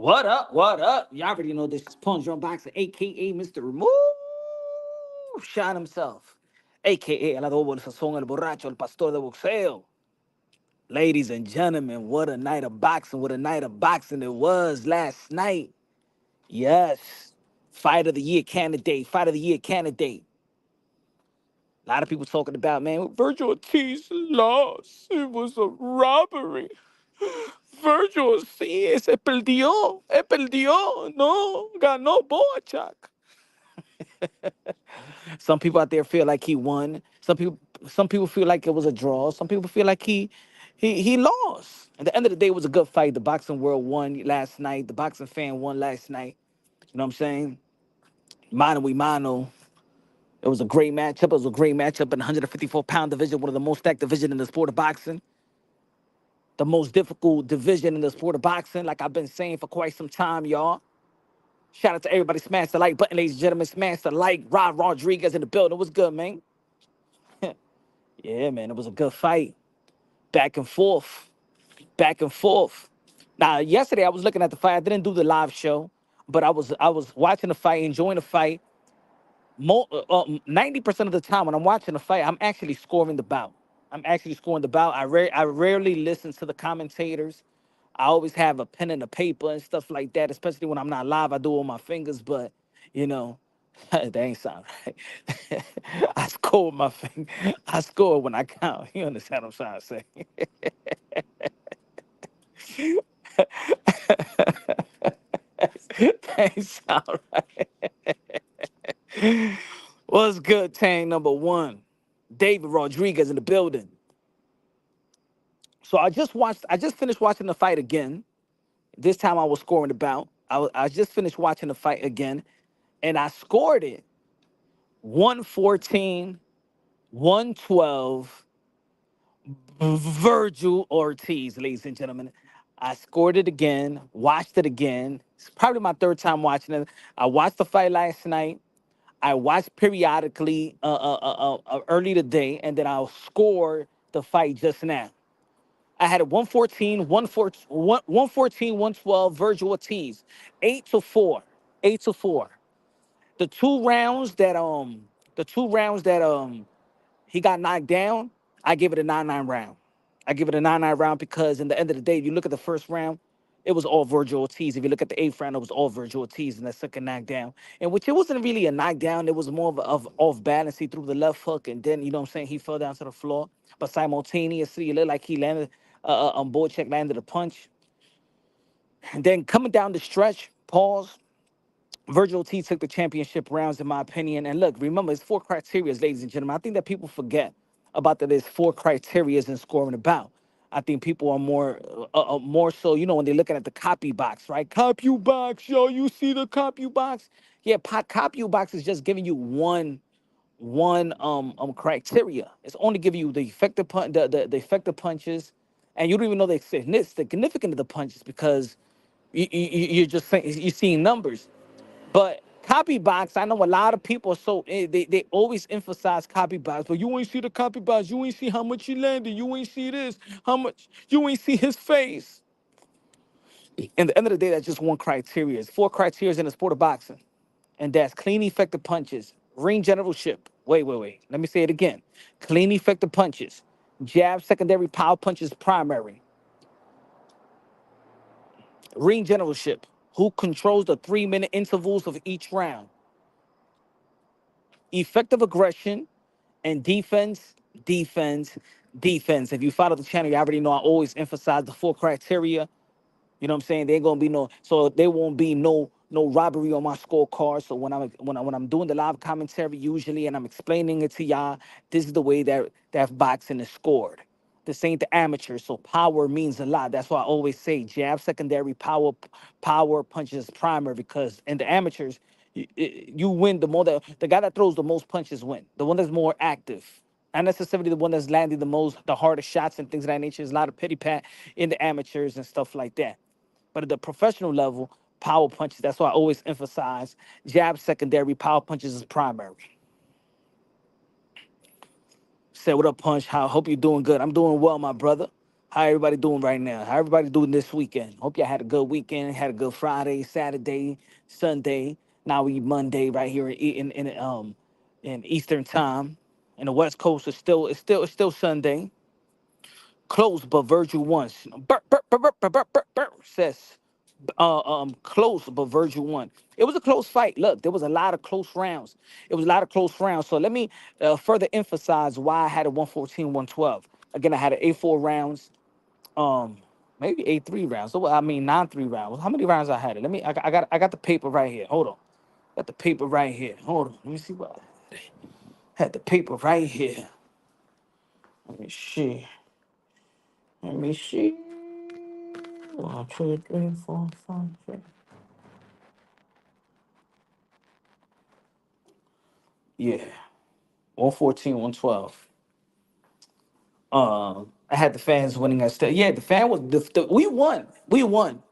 What up? What up? You already know this is Punch Drum Boxer, aka Mr. Remove Shot himself, aka el adobo, el sazón, el borracho, el pastor de boxeo. Ladies and gentlemen, what a night of boxing! What a night of boxing it was last night. Yes, fight of the year candidate, fight of the year candidate. A lot of people talking about, man, Vergil Ortiz lost. It was a robbery. Vergil Ortiz perdió, no, ganó Bohachuk. Some people out there feel like he won. Some people feel like it was a draw. Some people feel like he lost. At the end of the day, it was a good fight. The boxing world won last night. The boxing fan won last night. You know what I'm saying? Mano we mano. It was a great matchup. It was a great matchup in the 154-pound division, one of the most stacked division in the sport of boxing. The most difficult division in the sport of boxing, like I've been saying for quite some time, y'all. Shout out to everybody. Smash the like button, ladies and gentlemen. Smash the like. Rod Rodriguez in the building. What's good, man? Yeah, man. It was a good fight. Back and forth. Back and forth. Now, yesterday I was looking at the fight. I didn't do the live show, but I was watching the fight, enjoying the fight. 90% of the time when I'm watching the fight, I'm actually scoring the bout. I'm actually scoring the bout. I rarely listen to the commentators. I always have a pen and a paper and stuff like that, especially when I'm not live. I do it on my fingers, but you know, that ain't sound right. I score with my finger. I score when I count. You understand what I'm trying to say? That ain't sound right. What's good, Tang number one? David Rodriguez in the building. So I just finished watching the fight again. This time I was scoring the bout. I just finished watching the fight again, and I scored it 114, 112. Vergil Ortiz, ladies and gentlemen. I scored it again, watched it again. It's probably my third time watching it. I watched the fight last night. I watched periodically early today, and then I'll score the fight just now. I had a 114, 114, 112, Vergil Ortiz. 8-4. 8-4. The two rounds that he got knocked down, I give it a 9-9 round. I give it a 9-9 round because in the end of the day, if you look at the first round, it was all Vergil Ortiz. If you look at the eighth round, it was all Vergil Ortiz in that second knockdown. In which it wasn't really a knockdown, it was more of off balance. He threw the left hook and then, you know what I'm saying, he fell down to the floor. But simultaneously, it looked like he landed, Bohachuk landed a punch. And then coming down the stretch, pause. Vergil Ortiz took the championship rounds, in my opinion. And look, remember, it's four criteria, ladies and gentlemen. I think that people forget about that there's four criteria in scoring a bout. I think people are more so, when they're looking at the copy box, right? Copy box, yo, you see the copy box? Yeah, copy box is just giving you one criteria. It's only giving you the effective the effective punches, and you don't even know the significance of the punches because you're just saying you're seeing numbers. But copy box, I know a lot of people are they always emphasize copy box, but you ain't see the copy box, you ain't see how much he landed, you ain't see this, how much you ain't see his face. And at the end of the day, that's just one criteria. It's four criteria in the sport of boxing. And that's clean, effective punches, ring generalship. Wait. Let me say it again. Clean, effective punches, jab, secondary, power punches, primary, ring generalship. Who controls the 3-minute intervals of each round? Effective aggression, and defense, defense, defense. If you follow the channel, you already know I always emphasize the four criteria. You know what I'm saying? There ain't gonna be so there won't be no robbery on my scorecard. So when I'm doing the live commentary usually and I'm explaining it to y'all, this is the way that boxing is scored. This ain't the amateur, so power means a lot. That's why I always say jab, secondary, power punches primary, because in the amateurs, you win the guy that throws the most punches win. The one that's more active. Not necessarily the one that's landing the hardest shots and things of that nature. There's a lot of pity pat in the amateurs and stuff like that. But at the professional level, power punches, that's why I always emphasize jab secondary, power punches is primary. Say what up, Punch? Hope you're doing good. I'm doing well, my brother. How everybody doing right now? How everybody doing this weekend? Hope y'all had a good weekend, had a good Friday, Saturday, Sunday. Now we Monday right here in Eastern time. And the West Coast is still Sunday. Close, but Virgil won. Says close, but Virgil won. It was a close fight. Look, there was a lot of close rounds. It was a lot of close rounds. So let me further emphasize why I had a 114, 112. Again, I had an A4 rounds, maybe A3 rounds. So I mean 9-3 rounds. How many rounds I had it? Let me I got the paper right here. Hold on. Got the paper right here. Hold on. Let me see what had the paper right here. Let me see. Let me see. 1, 2, 3, 4, 5, 6. Yeah. 114, 112. I had the fans winning at still. Yeah, the fan was we won. We won.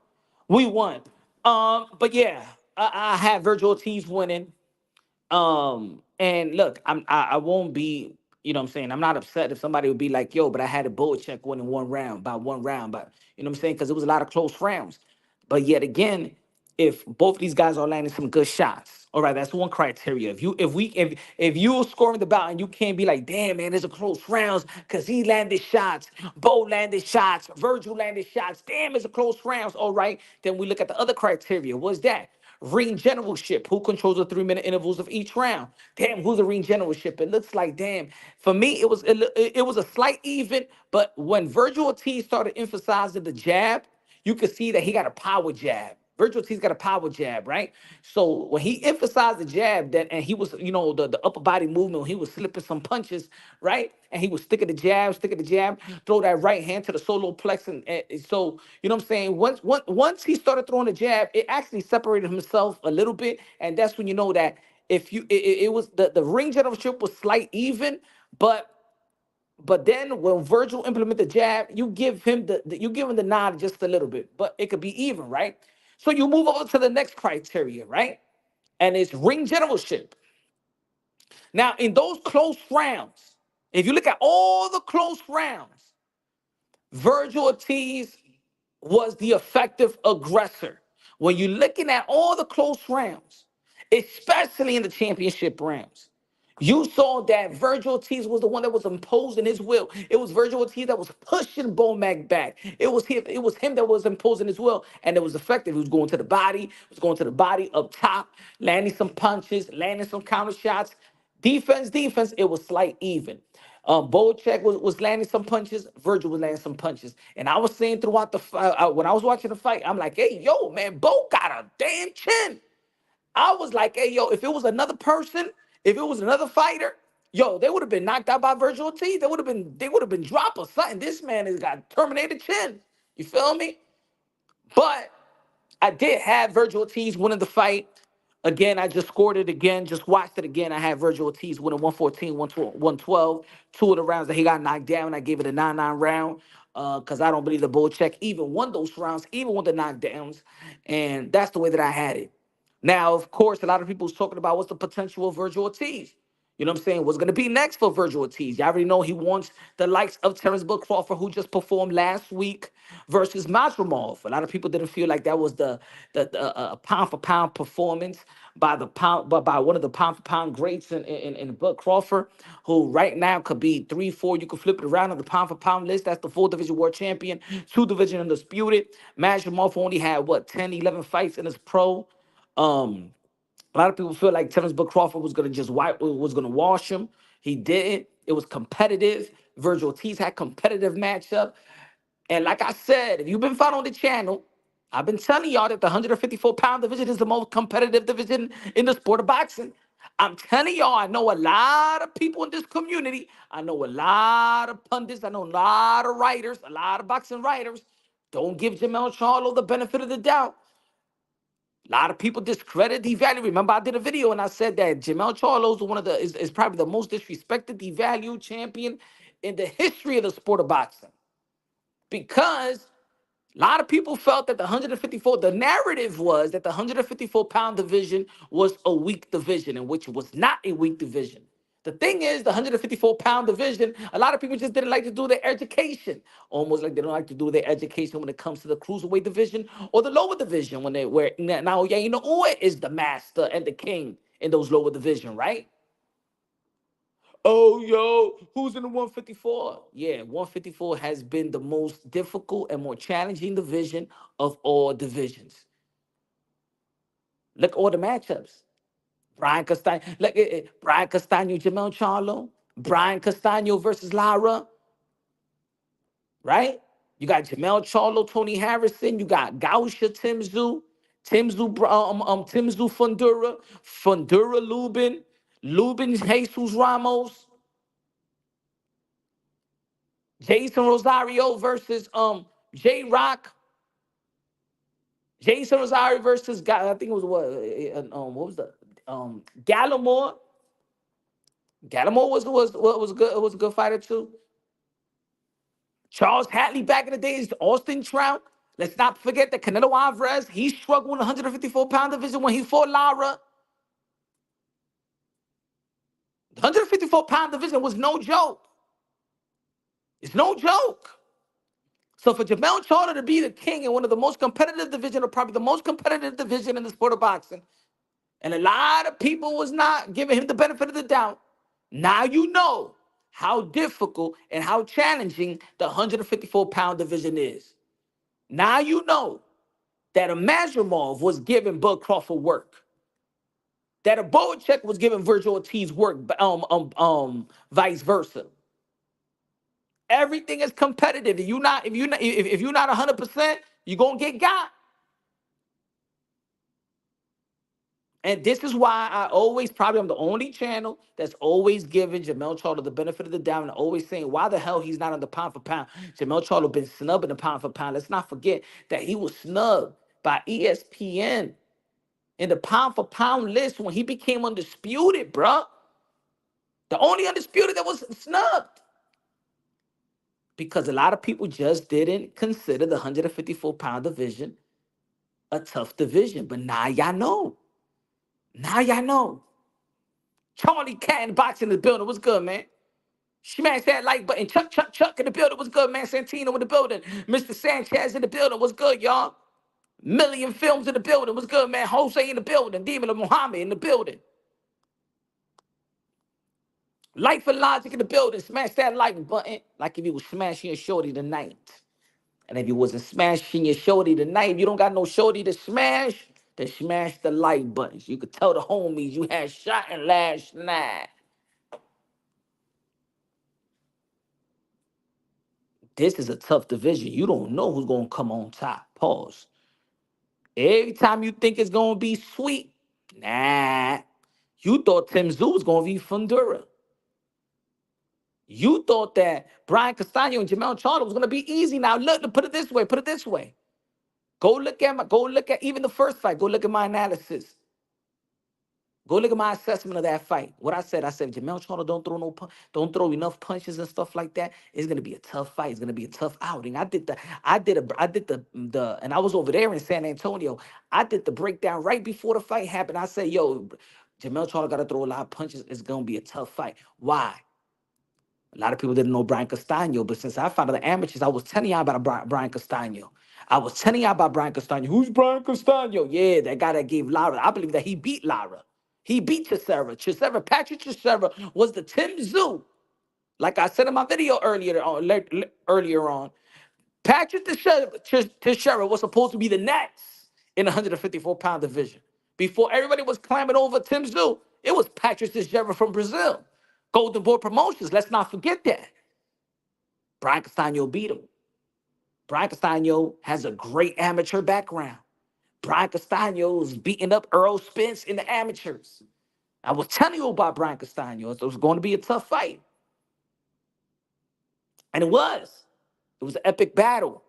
We won. But yeah, I had Vergil Ortiz winning. And look, I won't be, you know what I'm saying? I'm not upset if somebody would be like, yo, but I had a Bohachuk winning 1 round by 1 round, but you know what I'm saying? Because it was a lot of close rounds. But yet again, if both of these guys are landing some good shots, all right, that's one criteria. If you are scoring the bout and you can't be like, damn man, there's a close rounds because he landed shots, Bo landed shots, Virgil landed shots, damn, it's a close rounds, all right, then we look at the other criteria. What's that? Ring generalship. Who controls the 3-minute intervals of each round? Damn, who's the ring generalship? It looks like damn. For me, it was a slight even, but when Vergil Ortiz started emphasizing the jab, you could see that he got a power jab. Vergil Ortiz got a power jab, right? So when he emphasized the jab, that and he was, the upper body movement, when he was slipping some punches, right? And he was sticking the jab, throw that right hand to the solar plex, and so you know what I'm saying. Once he started throwing the jab, it actually separated himself a little bit, and that's when you know that if you it was the ring generalship was slight even, but then when Virgil implemented the jab, you give him you give him the nod just a little bit, but it could be even, right? So you move over to the next criteria, right? And it's ring generalship. Now, in those close rounds, if you look at all the close rounds, Vergil Ortiz was the effective aggressor. When you're looking at all the close rounds, especially in the championship rounds, you saw that Vergil Ortiz was the one that was imposing his will. It was Vergil Ortiz that was pushing Bomac back. It was him that was imposing his will, and it was effective. He was going to the body, up top, landing some punches, landing some counter shots. Defense, it was slight even. Bohachuk was landing some punches. Vergil was landing some punches. And I was saying throughout the fight, when I was watching the fight, I'm like, hey, yo, man, Bo got a damn chin. I was like, hey, yo, if it was another person, if it was another fighter, yo, they would have been knocked out by Vergil Ortiz. They would have been dropped or something. This man has got Terminator chin. You feel me? But I did have Vergil Ortiz winning the fight. Again, I just scored it again, just watched it again. I had Vergil Ortiz winning 114, 112. Two of the rounds that he got knocked down, I gave it a 9-9 round because I don't believe the Bohachuk even won those rounds, even with the knockdowns. And that's the way that I had it. Now, of course, a lot of people was talking about what's the potential of Vergil Ortiz. You know what I'm saying? What's going to be next for Vergil Ortiz? You already know he wants the likes of Terrence Crawford, who just performed last week, versus Masrimov. A lot of people didn't feel like that was the pound for pound performance by one of the pound for pound greats in Bud Crawford, who right now could be 3-4. You could flip it around on the pound for pound list. That's the 4 division world champion, 2 division undisputed. Masrimov only had what 10, 11 fights in his pro. Um, a lot of people feel like Terrence Crawford was gonna just was gonna wash him. He didn't. It was competitive. Vergil Ortiz had competitive matchup. And like I said, if you've been following the channel, I've been telling y'all that the 154-pound division is the most competitive division in the sport of boxing. I'm telling y'all, I know a lot of people in this community. I know a lot of pundits. I know a lot of writers, a lot of boxing writers. Don't give Jamel Charlo the benefit of the doubt. A lot of people discredit, devalue. Remember, I did a video and I said that Jamel Charlo is probably the most disrespected, devalued champion in the history of the sport of boxing. Because a lot of people felt that the narrative was that the 154-pound division was a weak division, in which it was not a weak division. The thing is, the 154-pound division, a lot of people just didn't like to do their education. Almost like they don't like to do their education when it comes to the cruiserweight division or the lower division when they where now Yaina is the master and the king in those lower division, right? Oh, yo, who's in the 154? Yeah, 154 has been the most difficult and more challenging division of all divisions. Look at all the matchups. Brian Castano, Brian Castano, Jamel Charlo, Brian Castano versus Lara, right? You got Jamel Charlo, Tony Harrison. You got Gausha, Tszyu, Tszyu Fundura, Fundura Lubin, Lubin Jesus Ramos, Jason Rosario versus J Rock, Jason Rosario versus I think it was what was the Gallimore. Gallimore was good. It was a good fighter too. Charles Hatley back in the days, Austin Trout. Let's not forget that Canelo Alvarez, he struggled in the 154-pound division when he fought Lara. The 154-pound division was no joke. It's no joke. So for Jamel Charlo to be the king in one of the most competitive division, or probably the most competitive division in the sport of boxing, and a lot of people was not giving him the benefit of the doubt, now you know how difficult and how challenging the 154-pound division is. Now you know that a Mazurmov was giving Bud Crawford work, that a Bohachuk was giving Vergil Ortiz work, vice versa. Everything is competitive. If you're not 100%, you're gonna get got. And this is why I always, probably I'm the only channel that's always giving Jamel Charlo the benefit of the doubt and always saying why the hell he's not on the pound for pound. Jamel Charlo been snubbed in the pound for pound. Let's not forget that he was snubbed by ESPN in the pound for pound list when he became undisputed, bruh. The only undisputed that was snubbed. Because a lot of people just didn't consider the 154-pound division a tough division. But now y'all know. Now y'all know. Charlie Cat in boxing in the building. What's good, man? Smash that like button. Chuck, Chuck, Chuck in the building. What's good, man? Santino in the building. Mr. Sanchez in the building. What's good, y'all? Million Films in the building. What's good, man? Jose in the building. Demon of Muhammad in the building. Life and Logic in the building. Smash that like button like if you was smashing your shorty tonight. And if you wasn't smashing your shorty tonight, if you don't got no shorty to smash, then smash the like buttons. You could tell the homies you had shot in last night. This is a tough division. You don't know who's going to come on top. Pause. Every time you think it's going to be sweet, nah. You thought Tszyu was going to be Fundura. You thought that Brian Castano and Jamel Charlo was going to be easy. Now, look, put it this way, put it this way. Go look at even the first fight. Go look at my analysis. Go look at my assessment of that fight. What I said Jamel Charlo don't throw enough punches and stuff like that. It's gonna be a tough fight. It's gonna be a tough outing. And I was over there in San Antonio. I did the breakdown right before the fight happened. I said, yo, Jamel Charlo gotta throw a lot of punches. It's gonna be a tough fight. Why? A lot of people didn't know Brian Castano, but since I found out the amateurs, I was telling y'all about Brian Castano. I was telling y'all about Brian Castano. Who's Brian Castano? Yeah, that guy that gave Lara. I believe that he beat Lara. He beat Chisera. Patrick Chisera was the Tszyu. Like I said in my video earlier on, Patrick Tszyu was supposed to be the next in the 154-pound division. Before everybody was climbing over Tszyu, it was Patrick Tszyu from Brazil. Golden Boy Promotions, let's not forget that. Brian Castano beat him. Brian Castano has a great amateur background. Brian Castano was beating up Earl Spence in the amateurs. I was telling you about Brian Castano. It was going to be a tough fight. And it was. It was an epic battle.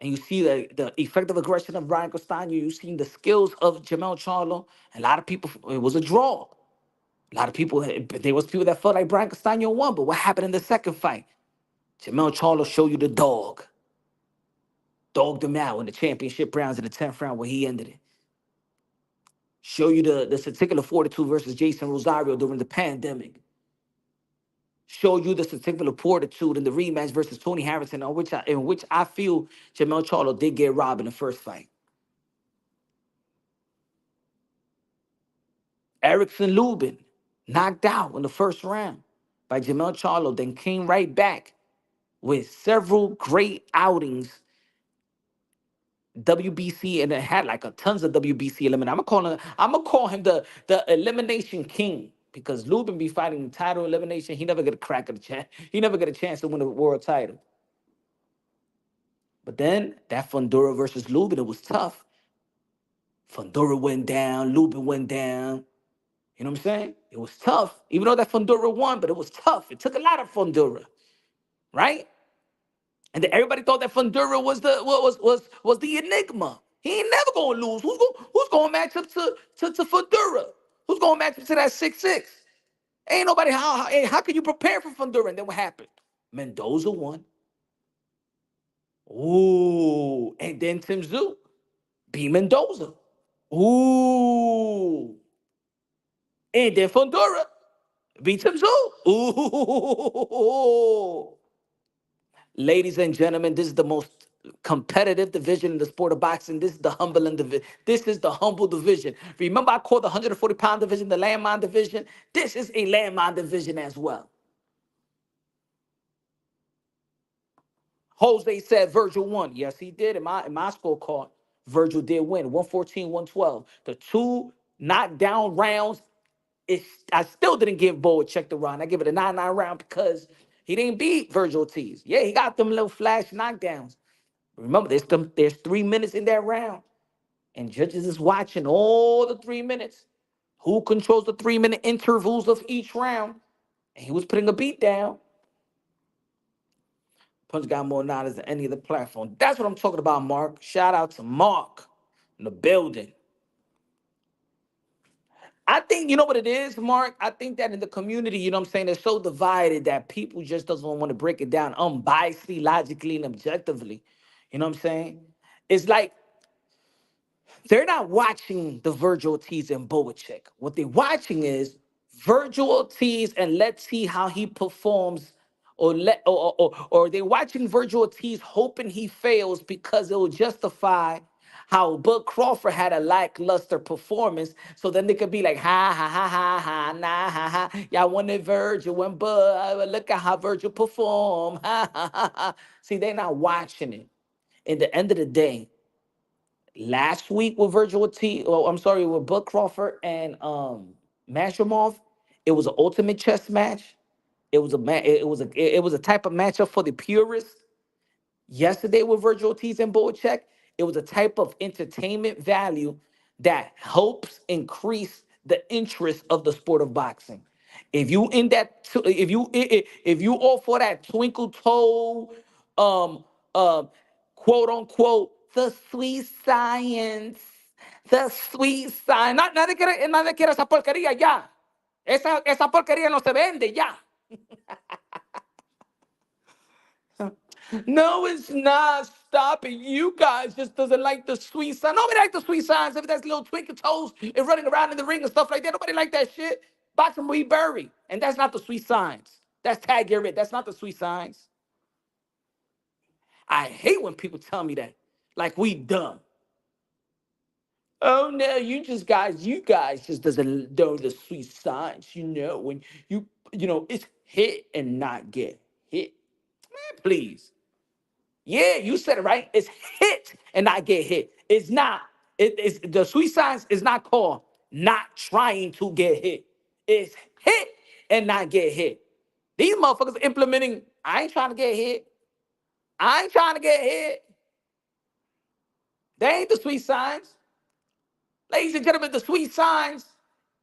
And you see the effective aggression of Brian Castano. You see the skills of Jamel Charlo. A lot of people, it was a draw. A lot of people, there was people that felt like Brian Castano won. But what happened in the second fight? Jamel Charlo showed you the dog. Dogged him out in the championship rounds in the 10th round where he ended it. Show you the particular 42 versus Jason Rosario during the pandemic. showed you the certificate of fortitude in the rematch versus Tony Harrison, in which I feel Jermell Charlo did get robbed in the first fight. Erickson Lubin knocked out in the first round by Jermell Charlo, then came right back with several great outings, WBC, and it had like a tons of WBC elimination. I'm gonna call him the elimination king because Lubin be fighting title elimination. He never get a crack at the chance. He never get a chance to win a world title. But then that Fundora versus Lubin, it was tough. Fundora went down, Lubin went down. You know what I'm saying? It was tough, even though that Fundora won, but it was tough. It took a lot of Fundora, right? And then everybody thought that Fundora was the enigma. He ain't never gonna lose. Who's gonna match up to Fundora? Who's gonna match up to that 6'6"? Ain't nobody. How can you prepare for Fundora? And then what happened? Mendoza won. Ooh, and then Tszyu beat Mendoza. Ooh, and then Fundora beat Tszyu. Ooh. Ladies and gentlemen, this is the most competitive division in the sport of boxing. This is the humbling division. This is the humble division. Remember, I called the 140-pound division the landmine division. This is a landmine division as well. Jose said Vergil won. Yes, he did. In my scorecard, Vergil did win. 114, 112. The two knockdown rounds. I still didn't give Bohachuk the round. I give it a 9-9 round because he didn't beat Vergil Ortiz. Yeah, he got them little flash knockdowns. Remember, there's 3 minutes in that round, and judges is watching all the 3 minutes. Who controls the 3-minute intervals of each round? And he was putting a beat down. Punch got more knowledge than any other platform. That's what I'm talking about, Mark. Shout out to Mark in the building. I think, you know what it is, Mark? I think that in the community, you know what I'm saying, they're so divided that people just doesn't want to break it down unbiasedly, logically, and objectively. You know what I'm saying? It's like they're not watching the Vergil Ortiz and Bohachuk. What they're watching is Vergil Ortiz and let's see how he performs, or they're watching Vergil Ortiz hoping he fails because it will justify how Bud Crawford had a lackluster performance. So then they could be like, ha ha ha ha ha, nah ha ha. Y'all wanted Vergil when Bud, look at how Vergil performed. Ha ha ha ha. See, they're not watching it. At the end of the day, last week with Vergil Ortiz, oh, I'm sorry, with Bud Crawford and Mashimov, it was an ultimate chess match. It was a type of matchup for the purists. Yesterday with Vergil Ortiz and Bohachuk, it was a type of entertainment value that helps increase the interest of the sport of boxing. If you in that, if you all for that twinkle toe, um, quote unquote, the sweet science, the sweet science. Nadie quiere esa porquería ya. Esa porquería no se vende ya. No, it's not. Stop it. You guys just doesn't like the sweet sign. Nobody like the sweet signs. If that's little twinkle toes and running around in the ring and stuff like that, nobody like that shit. Boxing we bury. And that's not the sweet signs. That's tag your it. That's not the sweet signs. I hate when people tell me that. Like we dumb. Oh no, you guys just doesn't know the sweet signs. When it's hit and not get hit. Man, please. Yeah, you said it right. It's hit and not get hit. It's not. It's the sweet science is not called not trying to get hit. It's hit and not get hit. These motherfuckers implementing. I ain't trying to get hit. I ain't trying to get hit. They ain't the sweet signs, ladies and gentlemen. The sweet signs.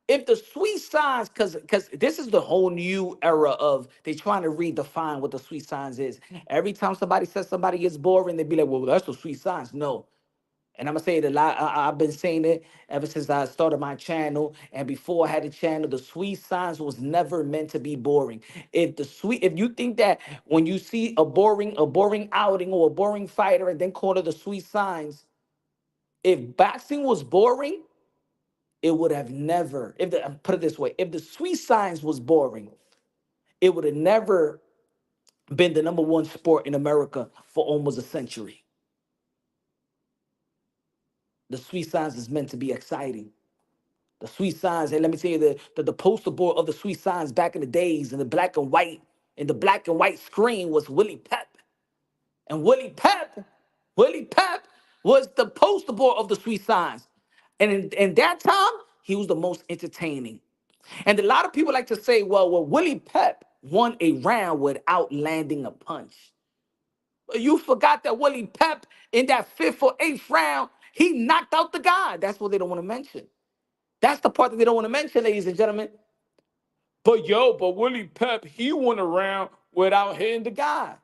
If the sweet signs, because this is the whole new era of they trying to redefine what the sweet signs is. Every time somebody says somebody gets boring, they be like, well, that's the sweet signs. No. And I'm gonna say it a lot. I've been saying it ever since I started my channel. And before I had the channel, the sweet signs was never meant to be boring. If you think that when you see a boring outing or a boring fighter and then call it the sweet signs, if boxing was boring, it would have never, put it this way, if the sweet signs was boring, it would have never been the number one sport in America for almost a century. The Sweet Signs is meant to be exciting. The Sweet Signs, and let me tell you, the poster board of the Sweet Signs back in the days in the black and white, in the black and white screen was Willie Pep. And Willie Pep was the poster boy of the Sweet Signs. And in that time, he was the most entertaining. And a lot of people like to say, well, Willie Pep won a round without landing a punch. You forgot that Willie Pep in that fifth or eighth round, he knocked out the guy. That's what they don't want to mention. That's the part that they don't want to mention, ladies and gentlemen. But Willie Pep, he won a round without hitting the guy.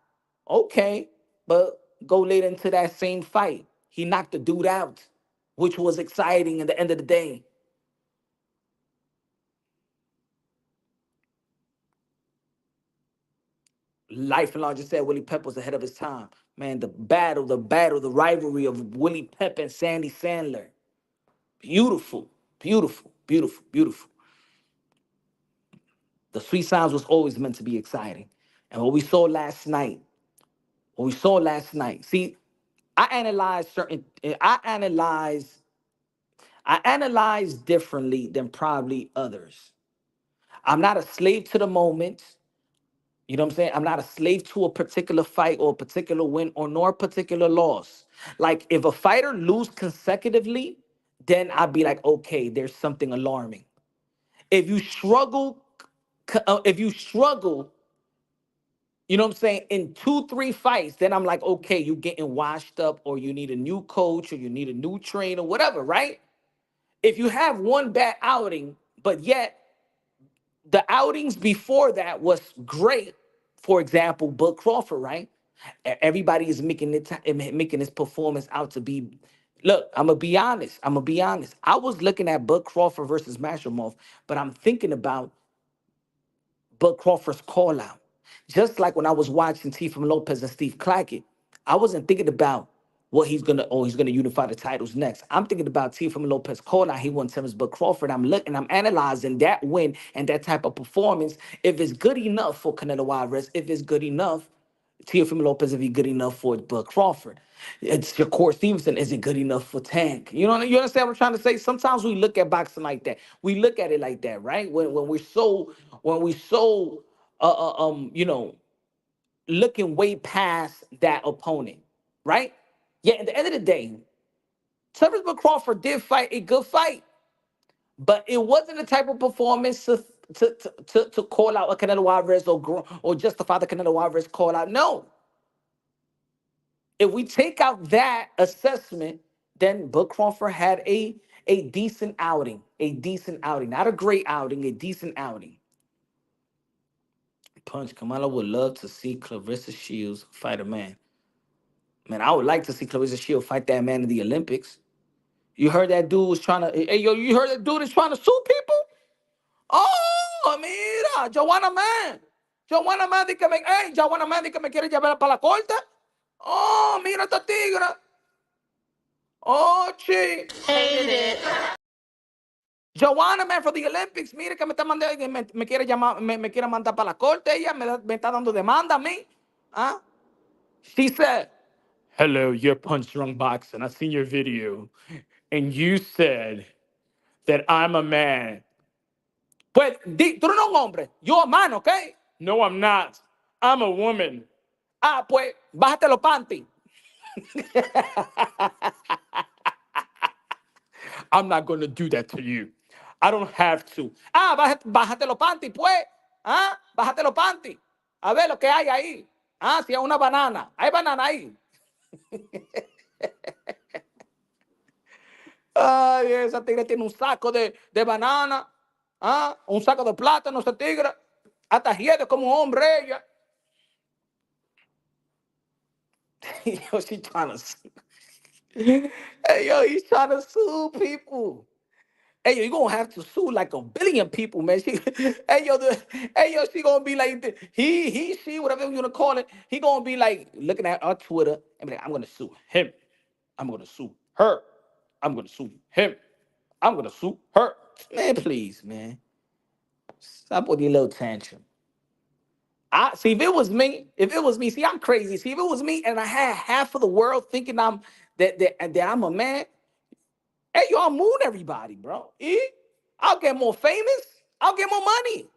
Okay, but go later into that same fight. He knocked the dude out, which was exciting at the end of the day. Life and Law just said Willie Pep was ahead of his time. Man, the rivalry of Willie Pep and Sandy Sandler. Beautiful, beautiful, beautiful, beautiful. The Sweet Sounds was always meant to be exciting. And what we saw last night, see, I analyze certain, I analyze differently than probably others. I'm not a slave to the moment. You know what I'm saying? I'm not a slave to a particular fight or a particular win or nor a particular loss. Like if a fighter lose consecutively, then I'd be like, okay, there's something alarming. If you struggle, if you struggle, you know what I'm saying, in 2, 3 fights, then I'm like, okay, you getting washed up, or you need a new coach, or you need a new trainer, whatever, right? If you have one bad outing, but yet the outings before that was great. For example, Bud Crawford, right? Everybody is making making his performance out to be. Look, I'm gonna be honest. I'm gonna be honest. I was looking at Bud Crawford versus Mashamov, but I'm thinking about Bud Crawford's call out. Just like when I was watching Tfum Lopez and Steve Clackett, I wasn't thinking about what he's gonna unify the titles next. I'm thinking about Tfum Lopez call out. He won Simmons, but Crawford. I'm looking, I'm analyzing that win and that type of performance. If it's good enough for Canelo Alvarez, if it's good enough, Teofimo Lopez, if he's good enough for Bud Crawford. It's Shakur Stevenson, is it good enough for Tank? You understand what I'm trying to say? Sometimes we look at boxing like that. We look at it like that, right? When we're so you know, looking way past that opponent, right? Yeah, at the end of the day, Terrence Crawford did fight a good fight, but it wasn't the type of performance to call out a Canelo Alvarez or justify the Canelo Alvarez call out. No, if we take out that assessment, then Bud Crawford had a decent outing, not a great outing, a decent outing. Punch, Kamala would love to see Clarissa Shields fight a man. Man, I would like to see Clarissa Shields fight that man in the Olympics. You heard that dude was trying to, hey, yo, you heard that dude is trying to sue people? Oh, mira, Joanna Man. Joanna Man dice que me, hey, Joanna Man dice que me quiere llevar para la corte. Oh, mira esta tigra. Oh, chi. Hated it. Joanna, man, for the Olympics. Mire que me está mandando, me quiere llamar, me quiere mandar para la corte. Ella me está dando demanda a mí. ¿Ah? She said, hello, you're Punch Drunk Boxing. I seen your video. And you said that I'm a man. Pues, tú no eres un hombre. You're a man, okay? No, I'm not. I'm a woman. Ah, pues, bájate los panties. I'm not going to do that to you. I don't have to. Ah, bájate los panties, pues. Ah, bájate los panties. A ver lo que hay ahí. Ah, si hay una banana. Hay banana ahí. Ay, esa tigre tiene un saco de banana. Ah, un saco de plátano, esa tigre. Hasta hiede como un hombre ella. Yo, she trying to sue. Hey, yo, he's trying to sue people. Hey, yo, you gonna have to sue like a billion people, man. Hey, yo, she gonna be like, she, whatever you wanna call it. He gonna be like looking at our Twitter and be like, I'm gonna sue him. I'm gonna sue her. I'm gonna sue him. I'm gonna sue her. Man, please, man. Stop with your little tantrum. I see if it was me, see, I'm crazy. See, if it was me and I had half of the world thinking that I'm a man, hey, yo, I'll moon everybody, bro. I'll get more famous. I'll get more money.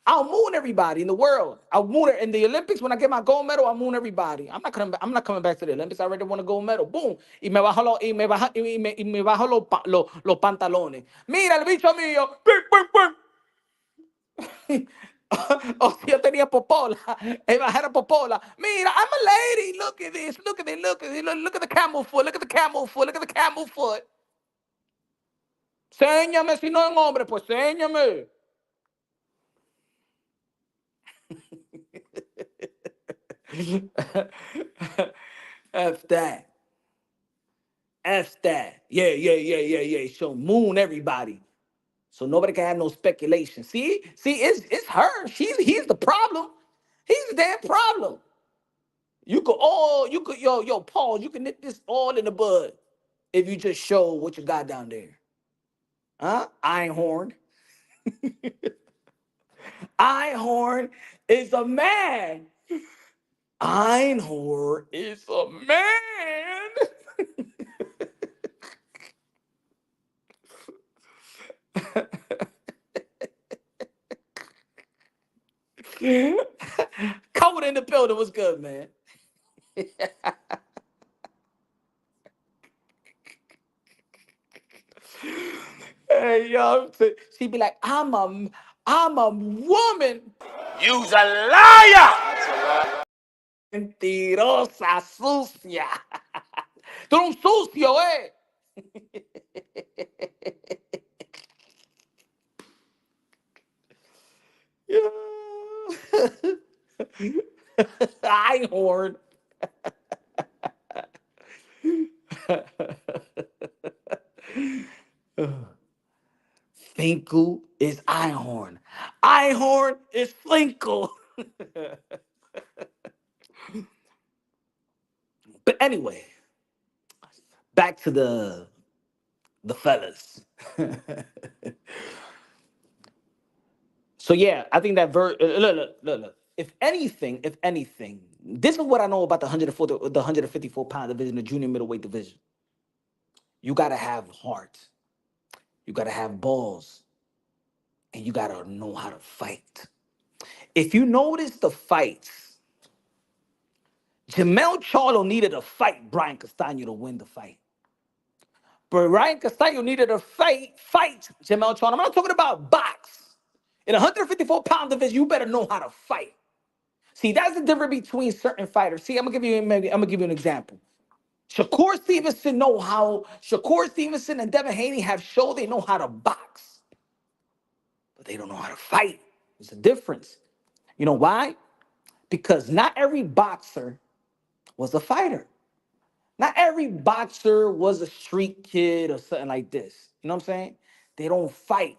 I'll moon everybody in the world. I'll moon it in the Olympics. When I get my gold medal, I'll moon everybody. I'm not coming back to the Olympics. I already won a gold medal. Boom. Y me bajo los pantalones. Mira el bicho mío. O si yo tenía popola, bajara popola. Mira, I'm a lady. Look at this. Look at it. Look at it. Look at the camel foot. Look at the camel foot. Look at the camel foot. Séñame si no es un hombre, pues séñame. F that. F that. Yeah. So moon everybody. So nobody can have no speculation. See, it's her. He's the problem. He's the damn problem. Paul, you can nip this all in the bud if you just show what you got down there. Huh? Einhorn. Einhorn is a man. Einhorn is a man. Coming in the building was good, man. Hey, yo, she'd be like, I'm a woman. You's a liar! Mentirosa, sucia. Tú eres un sucio, eh. Einhorn. Finkel is Einhorn. Einhorn is Finkel. But anyway, back to the fellas. So yeah, I think that look. If anything, this is what I know about the 154 pound division, the junior middleweight division. You gotta have heart, you gotta have balls, and you gotta know how to fight. If you notice the fights, Jamel Charlo needed to fight Brian Castano to win the fight. But Ryan Castano needed to fight Jamel Charlo. I'm not talking about box. In a 154-pound division, you better know how to fight. See, that's the difference between certain fighters. See, I'm gonna give you an example. Shakur Stevenson and Devin Haney have shown they know how to box, but they don't know how to fight. There's a difference. You know why? Because not every boxer was a fighter. Not every boxer was a street kid or something like this. You know what I'm saying? They don't fight,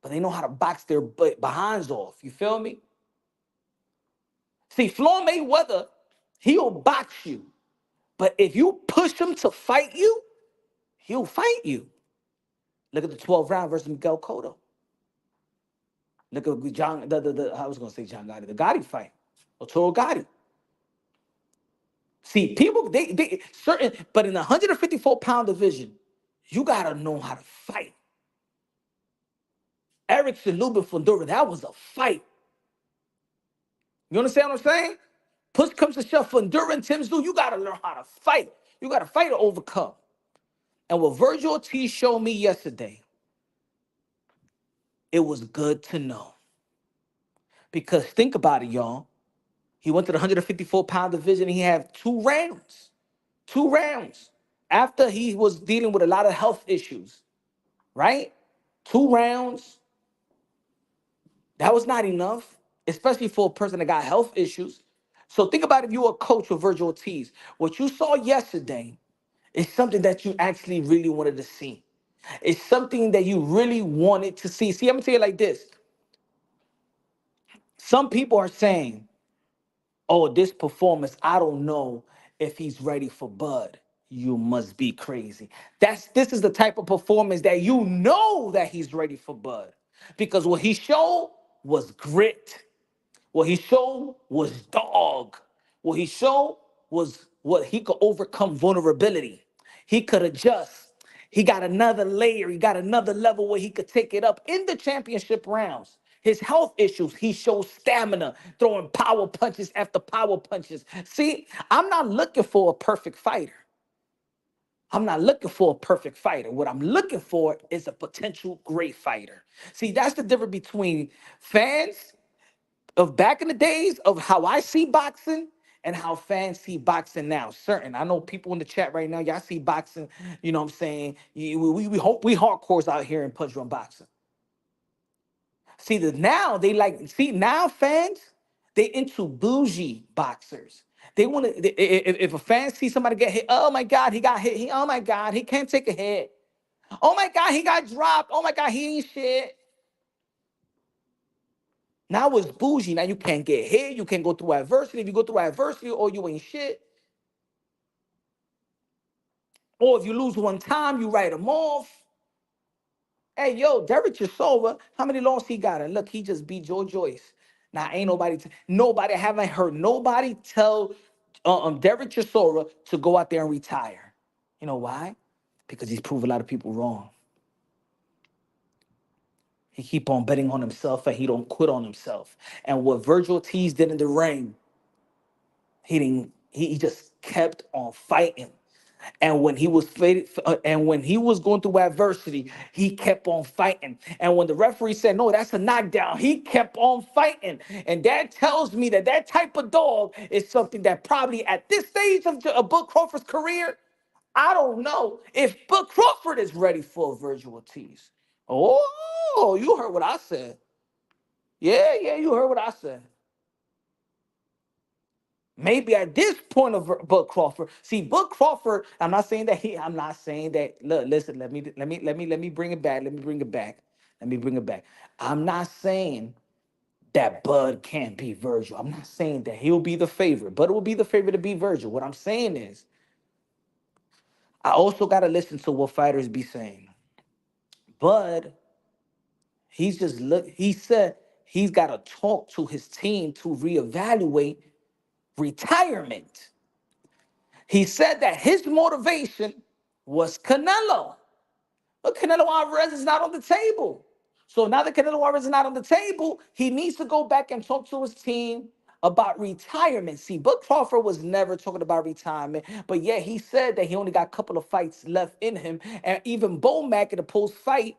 but they know how to box their behinds off. You feel me? See, Floyd Mayweather, he'll box you. But if you push him to fight you, he'll fight you. Look at the 12th round versus Miguel Cotto. Look at John, I was going to say John Gotti, the Gotti fight, Arturo Gotti. See, people, they certain, but in the 154-pound division, you got to know how to fight. Erickson, Lubin, Fundora, that was a fight. You understand what I'm saying? Push comes to shove, Fundora and Tim Tszyu, you got to learn how to fight. You got to fight to overcome. And what Vergil Ortiz showed me yesterday, it was good to know. Because think about it, y'all. He went to the 154-pound division and he had 2 rounds. 2 rounds. After he was dealing with a lot of health issues, right? 2 rounds. That was not enough, especially for a person that got health issues. So think about if you're a coach with Vergil Ortiz. What you saw yesterday is something that you actually really wanted to see. It's something that you really wanted to see. See, I'm going to tell you like this. Some people are saying, oh, this performance, I don't know if he's ready for Bud. You must be crazy. This is the type of performance that you know that he's ready for Bud. Because what he showed was grit, What he showed was dog. What he showed was what he could overcome vulnerability. He could adjust. He got another layer. He got another level where he could take it up in the championship rounds. His health issues, he shows stamina, throwing power punches after power punches. See, I'm not looking for a perfect fighter. I'm not looking for a perfect fighter. What I'm looking for is a potential great fighter. See, that's the difference between fans of back in the days of how I see boxing and how fans see boxing now. Certain, I know people in the chat right now, y'all see boxing, you know what I'm saying? We hope we hardcores out here in punch run boxing. See, now they like, see, now fans, they into bougie boxers. They want to, if a fan sees somebody get hit, oh my God, he got hit. Oh my God, he can't take a hit. Oh my God, he got dropped. Oh my God, he ain't shit. Now it's bougie. Now you can't get hit. You can't go through adversity. If you go through adversity, or you ain't shit. Or if you lose one time, you write him off. Hey, yo, Derek Chisova, how many losses he got? And look, he just beat Joe Joyce. Now, ain't nobody, nobody, haven't heard nobody tell Derek Chisora to go out there and retire. You know why? Because he's proved a lot of people wrong. He keep on betting on himself and he don't quit on himself. And what Vergil Ortiz did in the ring, he didn't. He just kept on fighting. And when he was and when he was going through adversity, he kept on fighting. And when the referee said, "No, that's a knockdown," he kept on fighting. And that tells me that that type of dog is something that probably at this stage of Bud Crawford's career, I don't know if Bud Crawford is ready for Vergil Ortiz. Oh, you heard what I said. Yeah, you heard what I said. Maybe at this point of Bud Crawford, see Bud Crawford. I'm not saying that. Look, listen. Let me bring it back. Let me bring it back. Let me bring it back. I'm not saying that Bud can't be Vergil. I'm not saying that he'll be the favorite. Bud will be the favorite to be Vergil. What I'm saying is, I also gotta listen to what fighters be saying. Bud, he's just look. He said he's got to talk to his team to reevaluate retirement. He said that his motivation was Canelo. But Canelo Alvarez is not on the table. So now that Canelo Alvarez is not on the table, he needs to go back and talk to his team about retirement. See, Bud Crawford was never talking about retirement, but yeah, he said that he only got a couple of fights left in him. And even Bomac in the post-fight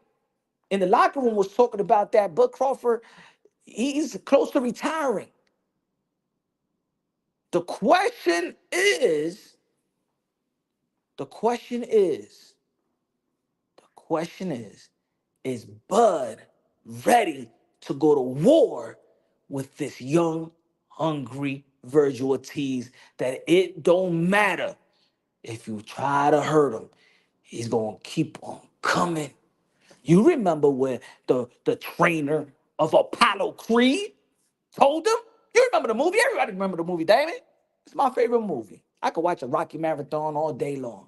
in the locker room was talking about that. Bud Crawford, he's close to retiring. The question is, the question is, the question is Bud ready to go to war with this young, hungry Vergil Ortiz that it don't matter if you try to hurt him, he's going to keep on coming. You remember when the trainer of Apollo Creed told him? You remember the movie? Everybody remember the movie, damn it. It's my favorite movie. I could watch a Rocky marathon all day long.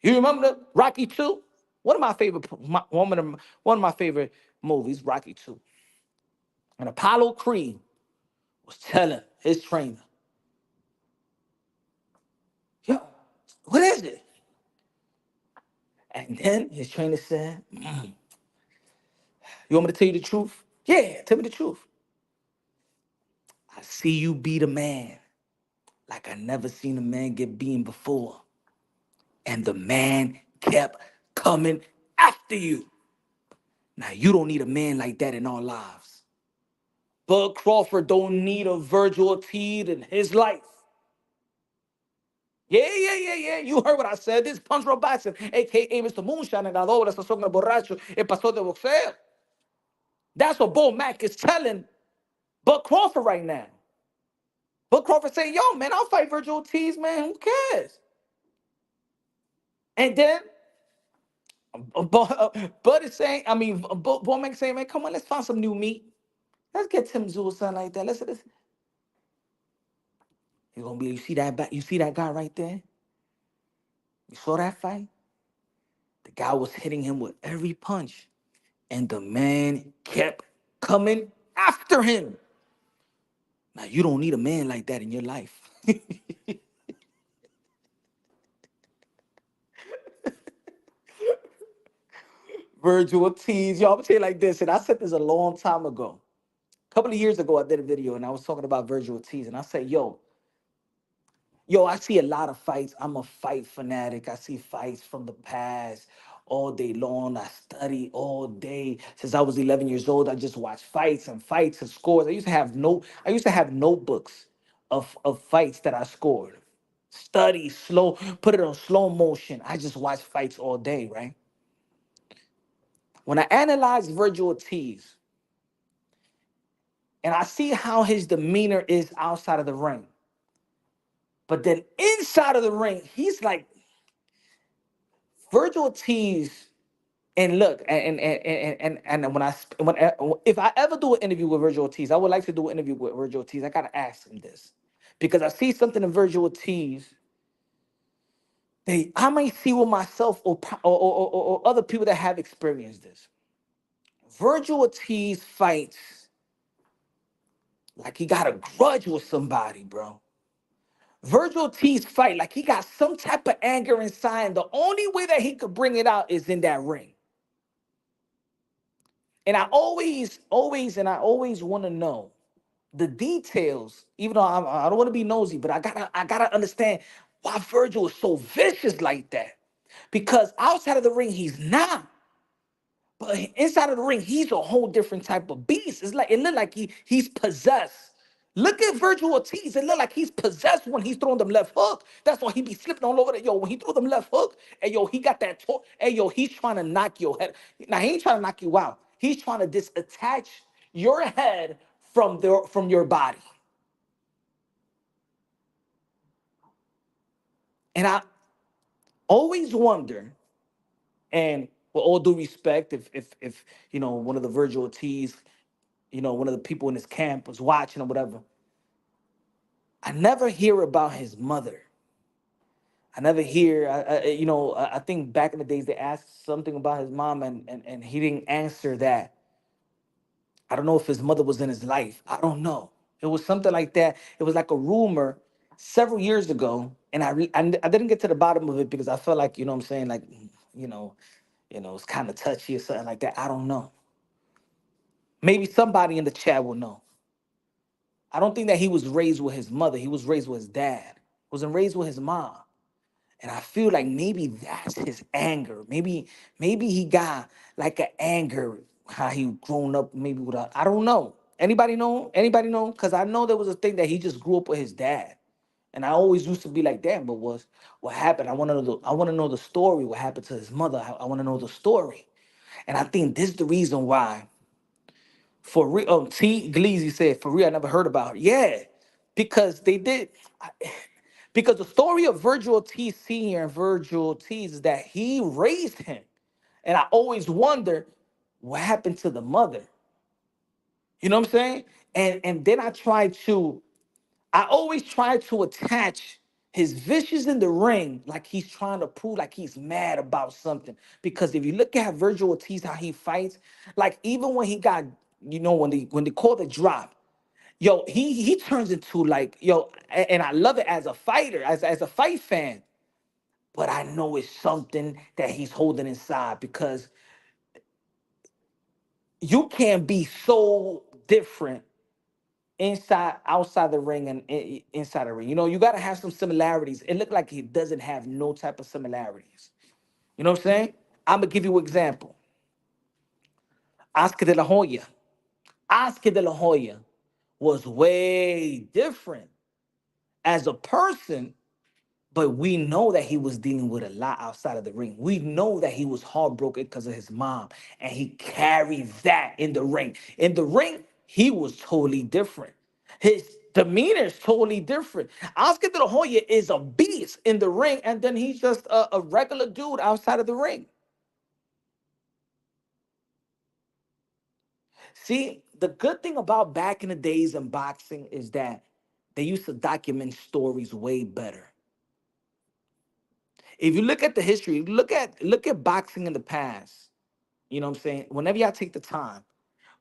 You remember the Rocky 2? One of my favorite movies, Rocky 2. And Apollo Creed was telling his trainer, yo, what is it? And then his trainer said, you want me to tell you the truth? Yeah, tell me the truth. I see you beat a man like I never seen a man get beaten before. And the man kept coming after you. Now, you don't need a man like that in our lives. Bud Crawford don't need a Vergil Ortiz in his life. Yeah. You heard what I said. This punch roll boxing, a.k.a. Mr. Moonshine, and although that's a song of borracho, el pastor de boxeo. That's what Bo Mack is telling Bud Crawford right now. Bud Crawford saying, yo, man, I'll fight Vergil Ortiz, man. Who cares? And then Bud is saying, Bo Mack saying, man, come on, let's find some new meat. Let's get Tim Tszyu or something like that. Let's. You're gonna be, you see that guy right there? You saw that fight? The guy was hitting him with every punch. And the man kept coming after him. Now you don't need a man like that in your life. Vergil Ortiz, y'all, I'm gonna tell you like this, and I said this a long time ago. A couple of years ago, I did a video and I was talking about Vergil Ortiz, and I said, yo, I see a lot of fights. I'm a fight fanatic. I see fights from the past all day long. I study all day. Since I was 11 years old, I just watch fights and scores. I used to have notebooks of fights that I scored. Study slow, put it on slow motion. I just watch fights all day, right? When I analyze Vergil Ortiz and I see how his demeanor is outside of the ring, but then inside of the ring, he's like Vergil Ortiz. And look, and if I ever do an interview with Vergil Ortiz, I would like to do an interview with Vergil Ortiz. I gotta ask him this because I see something in Vergil Ortiz that I might see with myself or other people that have experienced this. Vergil Ortiz fights like he got a grudge with somebody, bro. Vergil Ortiz fight like he got some type of anger inside, and the only way that he could bring it out is in that ring. And I always want to know the details, even though I don't want to be nosy, but I gotta understand why Vergil is so vicious like that. Because outside of the ring, he's not. But inside of the ring, he's a whole different type of beast. It looked like he's possessed. Look at Vergil Ortiz. It looked like he's possessed when he's throwing them left hook. That's why he be slipping all over that. Yo, when he threw them left hook, and yo, he got that. Hey, yo, he's trying to knock your head. Now he ain't trying to knock you out. He's trying to disattach your head from your body. And I always wonder, and with all due respect, if one of the Vergil Ortiz, one of the people in his camp was watching or whatever, I never hear about his mother. I never hear, I think back in the days they asked something about his mom and he didn't answer that. I don't know if his mother was in his life. I don't know. It was something like that. It was like a rumor several years ago, and I didn't get to the bottom of it because I felt like, what I'm saying, like, you know, it's kind of touchy or something like that. I don't know. Maybe somebody in the chat will know. I don't think that he was raised with his mother. He was raised with his dad. Wasn't raised with his mom. And I feel like maybe that's his anger. Maybe he got like an anger how he grown up. Maybe with I don't know. Anybody know? Anybody know? Because I know there was a thing that he just grew up with his dad. And I always used to be like, damn, but what happened? I want to know the story. What happened to his mother? I want to know the story. And I think this is the reason why. For real, T. Gleazy said, for real, I never heard about her. Yeah, because they did. Because the story of Vergil Ortiz Sr. and Vergil Ortiz is that he raised him. And I always wonder what happened to the mother. You know what I'm saying? And then I always try to attach his vicious in the ring like he's trying to prove like he's mad about something. Because if you look at Vergil Ortiz, how he fights, like even when he got, when they call the drop, yo, he turns into like, yo, and I love it as a fighter, as a fight fan. But I know it's something that he's holding inside because you can't be so different outside the ring and inside the ring. You got to have some similarities. It looked like he doesn't have no type of similarities. You know what I'm saying? I'm gonna give you an example. Oscar de la Hoya. Oscar de la Hoya was way different as a person. But we know that he was dealing with a lot outside of the ring. We know that he was heartbroken because of his mom, and he carried that in the ring. In the ring, he was totally different. His demeanor is totally different. Oscar De La Hoya is a beast in the ring, and then he's just a regular dude outside of the ring. See, the good thing about back in the days in boxing is that they used to document stories way better. If you look at the history, look at boxing in the past. You know what I'm saying? Whenever y'all take the time,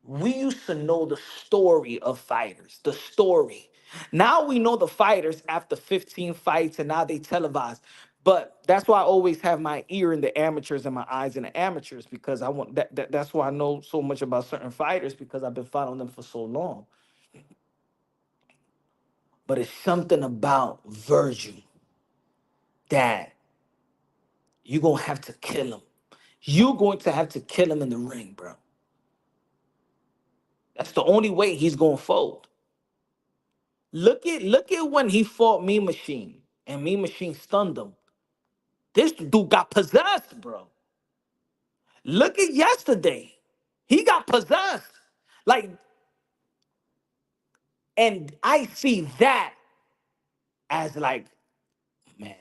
We used to know the story of fighters, the story. Now we know the fighters after 15 fights and now they televise. But that's why I always have my ear in the amateurs and my eyes in the amateurs because I want that's why I know so much about certain fighters because I've been following them for so long. But it's something about Virgil that you're going to have to kill him. You're going to have to kill him in the ring, bro. That's the only way he's going to fold. Look at when he fought Me Machine and Me Machine stunned him. This dude got possessed, bro. Look at yesterday. He got possessed. Like, and I see that as like, man,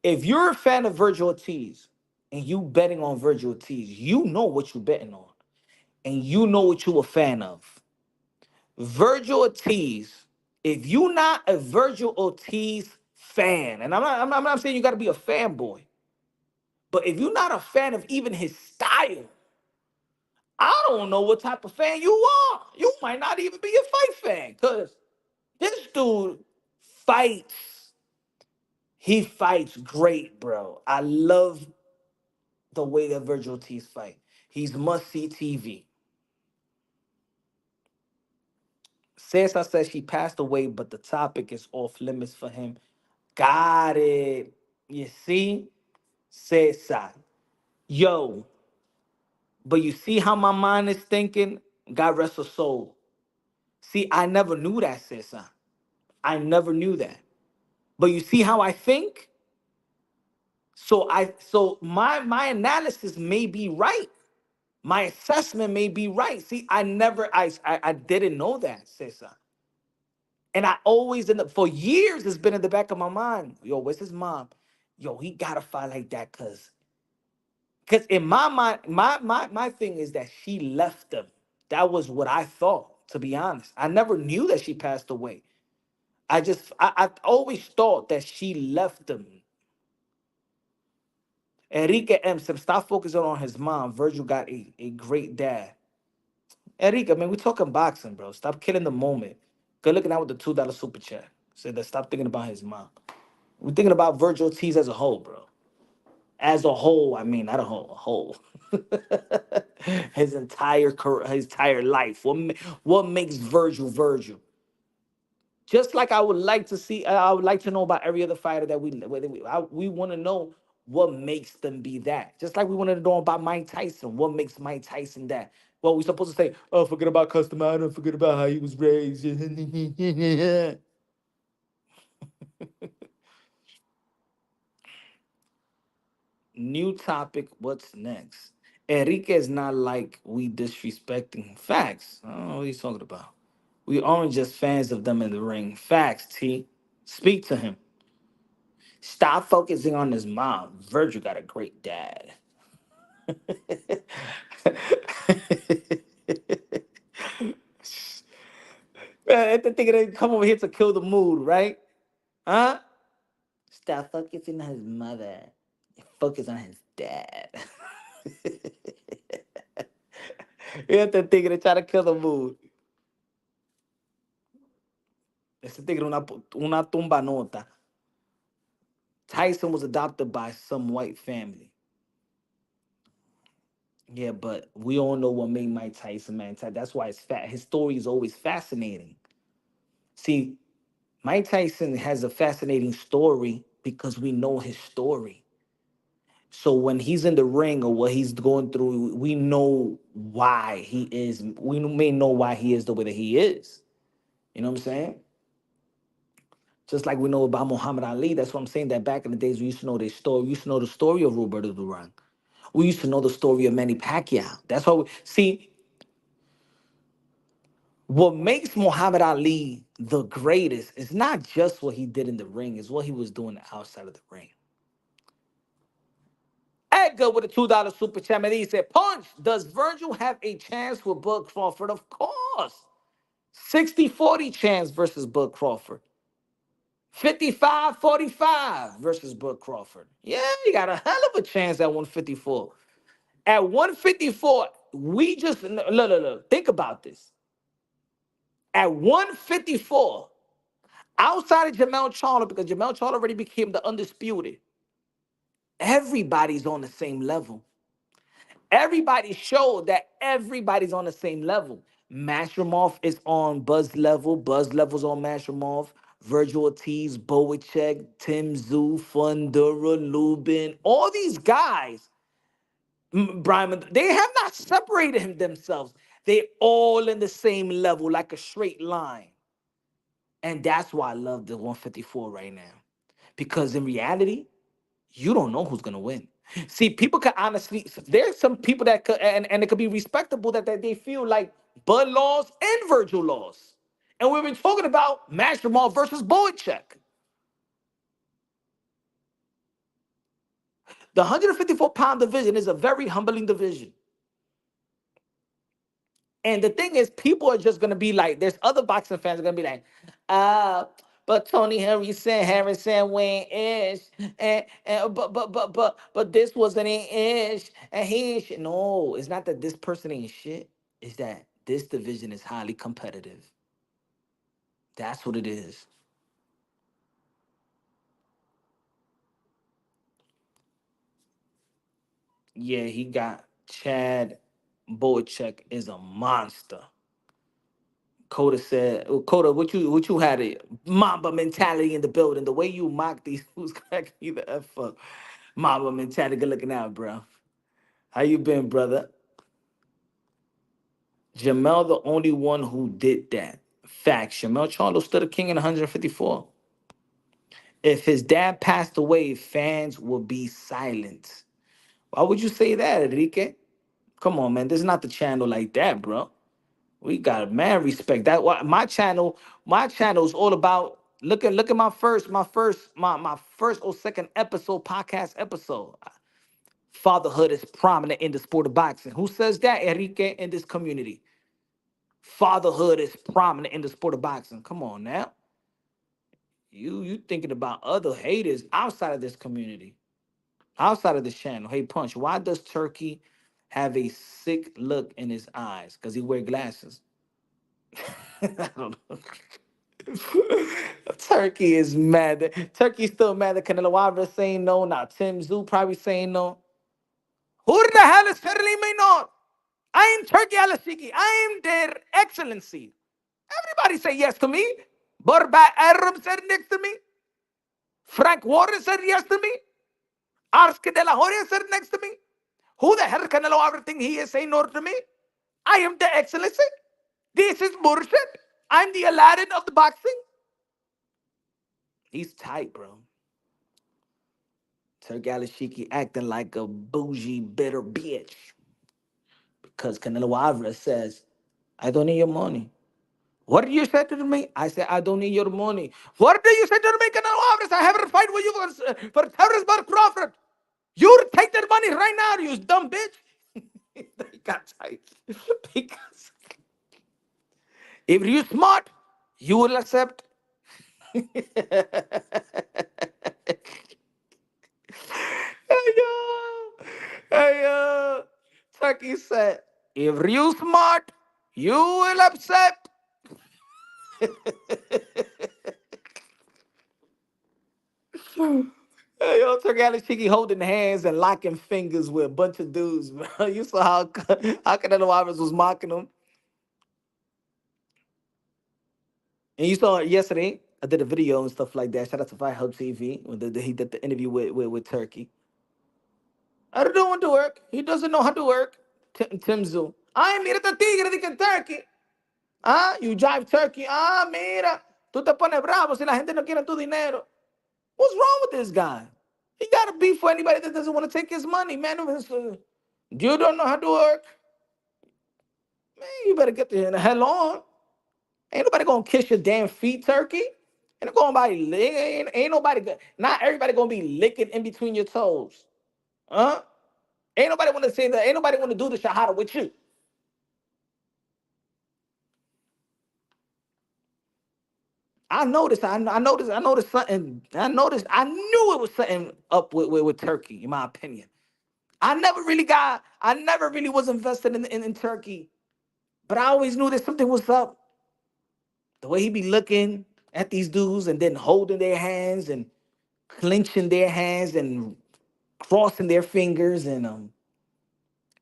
if you're a fan of Vergil Ortiz and you betting on Vergil Ortiz, you know what you betting on. And you know what you a fan of. Vergil Ortiz, if you're not a Vergil Ortiz fan, and I'm not saying you got to be a fanboy, but if you're not a fan of even his style, I don't know what type of fan you are. You might not even be a fight fan, because this dude fights. He fights great, bro. I love the way that Vergil Ortiz fight. He's must-see TV. Cesar says she passed away, but the topic is off limits for him. Got it. You see? Cesar. Yo, but you see how my mind is thinking? God rest her soul. See, I never knew that, Cesar. I never knew that. But you see how I think? So my analysis may be right. My assessment may be right. See, I didn't know that, Cesar. And I always end up for years it's been in the back of my mind. Yo, where's his mom? Yo, he gotta fight like that because in my mind, my thing is that she left him. That was what I thought, to be honest. I never knew that she passed away. I always thought that she left him. Enrique M said, stop focusing on his mom. Virgil got a great dad. Enrique, man, we talking boxing, bro. Stop killing the moment. Good looking out with the $2 super chat. Said that stop thinking about his mom. We're thinking about Virgil Ortiz as a whole, bro. As a whole, I mean, not a whole. His entire life. What makes Virgil Virgil? Just like I would like to see, I would like to know about every other fighter that we want to know what makes them be that. Just like we wanted to know about Mike Tyson, what makes Mike Tyson that? Well, we supposed to say, oh, forget about custom item, forget about how he was raised. New topic. What's next? Enrique is not like we disrespecting facts. I don't know what he's talking about. We aren't just fans of them in the ring. Facts, T. Speak to him. Stop focusing on his mom. Virgil got a great dad. Man, the thinking they come over here to kill the mood, right? Huh? Stop focusing on his mother. Focus on his dad. You have to think they try to kill the mood. Ese tigre una tumba nota. Tyson was adopted by some white family. Yeah, but we all know what made Mike Tyson, man. That's why it's fat. His story is always fascinating. See, Mike Tyson has a fascinating story because we know his story. So when he's in the ring or what he's going through, we know why he is. We may know why he is the way that he is. You know what I'm saying? Just like we know about Muhammad Ali. That's what I'm saying. That back in the days, we used to know their story. We used to know the story of Roberto Duran. We used to know the story of Manny Pacquiao. That's why we see what makes Muhammad Ali the greatest is not just what he did in the ring, it's what he was doing outside of the ring. Edgar with a $2 super chat. And he said, Punch, does Virgil have a chance with Bud Crawford? Of course. 60-40 chance versus Bud Crawford. 55-45 versus Bud Crawford. Yeah, you got a hell of a chance at 154. At 154, we just look. Think about this. At 154, outside of Jamel Charlo, because Jamel Charlo already became the undisputed, everybody's on the same level. Everybody showed that everybody's on the same level. Mashromov is on Buzz level. Buzz level's on Mashromov. Vergil Ortiz, Bohachuk, Tszyu, Fundura, Lubin, all these guys, Brian, they have not separated themselves. They all in the same level, like a straight line. And that's why I love the 154 right now. Because in reality, you don't know who's gonna win. See, people can honestly, there's some people that could, and it could be respectable that they feel like Bud Laws and Virgil Laws. And we've been talking about Mashromov versus Bohachuk. The 154-pound division is a very humbling division. And the thing is, people are just gonna be like, there's other boxing fans are gonna be like, uh, but Tony Harrison went ish, and but this wasn't an ish, and he ain't shit. No, it's not that this person ain't shit. It's that this division is highly competitive. That's what it is. Yeah, he got Chad Boachek is a monster. Coda said, Coda, what you had a Mamba mentality in the building. The way you mock these who's cracking you the F up. Mamba mentality, good looking out, bro. How you been, brother? Jamel, the only one who did that. Fact, Jamel Charlo stood a king in 154. If his dad passed away, fans would be silent. Why would you say that, Enrique? Come on, man. This is not the channel like that, bro. We got mad respect. That why my channel is all about look at my first or second episode, podcast episode. Fatherhood is prominent in the sport of boxing. Who says that, Enrique, in this community? Fatherhood is prominent in the sport of boxing. Come on now. You thinking about other haters outside of this community, outside of this channel. Hey Punch, why does Turkey have a sick look in his eyes? Because he wear glasses. I don't know. Turkey is mad. Turkey's still mad that Canelo Alvarez saying no. Now Tim Tszyu probably saying no. Who the hell is telling me no? I am Turkey Alashiki. I am their excellency. Everybody say yes to me. Borba Arab said next to me. Frank Warren said yes to me. Arske de la Hoya said next to me. Who the hell Canelo Alvarez think he is saying no to me? I am the excellency. This is bullshit. I'm the Aladdin of the boxing. He's tight, bro. Turgalashiki acting like a bougie, bitter bitch. Because Canelo Alvarez says, I don't need your money. What did you say to me? I said, I don't need your money. What did you say to me, Canelo Alvarez? I have a fight with you for terrorist by Crawford. You take that money right now, you dumb bitch. They got tight. Because if you smart, you will accept. Hey, yo. Hey, yo. Turkey said, if you smart, you will accept. Hey, yo, Turkey Cheeky holding hands and locking fingers with a bunch of dudes, bro. You saw how Canelo Alvarez was mocking him. And you saw it yesterday. I did a video and stuff like that. Shout out to Fight Hub TV when he did the interview with Turkey. I don't want to work. He doesn't know how to work. Tim Zoo. Ay, mira esta tigre de Kentucky. Ah, you drive Turkey. Ah, mira. Tú te pones bravo si la gente no quiere tu dinero. What's wrong with this guy? He got to beef for anybody that doesn't want to take his money, man. You don't know how to work. Man, you better get the hell on. Ain't nobody gonna kiss your damn feet, Turkey. Ain't nobody ain't nobody not everybody gonna be licking in between your toes. Huh? Ain't nobody wanna say that, ain't nobody wanna do the shahada with you. I noticed something. I knew it was something up with Turkey, in my opinion. I never really was invested in Turkey, but I always knew that something was up. The way he be looking at these dudes and then holding their hands and clenching their hands and crossing their fingers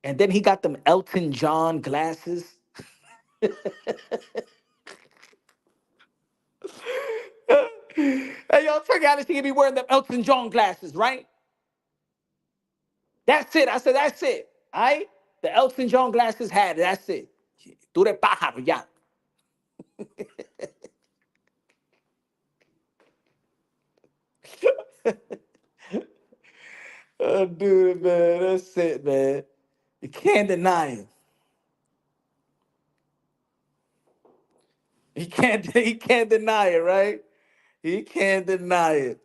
and then he got them Elton John glasses. Hey, yo, Turkey honestly, he be wearing them Elton John glasses, right? That's it. I said, that's it. All right? The Elton John glasses had it. That's it. Tú eres pájaro, ya. Oh, dude, man. That's it, man. You can't deny it. He can't deny it, right? He can't deny it.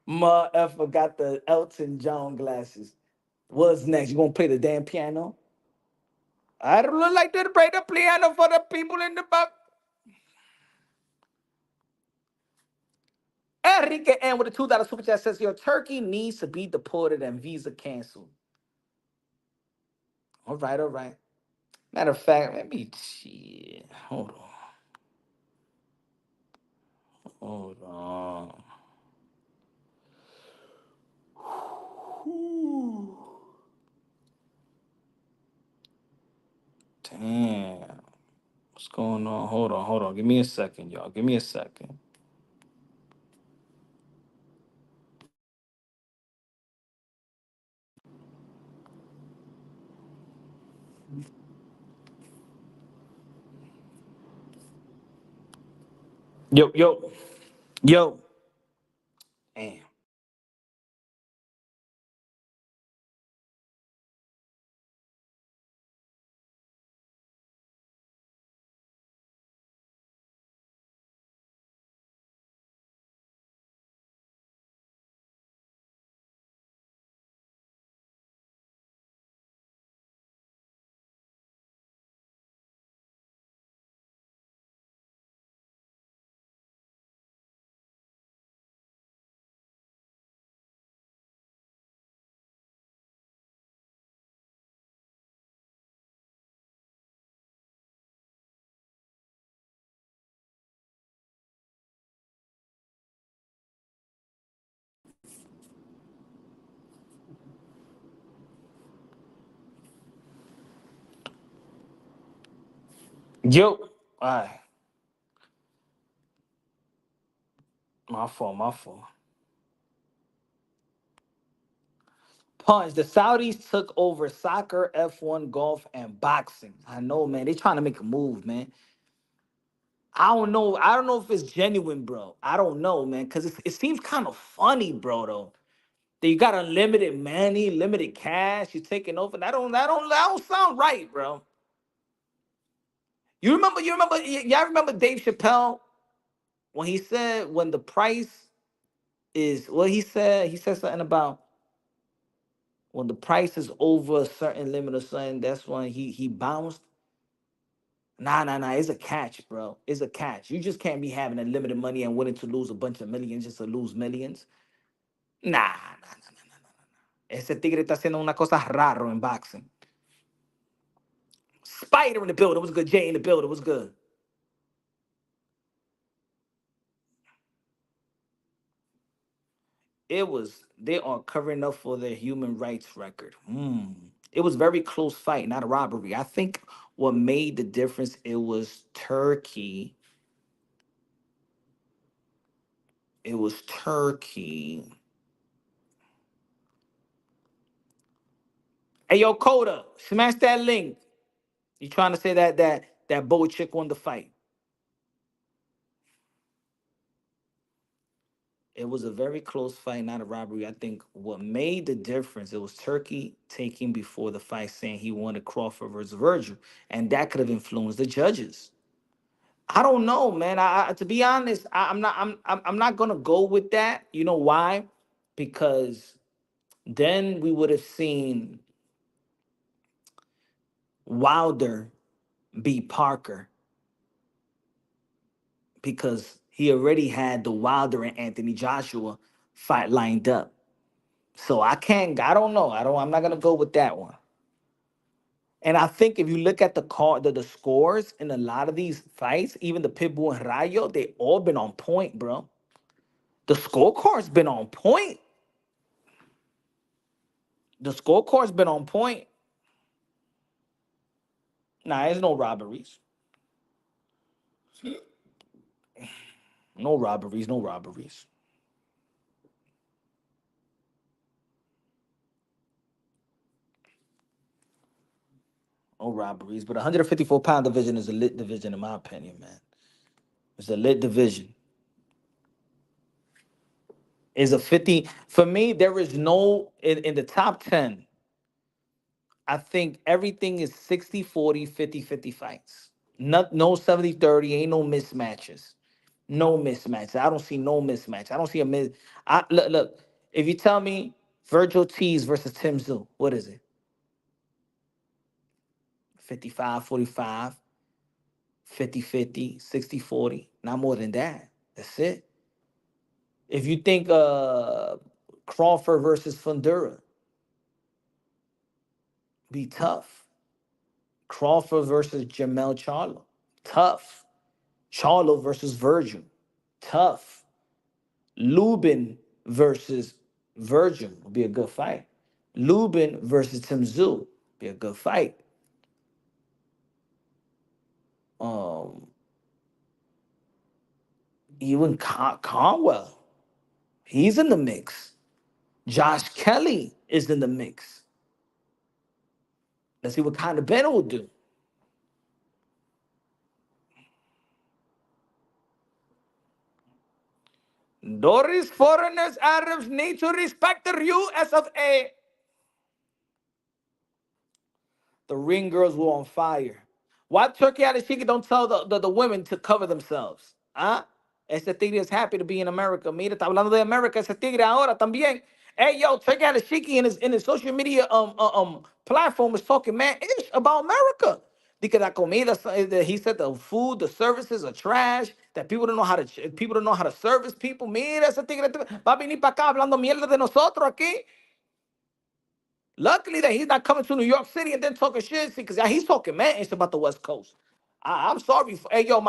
Ma effer got the Elton John glasses. What's next? You gonna play the damn piano? I don't like to play the piano for the people in the back. Enrique N with a $2 super chat says, your Turkey needs to be deported and visa canceled. All right, all right. Matter of fact, let me see. Hold on. Hold on. Whew. Damn. What's going on? Hold on, hold on. Give me a second, y'all. Give me a second. Yo, yo, yo. Damn. Yo. All right. My fault, my fault. Punch. The Saudis took over soccer, F1, golf, and boxing. I know, man. They trying to make a move, man. I don't know. I don't know if it's genuine, bro. I don't know, man, because it seems kind of funny, bro. Though that you got unlimited money, limited cash, you're taking over. That don't sound right, bro. Y'all remember Dave Chappelle when he said when the price is what he said something about when the price is over a certain limit or something. That's when he bounced. Nah, nah, nah. It's a catch, bro. It's a catch. You just can't be having unlimited money and willing to lose a bunch of millions just to lose millions. Nah, nah, nah, nah, nah, nah. Ese tigre está haciendo una cosa raro in boxing. Spider in the building. It was good. Jay in the building. It was good. It was. They are covering up for their human rights record. It was very close fight, not a robbery. I think what made the difference it was Turkey. It was Turkey. Hey, yo, Coda, smash that link. You trying to say that Bohachuk won the fight? It was a very close fight, not a robbery. I think what made the difference it was Turkey taking before the fight, saying he wanted Crawford versus Vergil, and that could have influenced the judges. I don't know, man. To be honest, I'm not gonna go with that. You know why? Because then we would have seen Wilder beat Parker because he already had the Wilder and Anthony Joshua fight lined up. So I can't. I don't know. I'm not gonna go with that one. And I think if you look at the scores in a lot of these fights, even the Pitbull and Rayo, they all been on point, bro. The scorecard's been on point. The scorecard's been on point. Nah, there's no robberies. No robberies. No robberies. No robberies. But 154-pound division is a lit division, in my opinion, man. It's a lit division. Is a 50. For me, there is no, in the top 10, I think everything is 60-40, 50-50 fights. No 70-30, ain't no mismatches. No mismatch. I don't see no mismatch. I don't see a miss. Look. If you tell me Vergil Ortiz versus Tszyu, what is it? 55-45, 50-50, 60-40. Not more than that. That's it. If you think Crawford versus Fundura, be tough. Crawford versus Jamel Charlo, tough. Charlo versus Vergil, tough. Lubin versus Vergil will be a good fight. Lubin versus Tszyu be a good fight. Um, even Conwell, he's in the mix. Josh Kelly is in the mix. Let's see what kind of Ben will do. Doris, foreigners, Arabs need to respect the US of A. The ring girls were on fire. Why Turkey out of Chica don't tell the women to cover themselves? ¿Ah? Ese tigre is happy to be in America. Mira, está hablando de America ese tigre ahora también. Hey, yo, Turkey out of Chica in his social media platform is talking man ish about America. Because la comida, he said the food, the services are trash. That people don't know how to service people. Mira, ese tigre va a venir para acá hablando mierda de nosotros aquí. Luckily that he's not coming to New York City and then talking shit because he's talking man it's about the West Coast. I'm sorry. Hey, yo,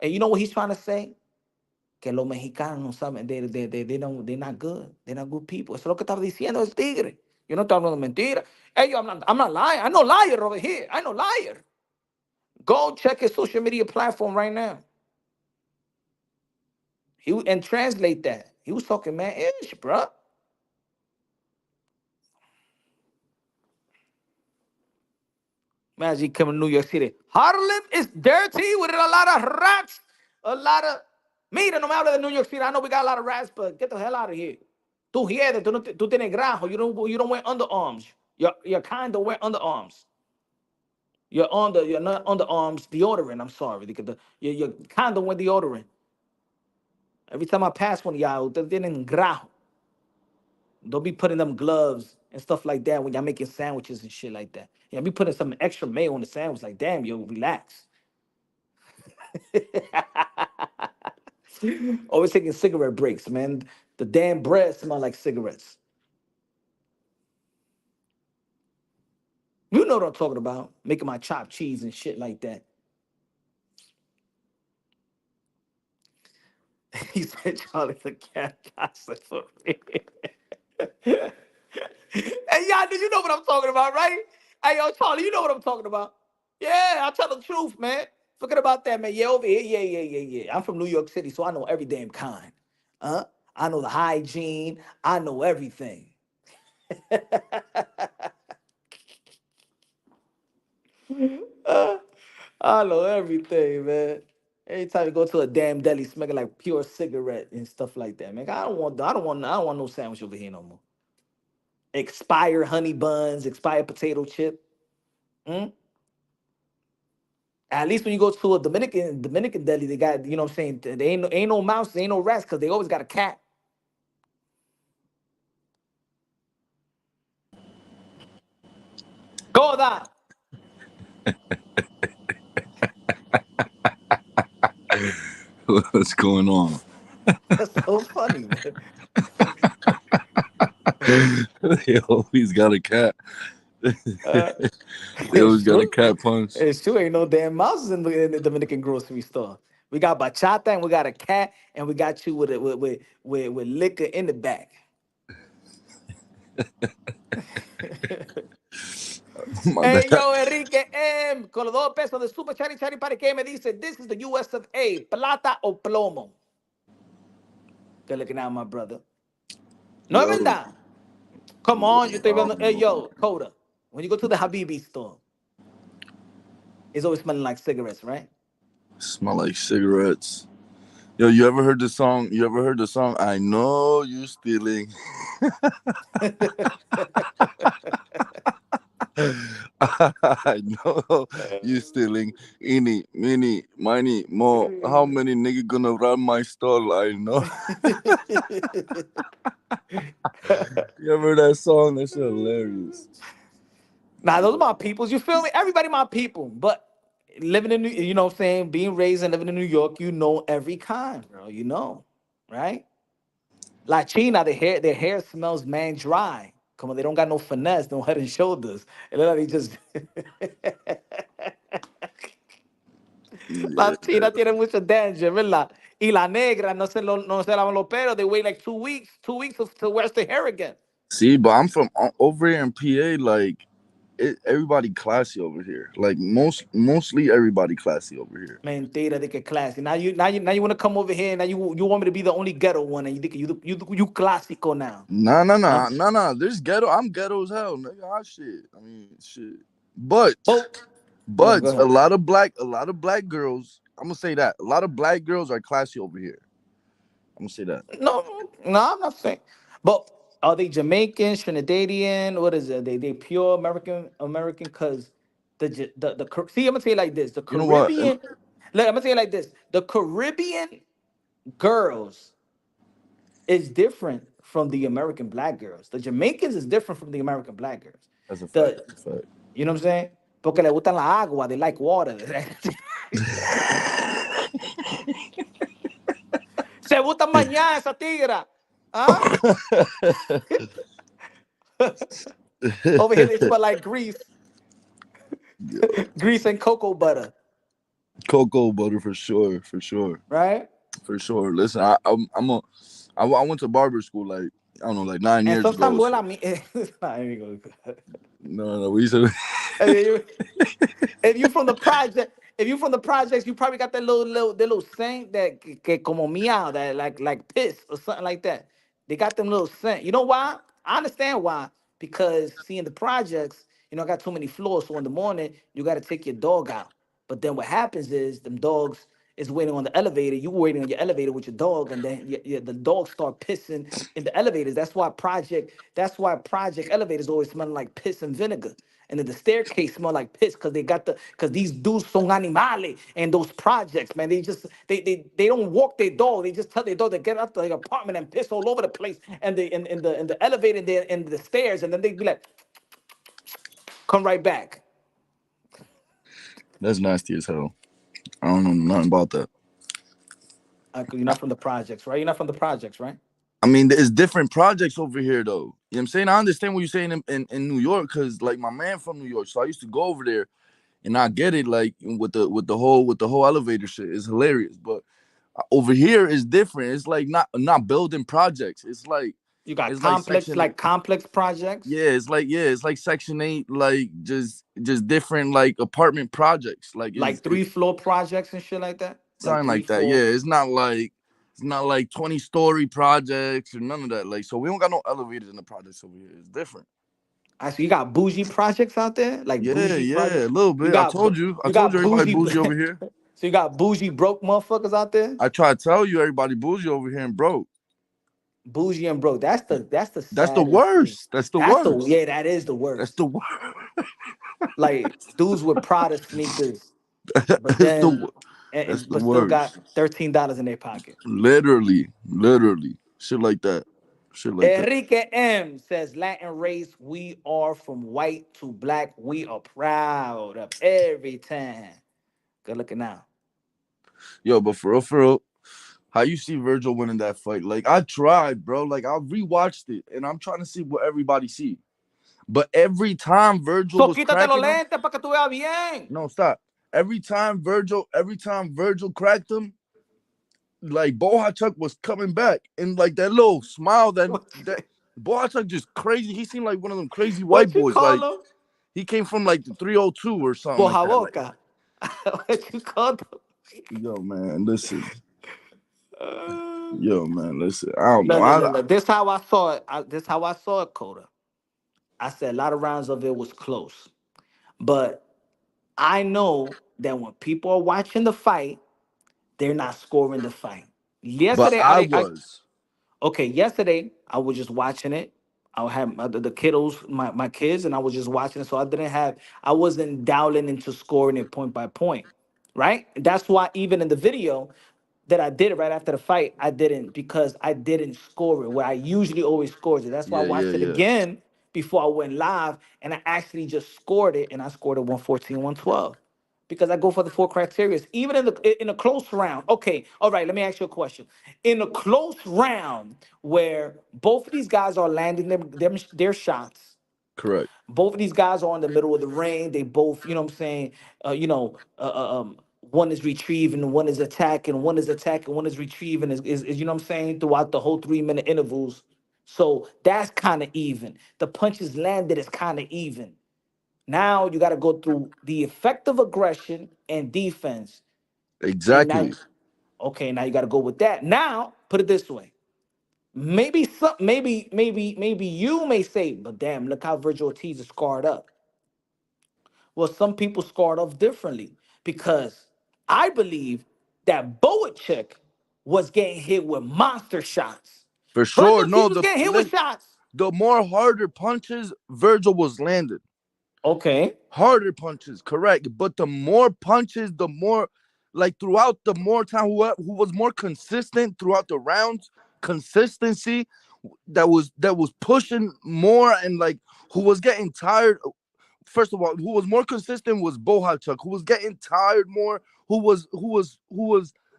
and you know what he's trying to say? Que los mexicanos no saben, they're not good. They're not good people. Eso es lo que estaba diciendo el tigre. Yo no estoy hablando mentira. Hey, yo, I'm not lying. I know liar over here. I know liar. Go check his social media platform right now. And translate that. He was talking man ish, bruh. Imagine coming to New York City. Harlem is dirty with a lot of rats. A lot of. Mira, no me habla de New York City. I know we got a lot of rats, but get the hell out of here. Tú hiedes, tú tienes grajo. You don't wear underarms. You're kind of wear underarms. You're not underarms deodorant. I'm sorry. Because you're kind of wear deodorant. Every time I pass one of y'all, they're in grajo. Don't be putting them gloves and stuff like that when y'all making sandwiches and shit like that. Yeah, be putting some extra mayo on the sandwich. Like, damn, yo, relax. Always taking cigarette breaks, man. The damn bread smell like cigarettes. You know what I'm talking about. Making my chopped cheese and shit like that. He said Charlie the cat gossip for me. Hey, y'all, did you know what I'm talking about, right? Hey, yo, Charlie, you know what I'm talking about. Yeah, I tell the truth, man. Forget about that, man. Yeah, over here. Yeah. I'm from New York City, so I know every damn kind. I know the hygiene. I know everything. Uh, I know everything, man. Anytime you go to a damn deli smelling like pure cigarette and stuff like that, man. I don't want no sandwich over here no more. Expired honey buns, expired potato chip. Mm? At least when you go to a Dominican deli, they got, you know what I'm saying, they ain't no mouse, ain't no rats, because they always got a cat. Go that. What's going on? That's so funny, man. They always got a cat. Uh, They always it's got a true. cat punch. It's true. Ain't no damn mouses in the Dominican grocery store. We got bachata and we got a cat and we got you with liquor in the back. My Hey, bad. yo, Enrique M. Con los 2 pesos de Super Chari Chari para que me dice, this is the US of A. Plata o plomo. Good looking out, my brother. No es Yo, verdad. Come on, you estoy I viendo. don't Hey, know. yo, Coda. When you go to the Habibi store, it's always smelling like cigarettes, right? Smell like cigarettes. Yo, you ever heard the song? You ever heard the song? I know you stealing. I know you stealing. Any, many, miny, more. How many nigga gonna run my stall? I know. You ever heard that song? That shit hilarious. Now, those are my peoples. You feel me? Everybody my people. But living in you know what I'm saying, being raised and living in New York, you know every kind, bro. You know, right? Like China, their hair smells man dry. Come on, they don't got no finesse, no head and shoulders. And then they just Yeah. La China tiene mucho danger, ¿verdad? Y la negra no se lavan los pelos. They wait like 2 weeks, 2 weeks to wash their hair again. See, but I'm from over here in PA. Like, everybody classy over here. Like mostly everybody classy over here. Mentira de que classy. Now you want to come over here. Now you want me to be the only ghetto one, and you think you classico now, Nah, nah, huh? nah, nah, nah. There's ghetto. I'm ghetto as hell, nigga. Hot shit. I mean, shit. But, Oh, go but ahead. a lot of black girls. I'm gonna say that a lot of black girls are classy over here. I'm gonna say that. No, no, I'm not saying. But are they Jamaican, Trinidadian? What is it? They pure American? Cause see, I'm gonna say it like this: the You know what? Caribbean. Look, I'm gonna say it like this: the Caribbean girls is different from the American black girls. The Jamaicans is different from the American black girls. That's a fact. The That's a fact. You know what I'm saying? Porque le gustan la agua, they like water. Se gusta bañar esa tigra. Huh? Over here they smell like grease, Yo, grease and cocoa butter, cocoa butter for sure, for sure, right? for sure. Listen, I went to barber school like I don't know, like nine And years sometimes ago. when So I mean, nah, here you go. no, no, we used to. If you from the project, if you from the projects, you probably got that little scent that que como meow, that like piss or something like that. They got them little scent. You know why? I understand why. Because see in the projects, I got too many floors. So in the morning, you got to take your dog out. But then what happens is them dogs is waiting on the elevator. You waiting on your elevator with your dog, and then the dogs start pissing in the elevators. That's why project elevators always smell like piss and vinegar. And then the staircase smell like piss because these dudes son animales and those projects, man. They don't walk their dog. They just tell their dog to get up to their apartment and piss all over the place and in the elevator and the stairs, and then they be like, come right back. That's nasty as hell. I don't know nothing about that. You're not from the projects, right? You're not from the projects, right? I mean, there's different projects over here, though. You know what I'm saying? I understand what you're saying in New York, because like my man from New York, so I used to go over there, and I get it. Like with the whole elevator shit, it's hilarious. But over here is different. It's like not building projects. You got It's like complex, section. like complex projects, It's like section 8, like just different like apartment projects. Like like it's 3 floor projects and shit like that. Like something three, like that. Yeah, four. it's not like 20-story projects or none of that. Like, so we don't got no elevators in the projects over here. It's different. I see you got bougie projects out there, like Yeah, bougie yeah, a projects. little You bit. got I you told you got everybody bougie. bougie over here. So you got bougie broke motherfuckers out there. I try to tell you everybody bougie over here and broke. Bougie and broke. That's the That's the saddest thing. worst. That's the That's the worst. Yeah, that is the That's worst. the worst. Like dudes with Prada sneakers, but That's the then that's the but still got worst. $13 in their pocket. Literally, shit like that. Shit like that. Enrique M says Latin race, we are from white to black. We are proud of every time. Good looking now. Yo, but for real, How you see Virgil winning that fight? Like I tried, bro. Like I rewatched it, and I'm trying to see what everybody see. But every time Virgil So was quítate los cracking him, lentes para que tú veas bien. no stop. Every time Virgil cracked him, like Bohachuk was coming back, and like that little smile that Bohachuk just crazy. He seemed like one of them crazy white What you boys. call Like them? he came from like the 302 or something like that. Like Bojaboca. What you call them? yo man, listen. Uh, Yo man, listen. I don't know. no, no, no, no. This how I saw it. This how I saw it, Coda. I said a lot of rounds of it was close, but I know that when people are watching the fight, they're not scoring the fight. But Yesterday, I I was. okay. Yesterday, I was just watching it. I had the kiddos, my kids, and I was just watching it. So I wasn't dialing into scoring it point by point, right? That's why even in the video that I did it right after the fight, I didn't because I didn't score it where I usually always scores it. That's why I Yeah, yeah, watched it yeah. again before I went live, and I actually just scored it, and I scored it 114, 112 because I go for the four criteria. Even in a close round. Okay, all right. Let me ask you a question. In a close round where both of these guys are landing their shots, Correct. both of these guys are in the middle of the ring. They both, you know what I'm saying, one is retrieving, one is attacking, one is attacking, one is retrieving, is you know what I'm saying, throughout the whole 3 minute intervals. So that's kind of even. The punches landed is kind of even. Now you got to go through the effective aggression and defense. And now, Exactly. okay, now you got to go with that. Now, put it this way. Maybe you may say, but damn, look how Vergil Ortiz is scarred up. Well, some people scored off differently because I believe that Bohachuk was getting hit with monster shots. For Virgil sure. Ortiz No, was getting hit with shots. the more harder punches Virgil was landed. Okay. Harder punches, correct. But the more punches, the more like throughout the more time who was more consistent throughout the rounds, consistency that was pushing more and like who was getting tired. First of all, who was more consistent was Bohachuk, who was getting tired more, who was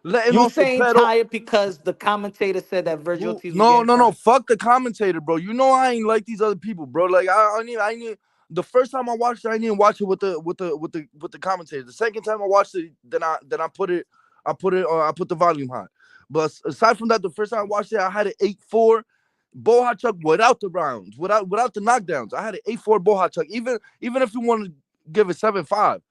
letting You off the saying pedal. tired because the commentator said that Virgil Who? Ortiz was No, getting no, no. tired? Fuck the commentator, bro. You know I ain't like these other people, bro. Like I need. The first time I watched it, I didn't watch it with the commentator. The second time I watched it, then I put the volume high. But aside from that, the first time I watched it, I had an 8-4 Bohachuk without the rounds, without the knockdowns. I had an 8-4 Bohachuk. Even if you want to give it 7-5,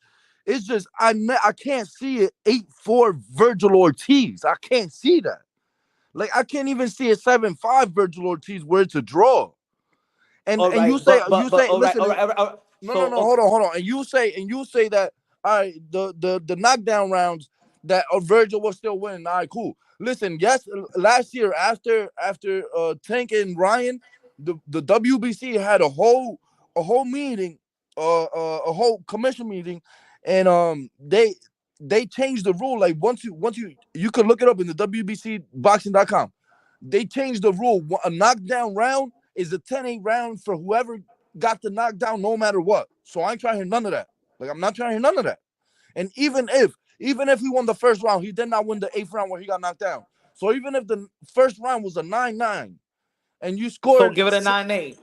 it's just I can't see it 8-4 Vergil Ortiz. I can't see that. Like I can't even see a 7-5 Vergil Ortiz where it's a draw. And All and you right, say but all right, listen, all right, all right. All right. no, no, So no, okay, hold on. And you say that all right, the knockdown rounds that Virgil was still winning. All right, cool. Listen, yes, last year after Tank and Ryan, the WBC had a whole meeting, a whole commission meeting, and they changed the rule. Like once you could look it up in the WBCboxing.com. They changed the rule. A knockdown round is a 10-8 round for whoever got the knockdown no matter what. So I ain't trying to hear none of that. Like I'm not trying to hear none of that. And even if he won the first round, he did not win the eighth round where he got knocked down. So even if the first round was a 9-9 and you so scored, give it a 9-8.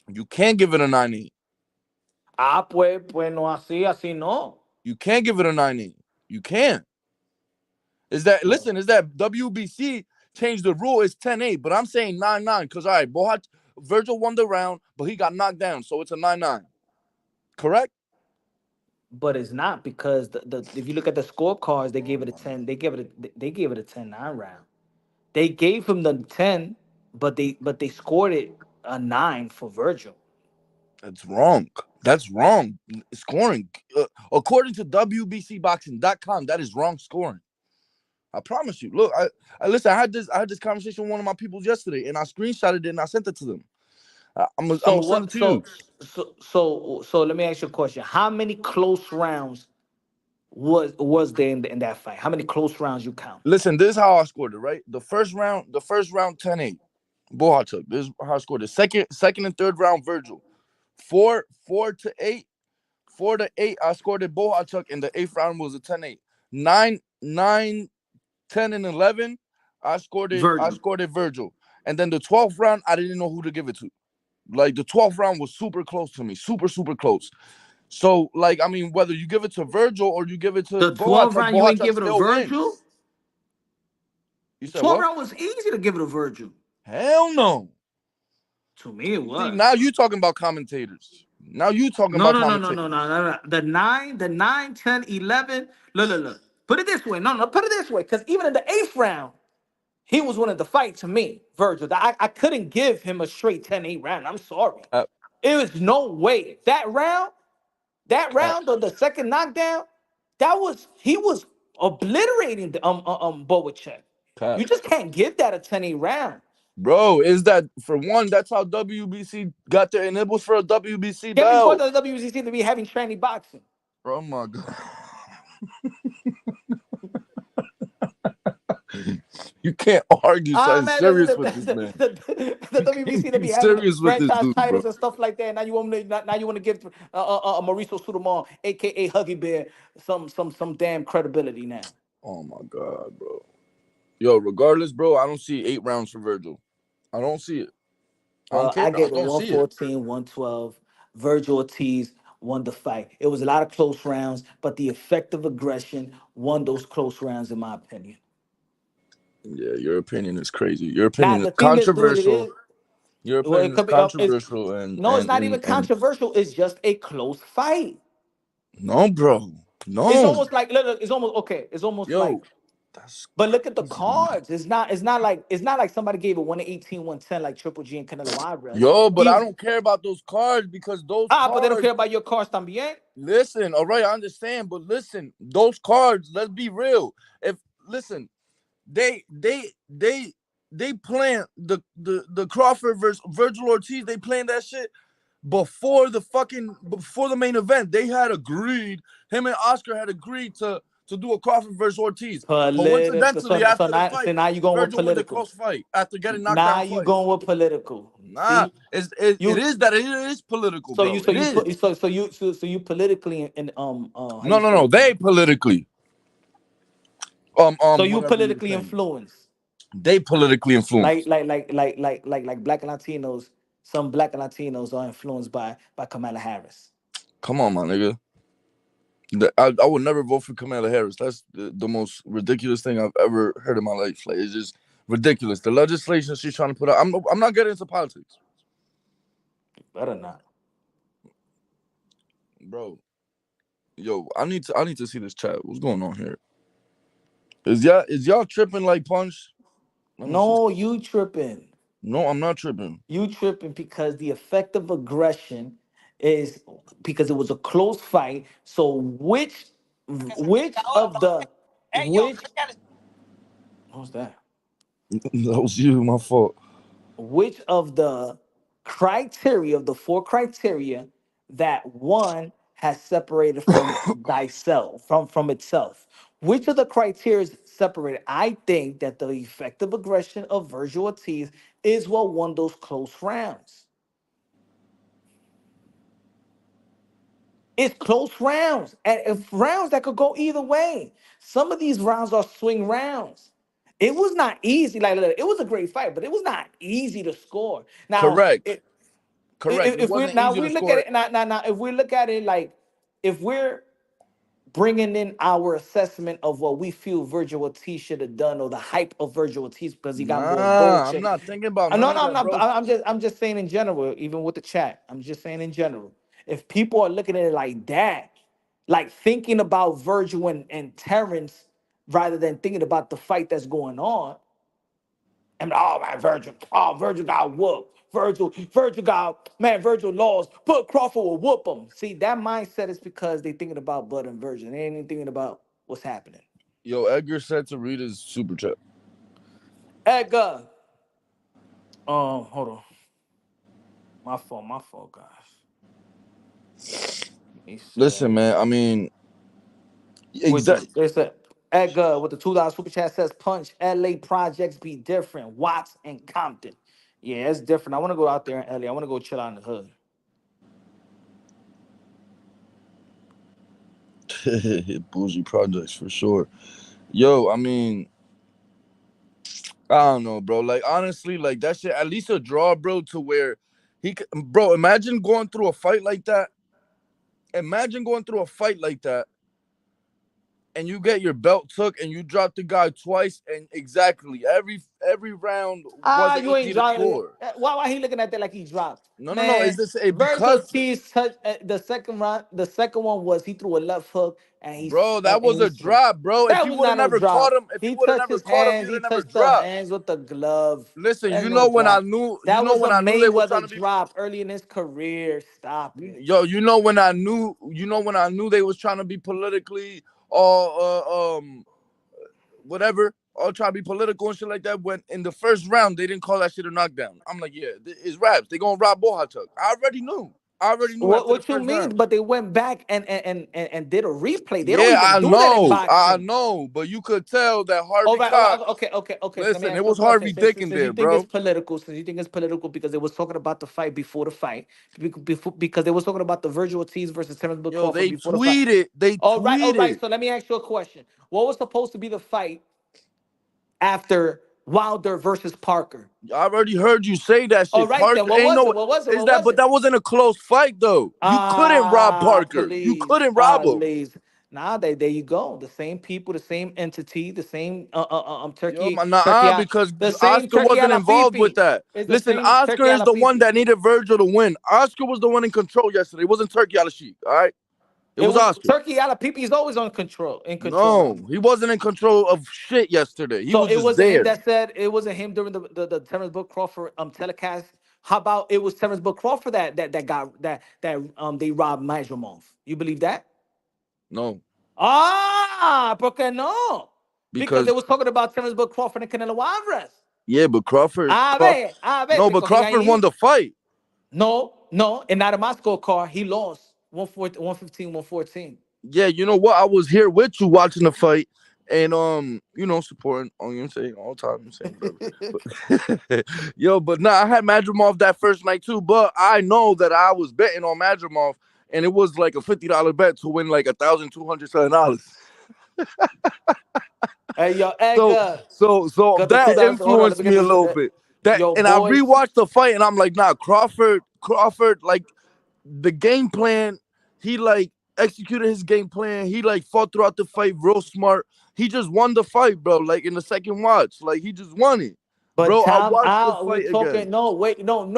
you can't give it a 9-8. Ah, pues no así no. You can't give it a 9-8. You can't. Is that Well, listen? Is that WBC changed the rule? It's 10-8, but I'm saying 9-9 because all right, Virgil won the round, but he got knocked down, so it's a 9-9. Correct? but it's not because the if you look at the scorecards, they gave it a 10. They gave it a 10-9 round. They gave him the 10, but they scored it a 9 for Virgil. That's wrong. That's wrong. Scoring. According to WBCboxing.com, that is wrong scoring. I promise you. Look, I listen. I had this conversation with one of my peoples yesterday, and I screenshotted it and I sent it to them. I'm So gonna send it what? to you. So let me ask you a question. How many close rounds was there in that fight? How many close rounds you count? Listen, this is how I scored it. Right, the first round 10-8. Bohachuk. This is how I scored it. Second and third round Virgil. 4-4 to 8. 4-8. I scored it Bohachuk, and the eighth round was a 10-8. 9-9 10 and 11, I scored it. I Vergil. scored it Vergil. And then the 12th round, I didn't know who to give it to. Like the 12th round was super close to me, super super close. So like I mean, whether you give it to Vergil or you give it to The 12th Bohachuk, round, you ain't Bohachuk give it a still Virgil. wins. You The said 12th what? round was easy to give it a Virgil. Hell no. To me, it See, was. now you talking about commentators. Now you talking No, about no, no, no, no, commentators. no, no, no. The 9, 10, 11. Look, look, look. Put it this way. No, no, put it this way. Because even in the 8th round, he was winning the fight to me, Virgil. I couldn't give him a straight 10-8 round. I'm sorry. At, It was no way. at The second knockdown, he was obliterating the Bohachuk. Pat. You just can't give that a 10-8 round. Bro, is that for one? That's how WBC got there, and it was for a WBC Kevin Ford belt. of the WBC seem to be having tranny boxing. Oh my god. You can't argue something Man, serious with this man. the You can't WBC to be be having serious with this franchise dude, bro. titles and stuff like that. Now you want to give Mauricio Sudamon, aka Huggy Bear, some damn credibility now. Oh my god, bro. Yo, regardless, bro, I don't see 8 rounds for Virgil. I don't see it. I don't Well, care. I I gave it don't see it. 114, 112. Vergil Ortiz won the fight. It was a lot of close rounds, but the effective aggression won those close rounds, in my opinion. Yeah, your opinion is crazy. Your Now, opinion is the thing is, dude, it controversial. is. Your Well, it opinion is could be. controversial, and No, it's and not and even and controversial. It's just a close fight. no, bro, It's no, almost like look, it's almost okay. It's almost like. yo, that's But look at the crazy. cards. It's not like somebody gave it 118, 110 like Triple G and Canelo Alvarez. Yo, but I Even don't care about those cards because those but they don't cards. care about your cards también. Listen, all right, I understand, but listen, those cards. Let's be real. If listen, they they they they plan the Crawford versus Vergil Ortiz. They planned that shit before the main event. They had agreed. Him and Oscar had agreed to do a Crawford versus Ortiz. Political. Coincidentally, So after the now, fight, now you going with Vergil win the political. close fight after getting knocked Now down you twice. going with political. Nah, See it you. is that it is political, So you bro. so It you is. put so you politically and how No, you no, say no. it? They politically So you whatever you were politically saying. influenced. They politically like influenced. like like like like like like black and Latinos. Some black and Latinos are influenced by Kamala Harris. Come on, my nigga. I would never vote for Kamala Harris. That's the most ridiculous thing I've ever heard in my life. Like it's just ridiculous. The legislation she's trying to put out. I'm not getting into politics, Better not. bro. Yo, I need to see this chat. What's going on here? Is y'all tripping like Punch? Let me see. No, you tripping. No, I'm not tripping. You tripping because the effective aggression is because it was a close fight. So which of the which what's that? That was you. My fault. Which of the criteria of the four criteria that one has separated from thyself from itself, which of the criteria is separated? I think that the effective aggression of Vergil Ortiz is what won those close rounds. It's close rounds and if rounds that could go either way. Some of these rounds are swing rounds. It was not easy. Like it was a great fight, but it was not easy to score. Now, Correct. Correct. It if we wasn't now easy to we look at score. it now if we look at it like if we're bringing in our assessment of what we feel Vergil Ortiz should have done or the hype of Vergil Ortiz because he got more Nah, I'm bullshit. not thinking about No, none no, of I'm that, not. bro. I'm just saying in general, even with the chat. I'm just saying in general. If people are looking at it like that, like thinking about Virgil and Terrence rather than thinking about the fight that's going on, and oh man, Virgil got whooped. Virgil got man, Virgil lost. But Crawford will whoop him. See, that mindset is because they thinking about Bud and Virgil. They ain't even thinking about what's happening. Yo, Edgar said to read his super chat. Edgar, hold on. My fault, guys. He Listen, said, man. I mean, which one? exactly. They said, Edgar with the $2 super chat says, punch LA projects be different. Watts and Compton. Yeah, it's different. I want to go out there in LA. I want to go chill out in the hood. Bougie projects for sure. Yo, I mean, I don't know, bro. Like honestly, like that shit. At least a draw, bro. To where bro. Imagine going through a fight like that. Imagine going through a fight like that, and you get your belt took, and you drop the guy twice, and exactly every round Ah, wasn't you ain't easy to dropped. score. Why he looking at that like he dropped? No, no, no. Is Man, this Vergil because, Ortiz touched the second round. The second one was he threw a left hook and bro? That and was he a swung. drop, bro. If That you was would have not no never caught drop. him, if you He would have touched never his caught him, hands. you'd He have never touched the dropped. hands with the glove. Listen, There's you no know when I drop. knew, That was a they was trying Mayweather to be, drop early in his career. Stop it. yo, you know when I knew, when I knew they was trying to be politically, whatever, all try to be political and shit like that. When in the first round they didn't call that shit a knockdown. I'm like, yeah, it's raps. They gonna rob Bohachuk. I already knew. I already knew after the What you first mean? round. But they went back and did a replay. They don't Yeah, even do that in I boxing. know, but you could tell that All Harvey right, all right, Cox. okay. So let me Listen, ask it you a was question. Harvey Since, Dick since, in since you there, think it's bro. political, since you think it's political because they was talking about the fight before the fight, because they was talking about the Vergil Ortiz versus Terence Bill Yo, Crawford they before the fight. tweeted. They All right. tweeted. So let me ask you a question. What was supposed to be the fight after Wilder versus Parker? I already heard you say that All shit. right, then Parker what ain't was it? no. What was it? Is What that? was But it? that wasn't a close fight though. You couldn't rob Parker. You Please, couldn't rob him. please. Now there you go. The same people, the same entity, the same Yo, Turkey, man, nah, Turkey, because the same Oscar Turkey wasn't ala involved with Fifi. that. It's the Listen, same Oscar Turkey is ala the one Fifi. that needed Virgil to win. Oscar was the one in control yesterday. It wasn't Turkey Al-Sheikh, all right? It It was was Oscar. Turkey ala Fifi is always on control, in control. No, he wasn't in control of shit yesterday. He So was it just wasn't him there. that said it wasn't him during the Terrence Book Crawford telecast. How about it was Terrence Book Crawford that got that they robbed Majramov? You believe that? No, Ah, ¿por qué no? Because they because was talking about Terrence Book Crawford and Canelo Alvarez. yeah, but no, but Te cogí Crawford won ahí. the fight. No, no, and not in my scorecard, he lost 115, 114. Yeah, you know what? I was here with you watching the fight, and supporting on you saying all the time, I'm saying whatever. But yo, but nah, I had Madrimov that first night too. But I know that I was betting on Madrimov, and it was like a $50 bet to win like $1,207. Hey, yo, So Edgar, so got the that $2. Hold on, let influenced me get me a this. little bit. That Yo, and I boys. rewatched the fight, and I'm like, nah, Crawford, like the game plan, he like executed his game plan. He like fought throughout the fight real smart. He just won the fight, bro. Like in the second watch, like he just won it, But bro. I time watched the out. We fight talking. again, No, wait, no.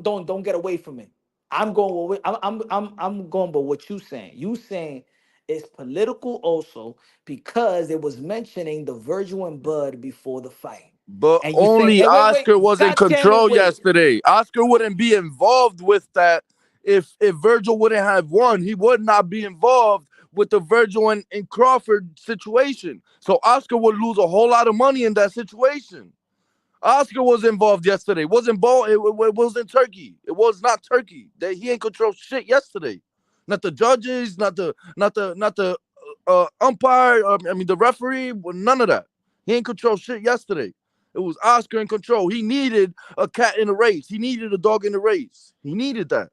Don't get away from it. I'm going with. I'm going. But what you saying? You saying it's political also because it was mentioning the Virgil and Bud before the fight, but and you saying, only hey, wait, Oscar was in God damn it, control wait. yesterday. Oscar wouldn't be involved with that if Virgil wouldn't have won. He would not be involved with the Virgil and Crawford situation. So Oscar would lose a whole lot of money in that situation. Oscar was involved yesterday. It wasn't ball. It wasn't Turkey. It was not Turkey. He ain't control shit yesterday. Not the judges. Not the umpire. I mean the referee. None of that. He ain't control shit yesterday. It was Oscar in control. He needed a cat in the race. He needed a dog in the race. He needed that.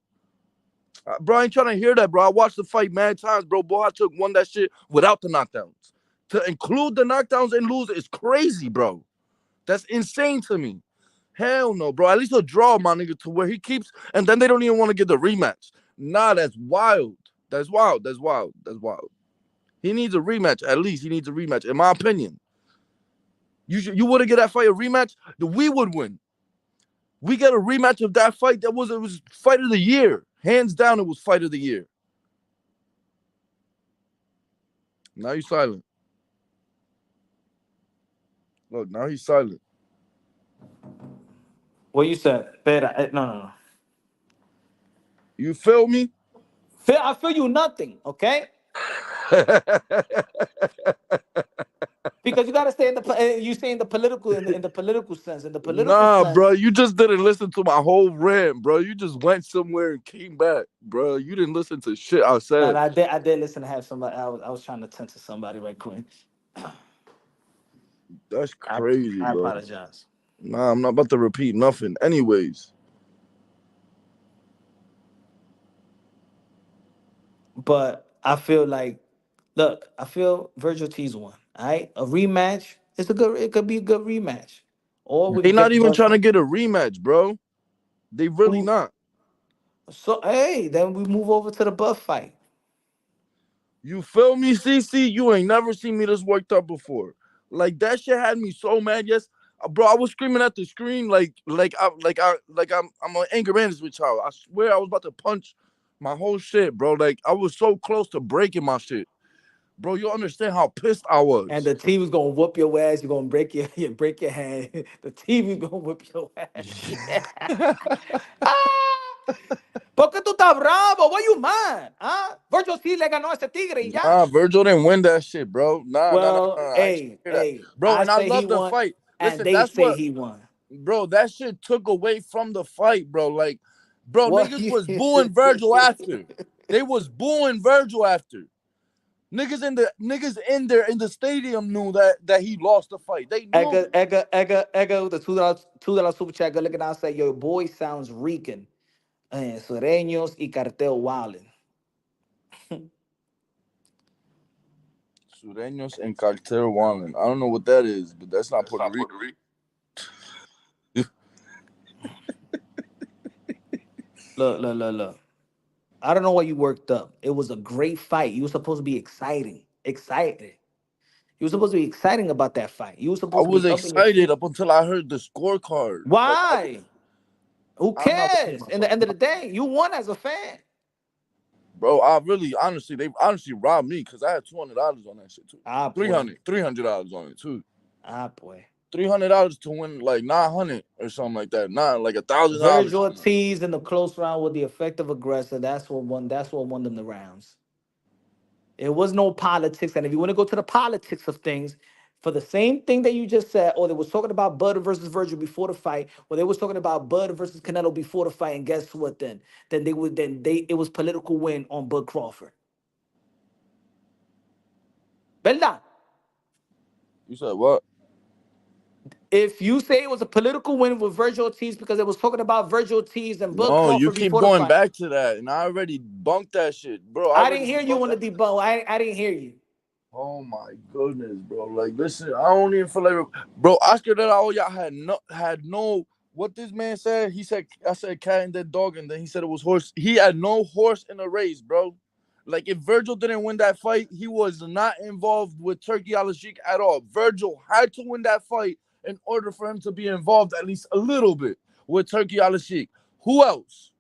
Bro, I ain't trying to hear that, bro. I watched the fight mad times, bro. Bohachuk won that shit without the knockdowns. To include the knockdowns and lose is crazy, bro. That's insane to me. Hell no, bro. At least a draw, my nigga, to where he keeps, and then they don't even want to get the rematch. Nah, that's wild. That's wild. That's wild. That's wild. He needs a rematch. At least he needs a rematch, in my opinion. You would have get that fight a rematch, we would win. We get a rematch of that fight. It was fight of the year. Hands down, it was fight of the year. Now he's silent. Look, now he's silent. What you said? Better. No. You feel me? I feel you nothing. Okay. Because you gotta stay in the you stay in the political in the political sense in the political Nah, bro, sense. you just didn't listen to my whole rant, bro. You just went somewhere and came back, bro. You didn't listen to shit I No, said. I did listen to have somebody. I was trying to tend to somebody right quick. That's I crazy, I bro. apologize. Nah, I'm not about to repeat nothing. Anyways, But I feel like, look, I feel Virgil T's won. All right, a rematch. It could be a good rematch. or we They could not get even Bud trying to fight. get a rematch, bro. They really Who? not. So hey, then we move over to the Bud fight. You feel me, CC? You ain't never seen me this worked up before. Like that shit had me so mad. Yes, bro, I was screaming at the screen I'm an anger management child. I swear I was about to punch my whole shit, bro. Like I was so close to breaking my shit, bro. You understand how pissed I And was? the TV is gonna whoop your ass. You're gonna break your you break your hand. The TV gonna whoop your ass. Ah, ¿por qué tú estás bravo? What you mad? ¿Ah? Virgil sí le ganó a ese tigre y ya. Nah, Virgil didn't win that shit, bro. Well, I ain't trying to hey, hear that, hey, bro. I And I say he love the won, fight. and Listen, they that's say what, he won. bro. That shit took away from the fight, bro. Like, bro, What? niggas was booing Virgil after. They was booing Virgil after. Niggas in the stadium knew that he lost the fight. They knew. Edgar, the $2 super chat. Go look at that and say, your boy sounds Rican. Sureños y cartel wildin'. Sureños and Cartel Wallen. I don't know what that is, but that's not Puerto Rico. Look. I don't know why you worked up. It was a great fight. You were supposed to be excited. You were supposed to be exciting about that fight. You were I supposed to was be up in your excited seat. up until I heard the scorecard. Like Why? Who I'm not looking at cares? my In the phone. end of the day, you won as a fan. Bro, I really, honestly, they honestly robbed me because I had $200 on that shit too. Ah, boy. $300 on it too. Ah, boy. $300 to win like 900 or something like that. Not like $1,000. Vergil Ortiz in the close round with the effective aggressor. That's what won them the rounds. It was no politics. And if you want to go to the politics of things, for the same thing that you just said, or they was talking about Bud versus Virgil before the fight, or they was talking about Bud versus Canelo before the fight, and guess what then? Then it was political win on Bud Crawford. ¿Verdad? You said what? If you say it was a political win with Virgil Ortiz because it was talking about Virgil Ortiz and Bud No, you Crawford keep before the going fight, back to that, and I already bunked that shit, bro. I I didn't already hear you debunked on the that. debunk. I didn't hear you. Oh my goodness, bro. Like, listen, I don't even feel like, bro. Oscar De La Hoya had no. What this man said? He said, I said cat and then dog, and then he said it was horse. He had no horse in the race, bro. Like, if Virgil didn't win that fight, he was not involved with Turkey Al Sheikh at all. Virgil had to win that fight in order for him to be involved at least a little bit with Turkey Al Sheikh. Who else?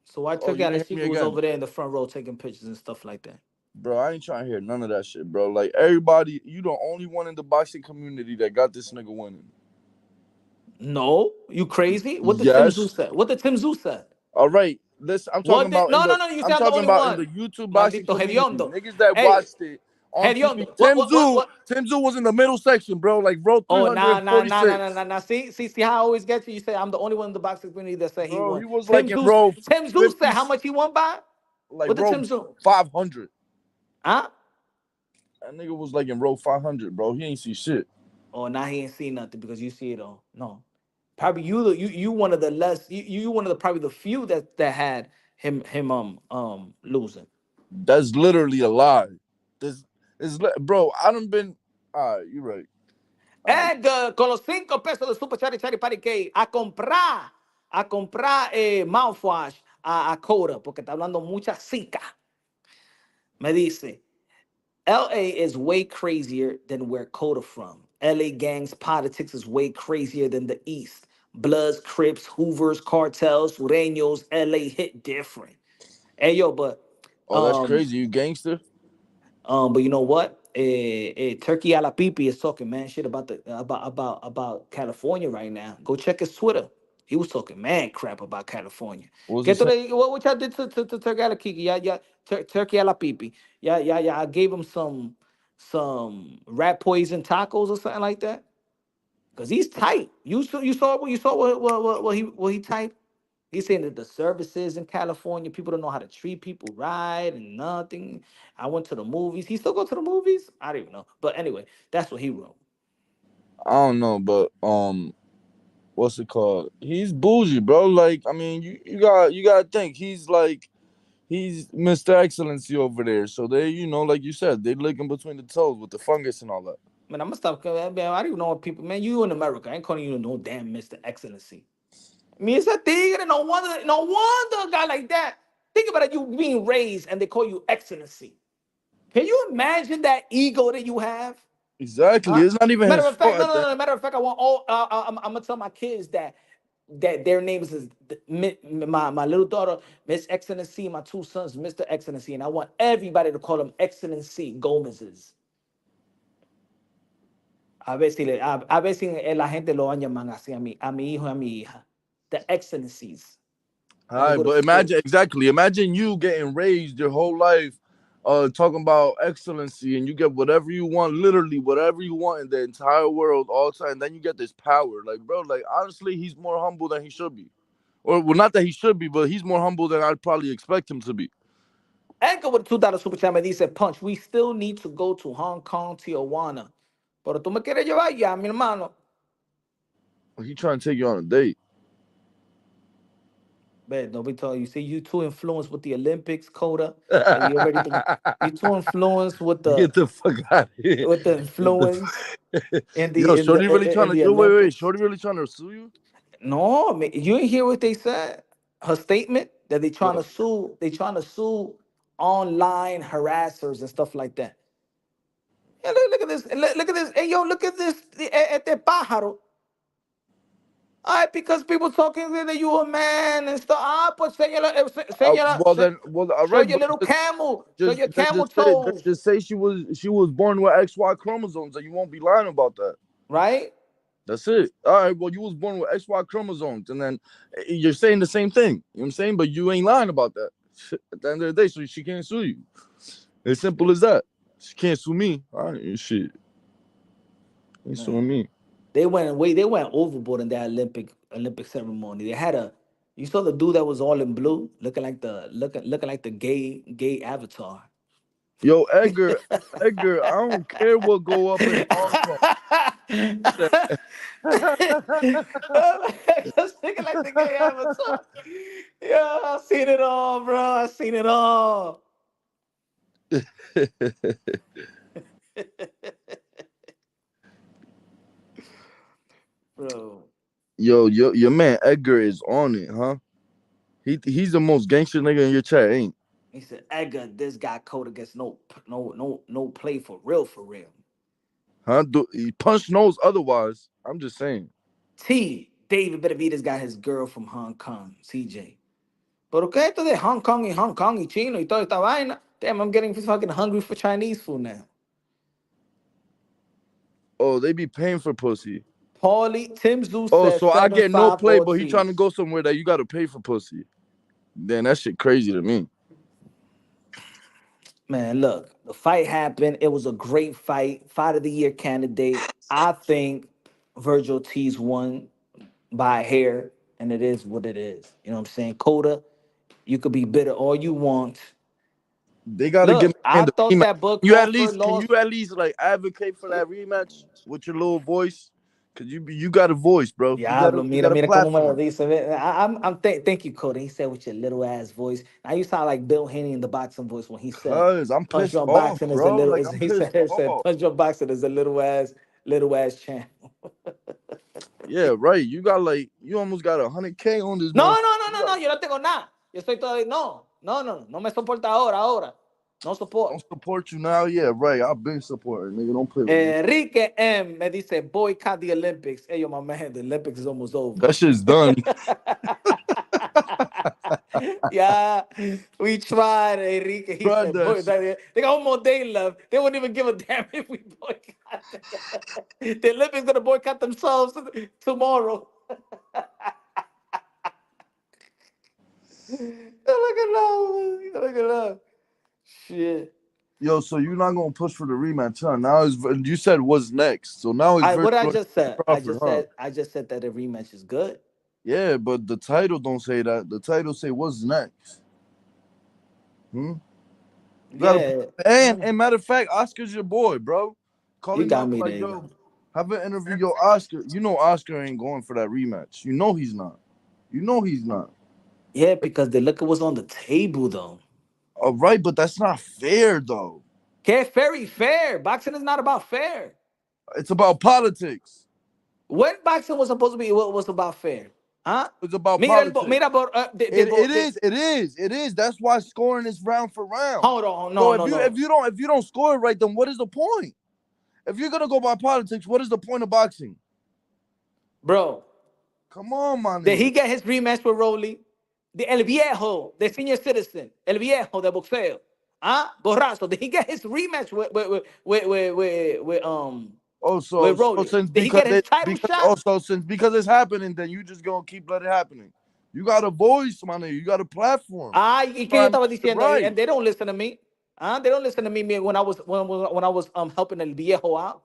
So I Oh, took you out didn't and hear she me was again. over there in the front row taking pictures and stuff like that. Bro, I ain't trying to hear none of that shit, bro. Like, everybody, you the only one in the boxing community that got this nigga winning. No, you crazy? What the Tim Zoo Yes. said? What the Tim Zoo said? All right. Listen, I'm talking What did? about in No, the no, no. You say I'm I'm the talking only about in one. the YouTube boxing Maldito community. hediondo. Niggas that Hey, watched it on TV. hediondo. What? Tim Zoo was in the middle section, bro. Like row Oh, nah. 346. See how I always get you. You say I'm the only one in the boxing community that said he Bro, won. he was like in row Tim Zoo said 50, how much he won by? like What the row Tim Zoo? 500. Huh? That nigga was like in row 500, bro. He ain't see shit. Oh, now he ain't seen nothing because you see it all. No, probably you one of the less you one of the probably the few that had him losing. That's literally a lie. This is, bro. I done been. All right, you right. All right. Edgar, con los 5 pesos de Super Chari Chari Pari que a comprar mouthwash a Coda, porque está hablando mucha zica. Me dice, LA is way crazier than where Coda from. LA gangs politics is way crazier than the East. Bloods, Crips, Hoovers, cartels, Sureños, LA hit different. Hey yo, Oh, that's um crazy. You gangster. but you know what? Turkey a la pipi is talking man shit about the about California right now. Go check his Twitter. He was talking man crap about California. What was he Get to saying? what y'all did to Turkey a la Kiki? Yeah, Turkey a la pipi. Yeah. I gave him some rat poison tacos or something like that. Cause he's tight. You saw what he typed. He's saying that the services in California, people don't know how to treat people right and nothing. I went to the movies. He still go to the movies? I don't even know. But anyway, that's what he wrote. I don't know, but what's it called? He's bougie, bro. Like, I mean, you gotta think he's Mr. Excellency over there. So they, like you said, they licking between the toes with the fungus and all that. Man, I'm gonna stop. Man, I don't even know what people. Man, you in America? I ain't calling you no damn Mr. Excellency. Me es a tigre. No wonder a guy like that. Think about it. You being raised and they call you Excellency. Can you imagine that ego that you have? Exactly. Huh? It's not even Matter his of fact, fault no, at no, that. no. Matter of fact, I want all. I'm gonna tell my kids that their names is my little daughter Miss Excellency, my two sons Mr. Excellency, and I want everybody to call them Excellency Gomez's. A ver si la gente lo van a llamar así a mi hijo y a mi hija. The Excellencies All when they right, go to but school. imagine exactly. Imagine you getting raised your whole life, talking about excellency, and you get whatever you want, literally whatever you want in the entire world all the time. And then you get this power, like bro, like honestly, he's more humble than he should be, or well, not that he should be, but he's more humble than I'd probably expect him to be. Anchor with a $2 super chat me dice, Punch, we still need to go to Hong Kong, Tijuana. Pero tú me quieres llevar ya, mi hermano. He trying to take you on a date. Man, don't be telling you. See, you too influenced with the Olympics, Coda. That you already think you too influenced Get the fuck out of here. with the Get the influence Yo, Shorty really trying in to the yo wait, Olympics. Shorty really trying to sue you? No, man, you didn't hear what they said. Her statement that they trying to What? sue. They trying to sue online harassers and stuff like that. Yeah, look at this. Look at this. Hey, yo, look at this. At the pájaro. All right, because people talking that you a man and stuff. Ah, pues Well then, well, all show right, your but little camel. Show just your then camel just say toes, just say she was born with XY chromosomes, and you won't be lying about that. right? That's it. All right. Well, you was born with XY chromosomes, and then you're saying the same thing. You know what I'm saying? But you ain't lying about that. At the end of the day, so she can't sue you. As simple as that. She can't sue me. All right, shit. Ain't suing Man, me. they went overboard in that Olympic ceremony. They had a you saw the dude that was all in blue, looking like the gay avatar. Yo, Edgar, I don't care what go up in Hong Kong. Just looking like the gay avatar. Yeah, I seen it all, bro. I seen it all. Bro. Your man Edgar is on it, huh? He's the most gangster nigga in your chat, ain't? He said, Edgar, this guy Coda gets no play for real, for real. Huh? He punch knows otherwise. I'm just saying. T, David Benavides got his girl from Hong Kong, CJ. Pero qué esto de Hong Kong y chino y toda esta vaina? Damn, I'm getting fucking hungry for Chinese food now. Oh, they be paying for pussy. Paulie, Tim Zoo Oh, says so I get no 7-5 play, but he trying to Ortiz. go somewhere that you gotta pay for pussy. Then that shit crazy to me. Man, look, the fight happened. It was a great fight. Fight of the year candidate. I think Vergil Ortiz won by a hair, and it is what it is. You know what I'm saying? Coda, you could be bitter all you want. They gotta give Look, my I man the thought rematch. that Bud You at Crawford least can lost. you at least like advocate for that rematch with your little voice? Cause you got a voice, bro. Diablo, You mira, got a mira cómo me lo platform. dice. Thank you, Coda. He said with your little ass voice. Now you sound like Bill Haney in the boxing voice when he said, Cause I'm "Punch pissed your off, boxing is a bro. little." Like I'm He pissed said, off. "Punch your boxing is a little ass champ." Yeah, right. You got like you almost got 100K on this No, motherfucker. no, no, You no, no. got Yo no tengo nada. Yo estoy todavía. No, no, no. No me soporta ahora. No support. don't support you now. Yeah, right. I've been supporting, nigga. Don't play with me. Enrique M. me dice, boycott the Olympics. Hey, yo, my man, the Olympics is almost over. That shit's done. Yeah, we tried, Enrique. He Bro, said, that boy, shit. they got one more day left. They wouldn't even give a damn if we boycott. The Olympics gonna boycott themselves tomorrow. Look at that. Look at that. Shit. Yo, so you're not gonna push for the rematch, huh? Now is you said what's next, so now it's What I Vergil just said. Crawford, huh? I just said that the rematch is good. Yeah, but the title don't say that. The title say what's next. Hmm? You gotta put, Yeah. and matter of fact, Oscar's your boy, bro. Call You him got up me like, there. yo, have an interview. Yo, Oscar, you know Oscar ain't going for that rematch. You know he's not. You know he's not. Yeah, because the liquor was on the table though. All right, but that's not fair though. Okay, very fair. Boxing is not about fair. It's about politics. When boxing was supposed to be what was about fair? Huh? It's about Mira, politics. mira por, It is. That's why scoring is round for round. hold on, So no, no, no. if you don't score it right, then what is the point? If you're gonna go by politics, what is the point of boxing? Bro, Come on, man. did he get his rematch with Rolly? El viejo, the senior citizen, el viejo de boxeo. Huh? Borrazo, did he get his rematch with Rolly? Since Did he get his title shot? because it's happening, then you just gonna keep letting it happening. You got a voice, man. You got a platform. ¿Y qué yo estaba diciendo? Right. And they don't listen to me. They don't listen to me when I was helping el viejo out.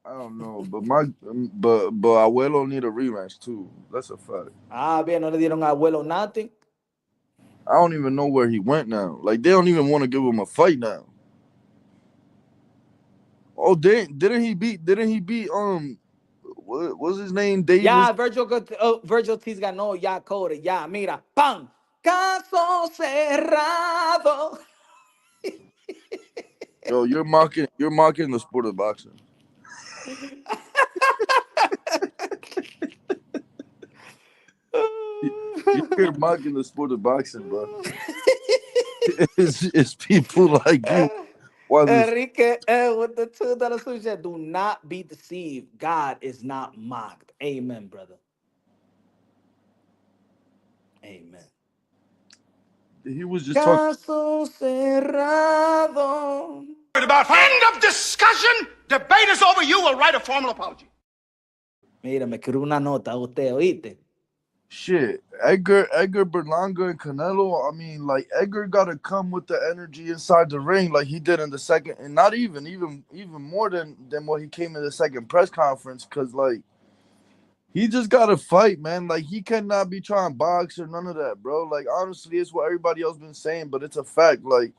I don't know, but Abuelo need a rematch too. That's a fact. Bien, no le dieron a Abuelo nothing. I don't even know where he went now. Like they don't even want to give him a fight now. Oh, didn't he beat what was his name? Davis? Yeah, Vergil Ortiz ganó, ya Cody, ya, mira, ¡pam! Caso cerrado. Yo, you're mocking the sport of boxing. You're mocking the sport of boxing, bro. It's people like you. Enrique, with the $2 super chat, do not be deceived. God is not mocked. Amen, brother. Amen. He was just talking. Caso cerrado. About end of discussion. Debate is over. You will write a formal apology. Mira, me quiero una nota, usted, ¿oíste? Shit, Edgar, Berlanga, and Canelo. I mean, like Edgar got to come with the energy inside the ring, like he did in the second, and not even more than what he came in the second press conference. Cause like he just got to fight, man. Like he cannot be trying to box or none of that, bro. Like honestly, it's what everybody else been saying, but it's a fact. Like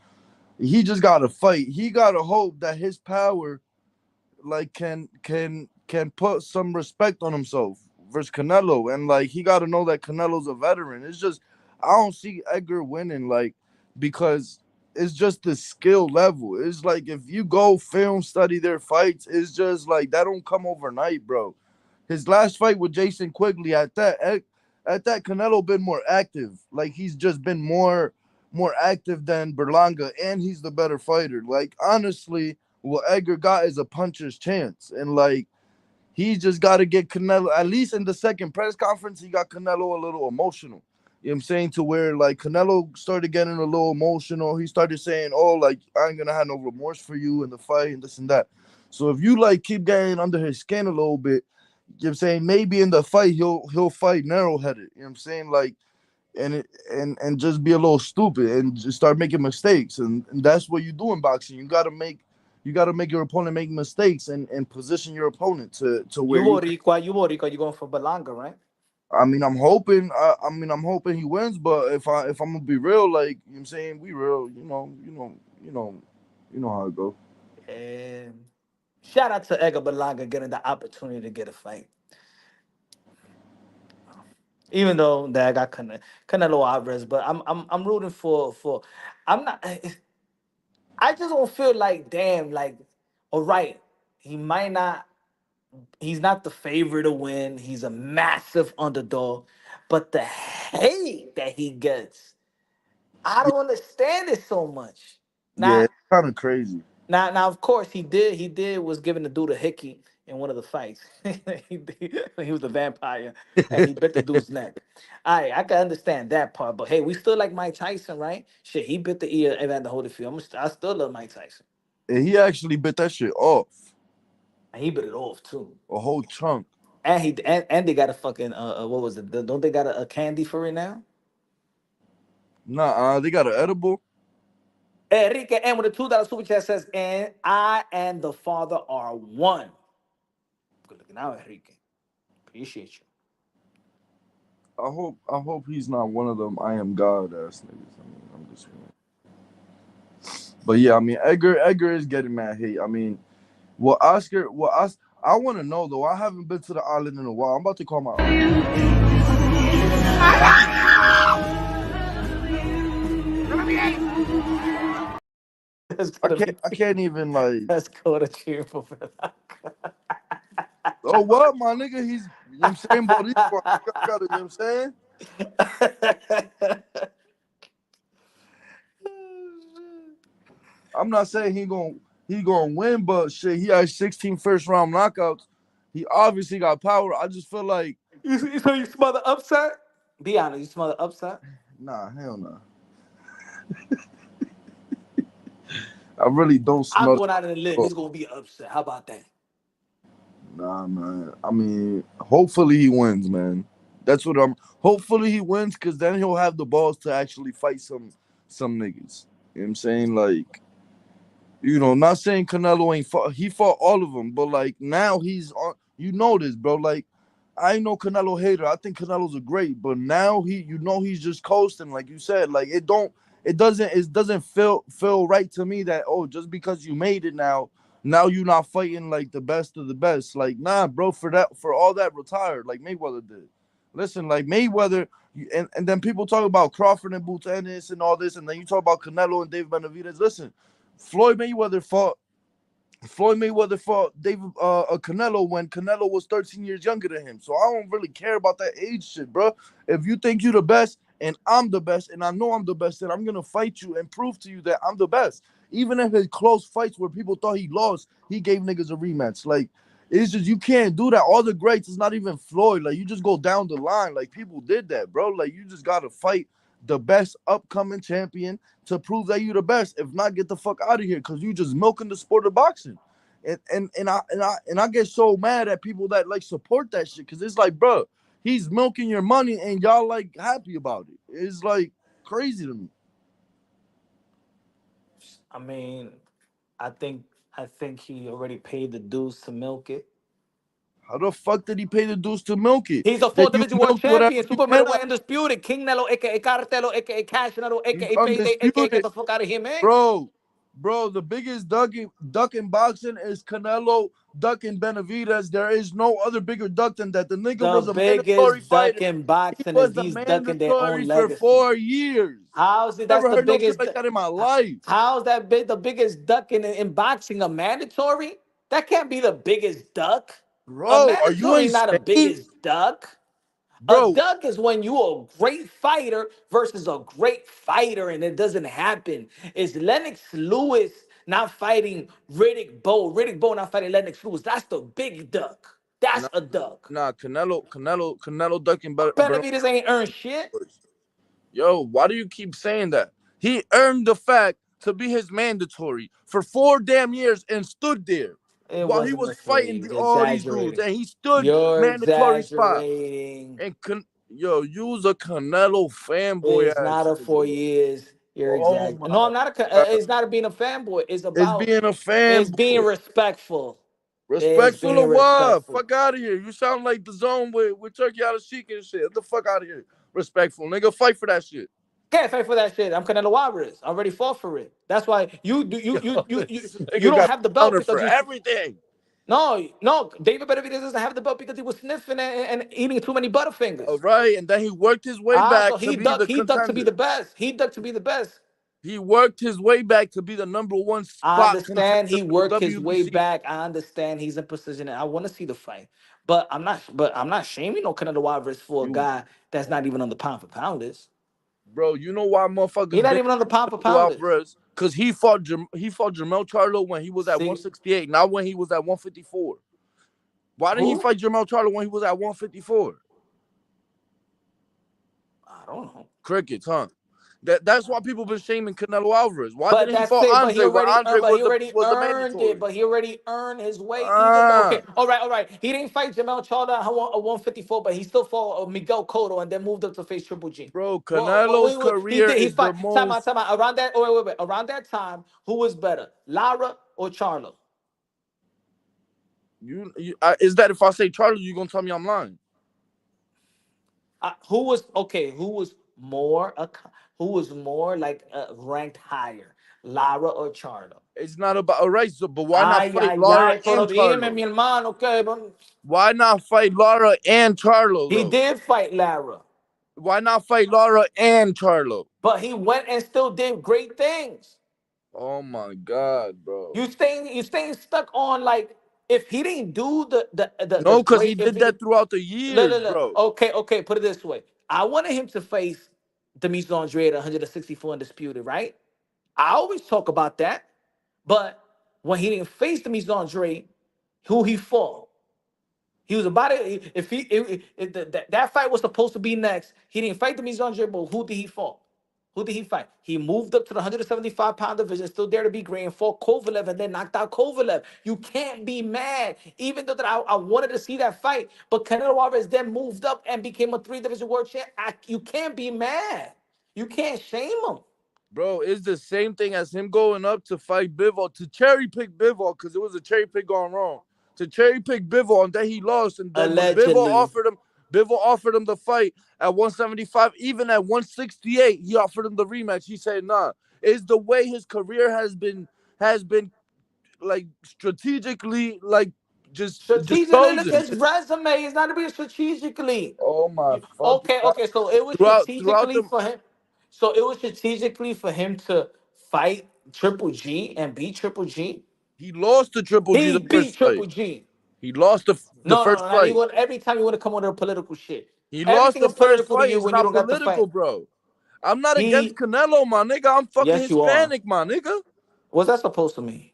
he just got to fight. He got to hope that his power, like, can put some respect on himself versus Canelo, and like he got to know that Canelo's a veteran. It's just I don't see Edgar winning, like, because it's just the skill level. It's like if you go film study their fights, it's just like that don't come overnight, bro. His last fight with Jason Quigley, at that Canelo been more active. Like he's just been more active than Berlanga, and he's the better fighter. Like honestly, what Edgar got is a puncher's chance, and like he just got to get Canelo, at least in the second press conference, he got Canelo a little emotional. You know what I'm saying? To where, like, Canelo started getting a little emotional. He started saying, oh, like, I ain't going to have no remorse for you in the fight and this and that. So if you, like, keep getting under his skin a little bit, you know what I'm saying? Maybe in the fight, he'll fight narrow-headed. You know what I'm saying? Like, and just be a little stupid and just start making mistakes. And that's what you do in boxing. You got to make your opponent make mistakes and position your opponent to where you going for Berlanga, right? I mean, I'm hoping he wins, but if I'm gonna be real, like, you know what I'm saying, we real, you know how it go. And shout out to Edgar Berlanga getting the opportunity to get a fight. Even though that I got Canelo Alvarez, but I'm rooting for I'm not I just don't feel like, damn, like, all right, he's not the favorite to win. He's a massive underdog. But the hate that he gets, I don't understand it so much. Yeah, it's kind of crazy. Now, of course, he was giving the dude a hickey in one of the fights. He was a vampire, and he bit the dude's neck. I can understand that part, but hey, we still like Mike Tyson, right? Shit, he bit the ear of Evander Holyfield. I still love Mike Tyson. And he actually bit that shit off. And he bit it off too, a whole chunk. And and they got a fucking what was it? Don't they got a candy for it now? Nah, they got an edible. Enrique, and with the $2 super chat says, and I and the Father are one. Good looking out, Enrique. Appreciate you. I hope he's not one of them I am God ass niggas. I mean, I'm just but yeah, I mean, Edgar is getting mad hate. I mean, I want to know though. I haven't been to the island in a while. I'm about to call my I can't even like. Let's go to cheer for Berlanga. Oh what, my nigga? He's you know what I'm saying, Boricua. I gotta, you know what I'm saying? I'm not saying he gonna win, but shit, he has 16 first round knockouts. He obviously got power. I just feel like So you smell the upset? Be honest, you smell the upset? nah, hell nah. I really don't I'm smell going out on a limb. it. It's gonna be an upset. How about that? Nah, man. I mean, hopefully he wins, man. That's what I'm. Hopefully he wins, cause then he'll have the balls to actually fight some niggas. You know what I'm saying? Like, not saying Canelo ain't fought. He fought all of them, but like now he's on. You know this, bro. Like, I ain't no Canelo hater. I think Canelo's a great, but now he's just coasting, like you said. Like it doesn't feel right to me that just because you made it now you're not fighting like the best of the best. Like, nah, bro, for all that retired like Mayweather did. Listen, like Mayweather, and then people talk about Crawford and Boots Ennis and all this, and then you talk about Canelo and David Benavidez. Listen, Floyd Mayweather fought David Canelo when Canelo was 13 years younger than him. So I don't really care about that age shit, bro. If you think you're the best and I'm the best and I know I'm the best, then I'm gonna fight you and prove to you that I'm the best. Even in his close fights where people thought he lost, he gave niggas a rematch. Like, it's just you can't do that. All the greats, it's not even Floyd. Like, you just go down the line. Like, people did that, bro. Like, you just gotta fight the best upcoming champion to prove that you're the best. If not, get the fuck out of here, because you just milking the sport of boxing. And I get so mad at people that like support that shit, because it's like, bro, he's milking your money and y'all like happy about it. It's like crazy to me. I mean, I think I think he already paid the dues to milk it. How the fuck did he pay the dues to milk it? He's a Then four you division world milked whatever champion, you super can middleweight out. undisputed, King Nelo, aka Cartelo, aka Cash Nelo, He's aka Payday, aka get undisputed. the fuck out of here, man. Bro, the biggest duck in boxing is Canelo ducking Benavidez. There is no other bigger duck than that. The nigga The was a mandatory biggest fighter. duck in He boxing is was a these ducking their own mandatory for legacy. 4 years. How's it? That's Never the heard no shit biggest. like that in my life. How's that big? The biggest duck in boxing a mandatory? That can't be the biggest duck. A Bro, are you mandatory is not a insane? biggest duck. A Bro, duck is when you a great fighter versus a great fighter, and it doesn't happen. It's Lennox Lewis not fighting Riddick Bowe. Riddick Bowe not fighting Lennox Lewis. That's the big duck. That's nah, a duck. Canelo ducking Berlanga. Benavidez ain't earned shit. Yo, why do you keep saying that? He earned the fact to be his mandatory for 4 damn years and stood there It while he wasn't was the 4 years. You're all these dudes, exaggerating. and he stood You're mandatory spot. exaggerating. And yo, you was a Canelo fanboy It's not ass a nigga. 4 years. You're Oh exaggerating. No, my I'm not a. god, It's not being a fanboy. It's it's about. being a It's being fanboy. respectful. It's Respectful being of what? respectful. Fuck out of here. You sound like the zone with Turkey out of Sheik and shit. Get the fuck out of here. Respectful, nigga. Fight for that shit. Can't fight for that shit. I'm Canelo Alvarez. I already fought for it. That's why you do This you nigga don't got have the a belt counter because for you. everything. No. David Benavidez doesn't have the belt because he was sniffing and eating too many All Butterfingers. right, and then he worked his way Ah, so back to be the he ducked to be the contender. best. He ducked to be the best. He worked his way back to be the number one I spot understand contender he for the worked his way WBC. back. I understand he's in precision. And I want to see the fight, but I'm not shaming no Canelo Alvarez for a You, guy that's not even on the pound for pound list. bro, you know why He's motherfuckers not been even on the pound for Canelo pound list. Alvarez? Cause he fought Jermell Charlo when he was at See 168, not when he was at 154. Why didn't he who? fight Jermell Charlo when he was at 154? I don't know. Crickets, huh? That's why people been shaming Canelo Alvarez. Why But didn't he that's fight it. Andre when Andre But he was already a earned it. mandatory? But he already earned his way. Even though, okay, Ah, all right. He didn't fight Jamel Charlo at 154, but he still fought Miguel Cotto and then moved up to face Triple G. bro, Well, Canelo's he career did. He is the fight. most. Time out. Around that. Oh, wait. Around that time, who was better, Lara or Charlo? Is that if I say Charlie, you gonna tell me I'm lying? Who was okay? Who was more like ranked higher, Lara or Charlo? It's not about all right. So, but why not Ay, fight ay, Lara ay, pero and dime, Charlo? mi hermano, okay, but Why not fight Lara and Charlo he though? did fight Lara, Why not fight Lara and Charlo? but he went and still did great things. Oh my God, bro. You staying stuck on like if he didn't do the No, because he great if did he that throughout the look, years, look, look. bro. Okay, put it this way. I wanted him to face Demetrius Andre at 164 undisputed, right? I always talk about that. But when he didn't face Demetrius Andre, who he fought? He was about it. If he if that fight was supposed to be next, he didn't fight Demetrius Andre, but who did he fought? Who did he fight? He moved up to the 175-pound division, still there to be great, and fought Kovalev and then knocked out Kovalev. You can't be mad, even though that I wanted to see that fight, but Canelo Alvarez then moved up and became a three-division world champ. You can't be mad. You can't shame him. Bro, it's the same thing as him going up to fight Bivol, to cherry pick Bivol, because it was a cherry pick gone wrong. To cherry pick Bivol, and then he lost. And then when Allegedly. Bivol offered him the fight at 175, even at 168, he offered him the rematch. He said, nah. It's the way his career has been like strategically like just Strategically, look chosen. at his resume. It's not to be strategically. Oh my fucking God. Okay. So it was Throughout strategically the for him. So it was strategically for him to fight Triple G and beat Triple G. he lost to Triple G He the beat first fight. Triple G. He lost the No, first and you fight. want every time you want to come on their political shit. He lost Everything the is first political to fight. you It's when you not don't got to political, fight. bro. I'm not against He, Canelo, my nigga. I'm fucking yes, you are. Hispanic, my nigga. What's that supposed to mean?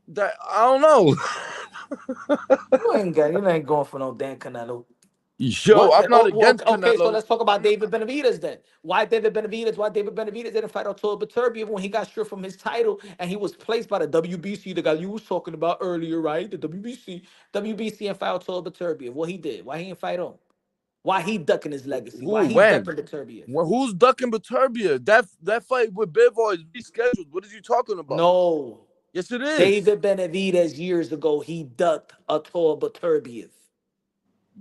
That I don't know. You ain't going for no damn Canelo. Yo, I'm not against Okay, so Canelo. let's talk about David Benavidez then. Why David Benavidez? Why David Benavidez didn't fight Arturo Beterbiev when he got stripped from his title and he was placed by the WBC, the guy you was talking about earlier, right? The WBC and fight Arturo Beterbiev. What he did? Why he didn't fight him? Why he ducking his legacy? Why Who he when? ducking Beterbiev? Who's ducking Beterbiev? That fight with Bivol is rescheduled. What are you talking about? No. Yes, it is. David Benavidez years ago, he ducked Arturo Beterbiev.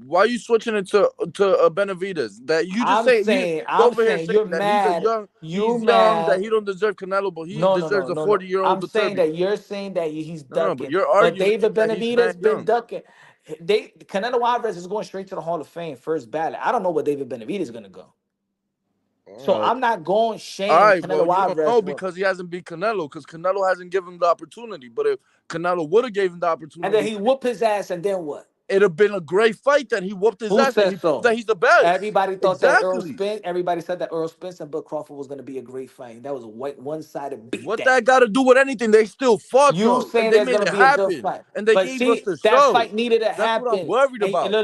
Why are you switching it to Benavidez? That you just say you I'm over here saying you're saying that mad. You he's young, that mad. he don't deserve Canelo, but he No, no, deserves no, a no, no. 40-year-old I'm saying Beterbiev. that you're saying that he's No, but ducking, you're but arguing David that he's mad Benavidez been young. ducking. Canelo Alvarez is going straight to the Hall of Fame, first ballot. I don't know where David Benavidez is gonna go, so All right. I'm not going All shame right, well, Canelo you don't Alvarez. know For, because he hasn't beat Canelo, because Canelo hasn't given him the opportunity. But if Canelo would have gave him the and then opportunity, he whoop his ass, and then what? it'd have been a great fight. That he whooped his Who ass and he said proved that so? he's the best. Everybody thought that Exactly. Everybody said that Earl Spence and Bud Crawford was gonna be a great fight. That was a one-sided What beatdown. that got to do with anything? They still fought You though, and saying they there's made gonna it be a good happen, fight, and they but gave us see the that show. fight needed to That's what I'm happen. worried And about,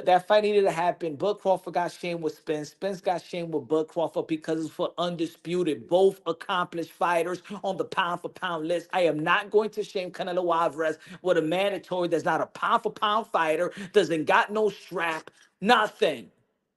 that fight needed to happen. Bud Crawford got shamed with Spence. Spence got shamed with Bud Crawford because it's for undisputed. Both accomplished fighters on the pound for pound list. I am not going to shame Canelo Alvarez with a mandatory that's not a pound for pound fighter. Doesn't got no strap. Nothing.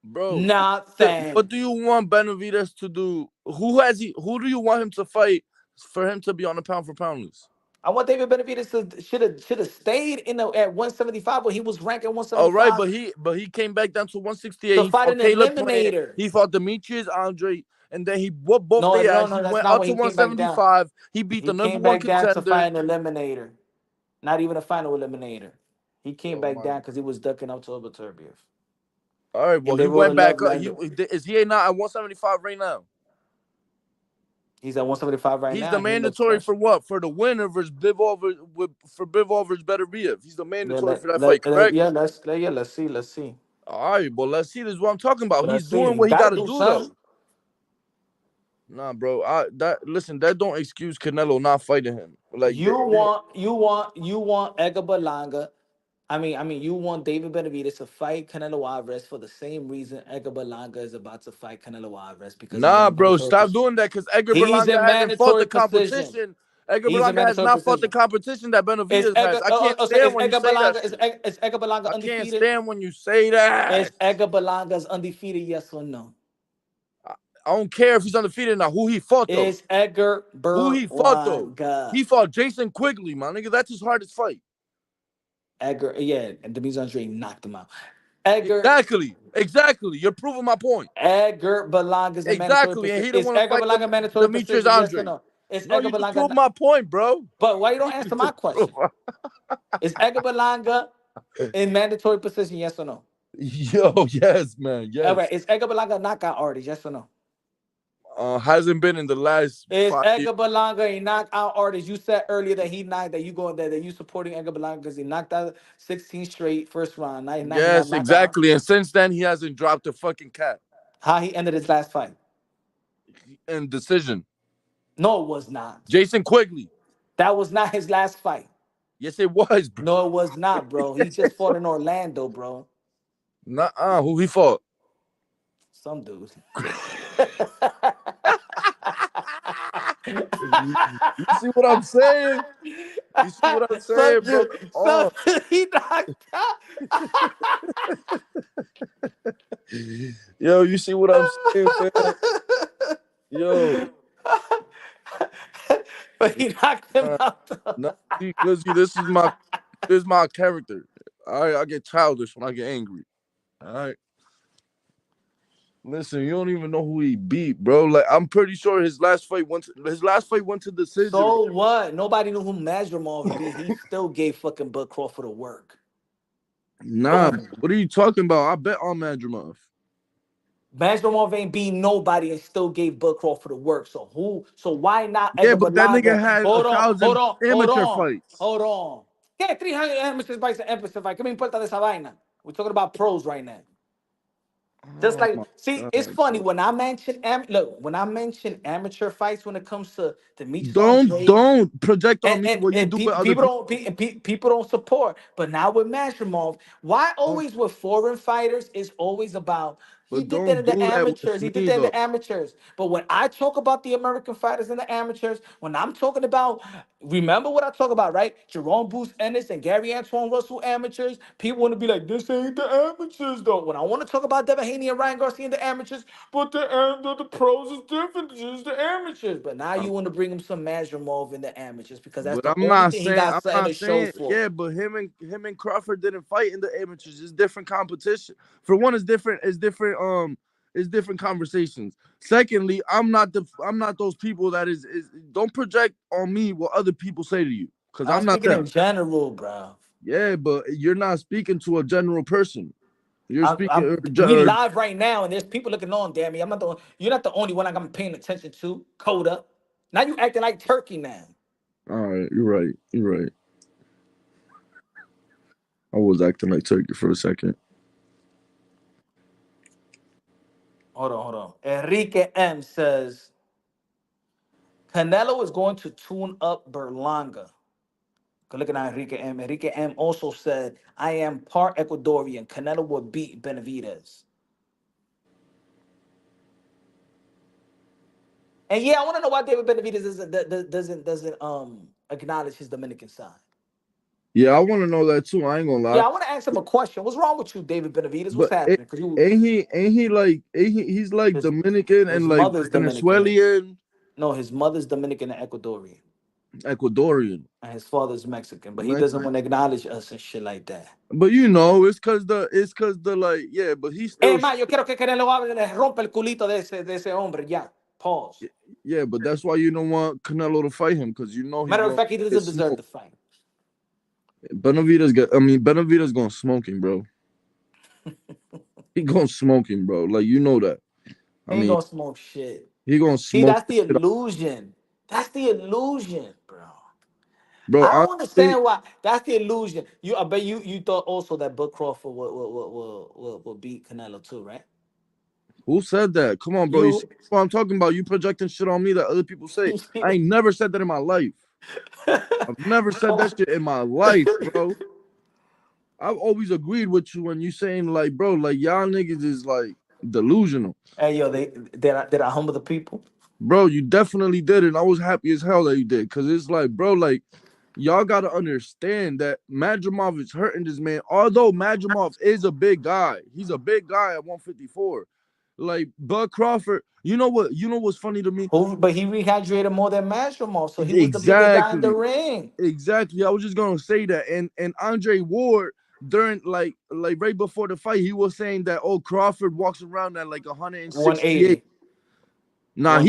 bro. Nothing. What do you want Benavidez to do? Who has he? Who do you want him to fight for him to be on the pound for pound list? I want David Benavidez to should have stayed in at 175 when he was ranked at All right, 175 but he came back down to 168. to He fight fought an Caleb Plant. eliminator. He fought Demetrius Andre, and then he whooped both No, their no, ass. no, He that's went not out what to he came back down. 175. He beat He the number came one back down to contender. fight an eliminator, not even a final eliminator. He came Oh back my. down because he was ducking up to Beterbiev. All right, well And they he wrote a went back. love letter. He not at 175 right now? He's at 175 right He's the now. He looks mandatory fresh. for what? For the winner versus for Bivol versus Beterbiev. He's the Yeah, mandatory for that fight, correct? let's see, let's see. All right, well let's see. This is what I'm talking about. He's Let's see. doing You what he got gotta to do do though. something. Nah, bro. That don't excuse Canelo not fighting him. Like You want Edgar Berlanga. You want David Benavidez to fight Canelo Alvarez for the same reason Edgar Berlanga is about to fight Canelo Alvarez because he's in nah, a bro. mandatory Stop position. doing that because Edgar He's Berlanga in hasn't fought the mandatory position. competition. Edgar He's in Berlanga has mandatory not fought the position. competition that Benavidez has. I can't So stand when you say that shit. Is Edgar Berlanga I can't undefeated? stand when you say that. Is Edgar Berlanga's undefeated? Yes or no? I don't care if he's undefeated now. Who he fought though? Is Edgar Who he fought though? Berlanga? He fought Jason Quigley, my nigga. That's his hardest fight. Edgar, yeah, and Demetrius Andre knocked him out. Edgar Exactly. You're proving my point. Edgar Berlanga is in mandatory Exactly. And position. he didn't Is want to Edgar fight Berlanga mandatory Demetrius position? Yes or Andre. no? Is No, Edgar you just Berlanga? proved my point, bro. But why you don't You answer my just proved question? Is Edgar Berlanga in mandatory position? Yes or no? Yo, yes, man. All Yes. right. Is Edgar Berlanga a knockout artist? Yes or no? Hasn't been in the last Is 5 years. Edgar Berlanga a knockout artist? You said earlier that he knocked that you going that you supporting Edgar Berlanga because he knocked out 16 straight first round. Now he not Yes, knockout. exactly. And since then, he hasn't dropped a fucking cat. How he ended his last fight? And decision. No, it was not. Jason Quigley. That was not his last fight. Yes, it was, bro. No, it was not, bro. He Yes, just it fought was. in Orlando, bro. Nuh-uh. Who he fought? Some dude. You see what I'm saying? You see what I'm Some saying, bro? dude, some dude he knocked out. Yo, you see what I'm saying, man? Yo, But he knocked him uh, out. no, because this is my character. All right, I get childish when I get angry. All right. Listen, you don't even know who he beat, bro. Like I'm pretty sure his last fight went to decision. So what? Nobody knew who Mazurmov be. He still gave fucking Bud Crawford a work. Nah, Boom. what are you talking about? I bet on Madrimov. Mazurmov ain't beat nobody and still gave Bud Crawford a work. So who? So why not Yeah, Edgar but that nigga Berlanga? had a Hold on, hold thousand on, hold amateur on, fights. hold on. ¿Qué 300 amateur fights and amateur fight? ¿Qué me importa de esa vaina? We're talking about pros right now. Just Oh like, my see, it's god, funny bro. when I mention look, when I mention amateur fights when it comes to Demetrius Don't Andre don't project on and me and what you and do with other people people. don't people don't support. But now with Mashimov, why Oh, always with foreign fighters? It's always about he but did that don't in the do that amateurs. He with did me that in though. the amateurs. But when I talk about the American fighters in the amateurs, when I'm talking about, remember what I talk about, right? Jerome Booth Ennis and Gary Antoine Russell amateurs. People want to be like, this ain't the amateurs though. When I want to talk about Devin Haney and Ryan Garcia in the amateurs, but the pros is different. This is the amateurs. But now I'm, you want to bring him some Mazurmov in the amateurs because that's but the only thing he I'm got something not to show saying for. yeah, but him and Crawford didn't fight in the amateurs. It's different competition. For one, it's different conversations. Secondly, I'm not those people that is don't project on me what other people say to you. Cause I'm I'm not speaking in them. general, bro. Yeah, but you're not speaking to a general person. You're speaking We live right now, and there's people looking on. Damn me, I'm not the. You're not the only one I'm paying attention to. Coda. Now you acting like Turkey now. all right, you're right. You're right. I was acting like Turkey for a second. Hold on, hold on. Enrique M says Canelo is going to tune up Berlanga. Good looking at Enrique M. Enrique M also said, I am part Ecuadorian. Canelo will beat Benavidez. And yeah, I want to know why David Benavidez doesn't acknowledge his Dominican side. Yeah, I want to know that too. I ain't gonna Yeah, lie. I want to ask him a question. What's wrong with you, David Benavidez? What's But a- happening? Because you he's like his Dominican his and like mother's Dominican. Venezuelan, No, his mother's Dominican and Ecuadorian. Ecuadorian. And his father's Mexican. But he Like, doesn't want to acknowledge us and shit like that. but you know, it's cause the like yeah, but he still Ma, yo quiero que Canelo hable, le rompe el culito de ese hombre. Ya. Pause. yeah, but that's why you don't want Canelo to fight him because you know he's Matter of gonna fact, he get doesn't deserve smoked. the fight. Benavides gonna smoke him, bro. He gonna smoke him, bro. Like you know that. I He ain't mean, gonna smoke shit. he gonna See, smoke that's the the shit out, illusion. That's the illusion, bro. bro. I don't Honestly, understand why. That's the illusion. I bet you thought also that Bud Crawford will beat Canelo too, right? who said that? Come on, bro. You see You. what I'm talking about? You projecting shit on me that other people say. I ain't never said that in my life. I've never said that shit in my life, bro. I've always agreed with you when you saying like, bro, like y'all niggas is like delusional. Hey yo, did I humble the people? Bro, you definitely did it. And I was happy as hell that you did. Cause it's like, bro, like y'all gotta understand that Madrimov is hurting this man. Although Madrimov is a big guy, he's a big guy at 154. Like Bud Crawford, you know what's funny to me? But he rehydrated more than Mastromo, so he was the bigger guy in the Exactly. ring. Exactly. I was just gonna say that. And Andre Ward during like right before the fight, he was saying that oh Crawford walks around at like 168. 180. Nah, One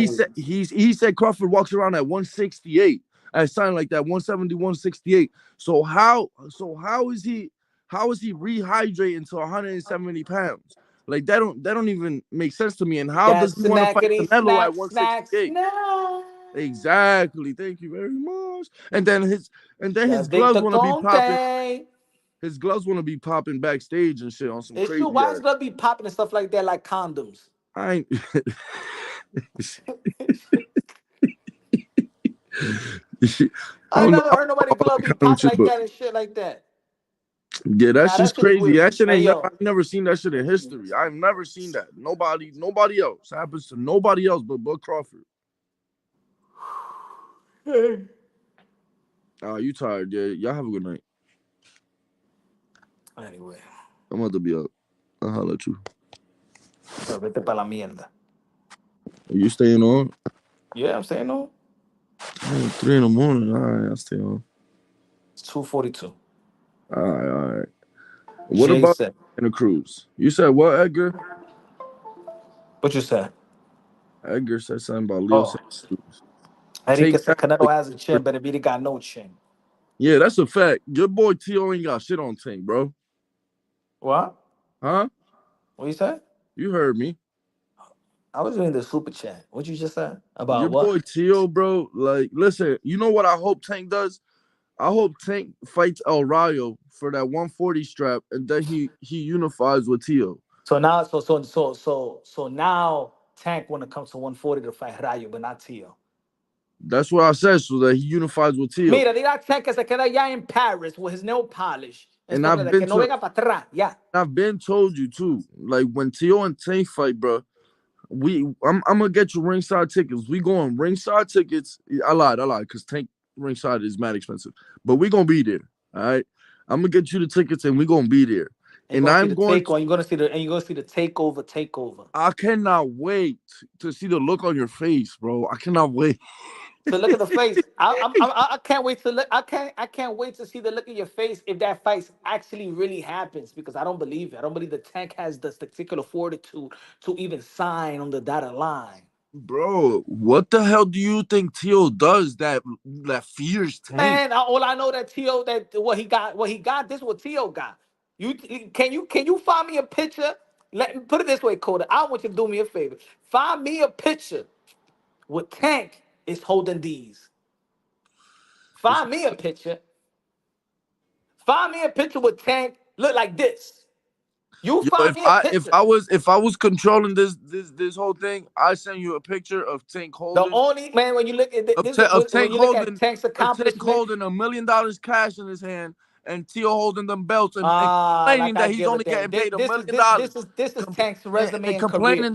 he said Crawford walks around at 168. At something like that, 170, 168. So how is he rehydrating to 170 pounds? Like that don't even make sense to me. And how That does he want to fight snackety Canelo at snack snack 168? snack. Exactly. Thank you very much. And then his That gloves want to be dictaphone popping. thing. His gloves want to be popping backstage and shit on some It's true. crazy Why is ass. gonna be popping and stuff like that like condoms? I ain't. I I don't know. never I heard nobody don't know glove about be that kind of popping shit, like but that and shit like that. yeah, that's Nah, that just shit is crazy. weird. That shit Hey ain't never. yo, I've never seen that shit in history. I've never seen that. Nobody else. Happens to nobody else but Crawford. You tired? Yeah, y'all have a good night. anyway, I'm about to be up. I'll holler at you. so vete pa la mierda. Are you staying on? Yeah, I'm saying no. Damn, 3 in the morning. All right, I'll stay on. It's 2:42. All right, all right. What Jay about said. in a cruise? You said what, Edgar? What you said? Edgar said something about Leo Oh, Santa Cruz. Enrique Take said that. Canelo has a chin, but Vita got no chin. Yeah, that's a fact. Your boy T.O. ain't got shit on Tank, bro. What? Huh? What you said? You heard me. I was doing the super chat. What you just said Your about what? boy T.O., bro. Like, listen, you know what I hope Tank does? I hope Tank fights El Rayo for that 140 strap, and then he unifies with T.O. So now, so now Tank want to come to 140 to fight Rayo, but not Tio. That's what I said, so that he unifies with T.O. Mira, dile a Tank que se queda allá in Paris with his nail polish and And stuff like I've that. been Que no to venga para atrás. Yeah. I've been told you too. Like when T.O. and Tank fight, bro. I'm gonna get you ringside tickets. We going ringside tickets. I lied, because Tank ringside is mad expensive. But we gonna be there. All right. I'm gonna get you the tickets and we gonna be there. And you're And gonna see I'm the going to takeover. You're gonna see the and you're gonna see the takeover. I cannot wait to see the look on your face, bro. I cannot wait. So look at the face. I can't wait to look. I can't wait to see the look in your face if that fight actually really happens because I don't believe it. I don't believe the Tank has the particular fortitude to even sign on the dotted line. Bro, what the hell do you think Teal does that fears Tank? Man, all I know that Tio that what he got. This is what Tio got. Can you find me a picture? Let me put it this way, Coda. I want you to do me a favor. Find me a picture with Tank is holding these. It's, Find me a picture. Find me a picture with Tank look like this. You yo, find if me a I if picture. I was if I was controlling this whole thing, I send you a picture of Tank The holding only man when you look at of, this ta- of when Tank you look at holding Tank's of Tank accomplishment, holding $1 million cash in his hand and Teal holding them belts and like complaining I that he's give a only damn. getting paid a This is million this this dollars. is this is Com- Tank's resume and and career.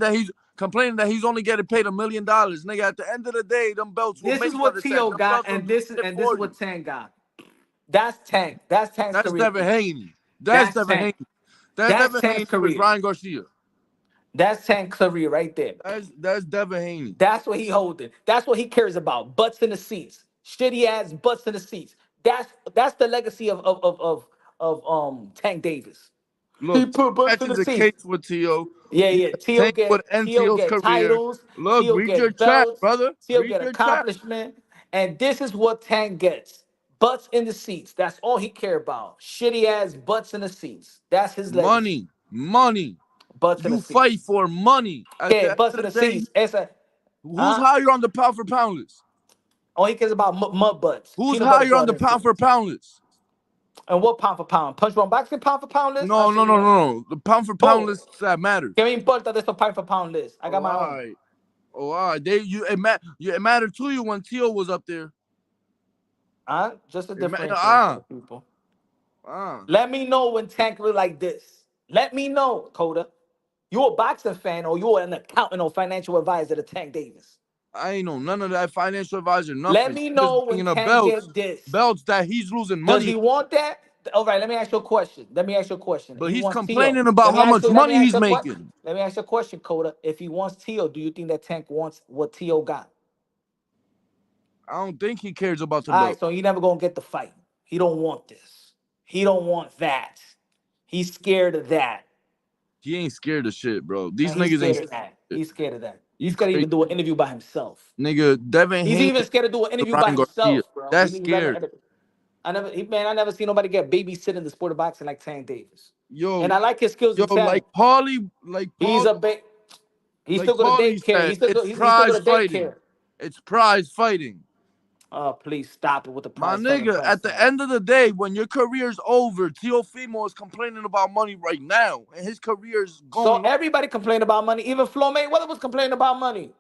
complaining that he's only getting paid $1 million. Nigga, at the end of the day, them belts were This is what Mayweather said. Tio Them got, belts were and this at and this is 40. what Tank got. That's Tank. That's Tank's That's career. Devin Haney. That's That's Devin Tank. Haney. That's That's Devin Tank's Haney with career. Ryan Garcia. That's Tank's career right there. That's Devin Haney. That's what he holding. That's what he cares about. Butts in the seats. Shitty ass butts in the seats. That's the legacy of Tank Davis. He Look, put butts in catches the a seats. case with T.O. Yeah, Yeah, yeah. Tio Tank would get end Tio T.O.'s get career. titles. Look, Tio read your get chat, belts. brother. Tio Read get your chat. accomplishment. And this is what Tank gets. Butts in the seats. That's all he care about. Shitty ass butts in the seats. That's his legacy. Money. Butts in the You fight seats. for money. At the Okay, end butts in of the the day, seats. Esa, who's huh? higher on the pound for pound list? All he cares about mud butts, Who's peanut butter higher on the garden pound for seats. pound list? And what pound for pound? Punch one boxing pound for pound list? No, no, no, Absolutely no, not. no. The pound for pound Oh, list that matters. que me importa de esos pound for pound list? I got Oh, my all own. right. Oh, all right. It mattered to you when Tio was up there. Huh? Just to It ma- differentiate for the ah, people. ah. Let me know when Tank look like this. Let me know, Coda. You a boxing fan or you an accountant or financial advisor to Tank Davis? I ain't know none of that financial advisor, Let nothing. me I'm just know when bringing up Tank belts, get this. belts that he's losing Does money, he want that? All right, let me ask you a question. If but he he's wants Tio, complaining about how much let me money ask he's you a question. making. Let me ask you a question, Coda. If he wants Tio, do you think that Tank wants what Tio got? I don't think he cares about the All right, belt. so he never gonna get the fight. He don't want this. He don't want that. He's scared of that. He ain't scared of shit, bro. These And he's niggas ain't scared of scared that. of shit. He's scared of that. You He's scared to crazy. even do an interview by himself. Nigga, Devin He's Haney even scared to do an to interview by Ryan Garcia. himself, bro. He That's didn't let scared. it. I never seen nobody get babysitting the sport of boxing like Tank Davis. And yo, I like his skills yo, and talent. Like He's a big. He's still go to Paulie daycare. said, it's He's still go prize to fighting. daycare. It's prize fighting. Oh, please stop it with the My prize fighting, nigga, prize at the fighting. end of the day, when your career's over, Teofimo is complaining about money right now, and his career's So going on. everybody complained about money. Even Floyd Mayweather was complaining about money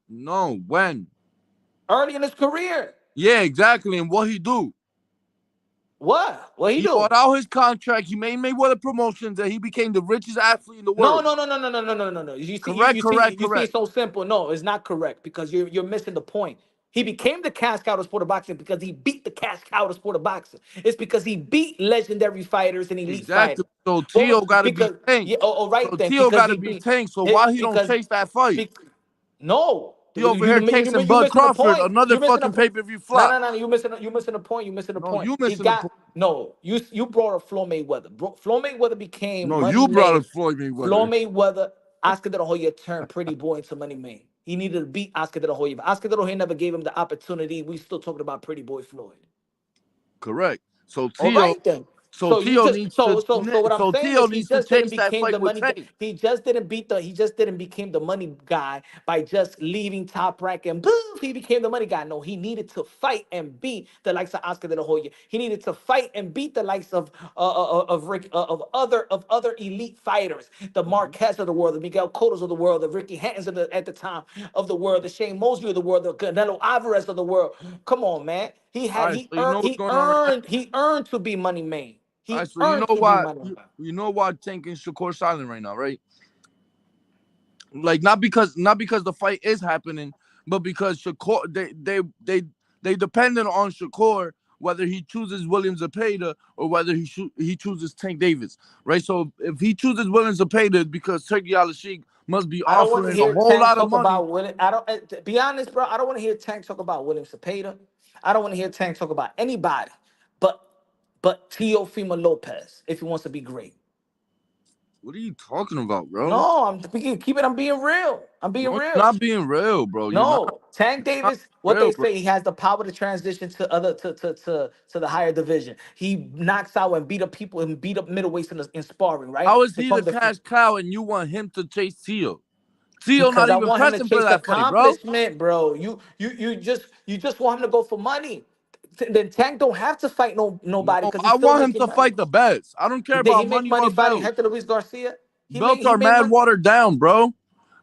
No, when? early in his career. Yeah, exactly. And what he do? What? What he He do? bought out his contract. He made Mayweather promotions, and he became the richest athlete in the No, world. no, no, no, no, no, no, no, no, no. Correct, correct, You see, correct. it's so simple. No, it's not correct because you're missing the point. He became the cash cow of the sport of boxing because he beat the cash cow of the sport of boxing. It's because he beat legendary fighters and elite Exactly. fighters. So What was Tio got to be because tanked. yeah, oh, So right then Tio because got he to be beat tanked. So it why he don't because chase that fight? be, no, He over here chasing you Bud missing the Crawford, point. another You missing the fucking point. pay-per-view No, flop. no, no, you missing the point. You missing the No, point. you He missing the got point. no. You brought up Floyd Mayweather. Floyd Mayweather became No, money you brought up made. Floyd Floyd Mayweather. Mayweather, Oscar De La Hoya turned Pretty Boy into money made. He needed to beat Oscar De La Hoya, but Oscar De La Hoya never gave him the opportunity. We still talking about Pretty Boy Floyd. Correct. So All Tio, right then. so Tio needs to, So what I'm so saying Tio is he needs to just didn't chase that became fight the with money Tank. he just didn't became the money guy by just leaving Top Rank and boom he became the money guy. No, he needed to fight and beat the likes of Oscar De La Hoya. He needed to fight and beat the likes of Rick of other elite fighters, the Mhm. Marquez of the world, the Miguel Cottos of the world, the Ricky Hattons at the time of the world, the Shane Mosley of the world, the Canelo Alvarez of the world. Come on, man. All right, so you know what's going on right now. He earned to be money made. All right, He so you earned know to be why money made. you know why Tank and Shakur silent right now, right? Like not because the fight is happening, but because Shakur they dependent on Shakur whether he chooses William Zepeda or whether he chooses Tank Davis, right? So if he chooses William Zepeda, it's because Turkey Al Sheikh must be I don't want to offering a hear whole Tank lot of talk money. about William. I don't to be honest, bro. I don't want to hear Tank talk about William Cepeda. I don't want to hear Tank talk about anybody, but Teofimo Lopez if he wants to be great. What are you talking about, bro? No, I'm keep it. I'm being real. I'm No, being you're real. not being real, bro. No, Tank Not Davis. What real, they bro. say, he has the power to transition to other to the higher division. He knocks out and beat up people and beat up middleweights in sparring, right? How is He's he the from the cash cow and you want him to chase Tio? Tio because not I even want him to pressing for chase the that fight, bro. accomplishment, bro. You just want him to go for money. Then Tank don't have to fight No, nobody because he's I still want him making to money. fight the best. I don't care Did he about make money money or fighting belts. Hector Luis Garcia? Belts He are made mad money. watered down, bro.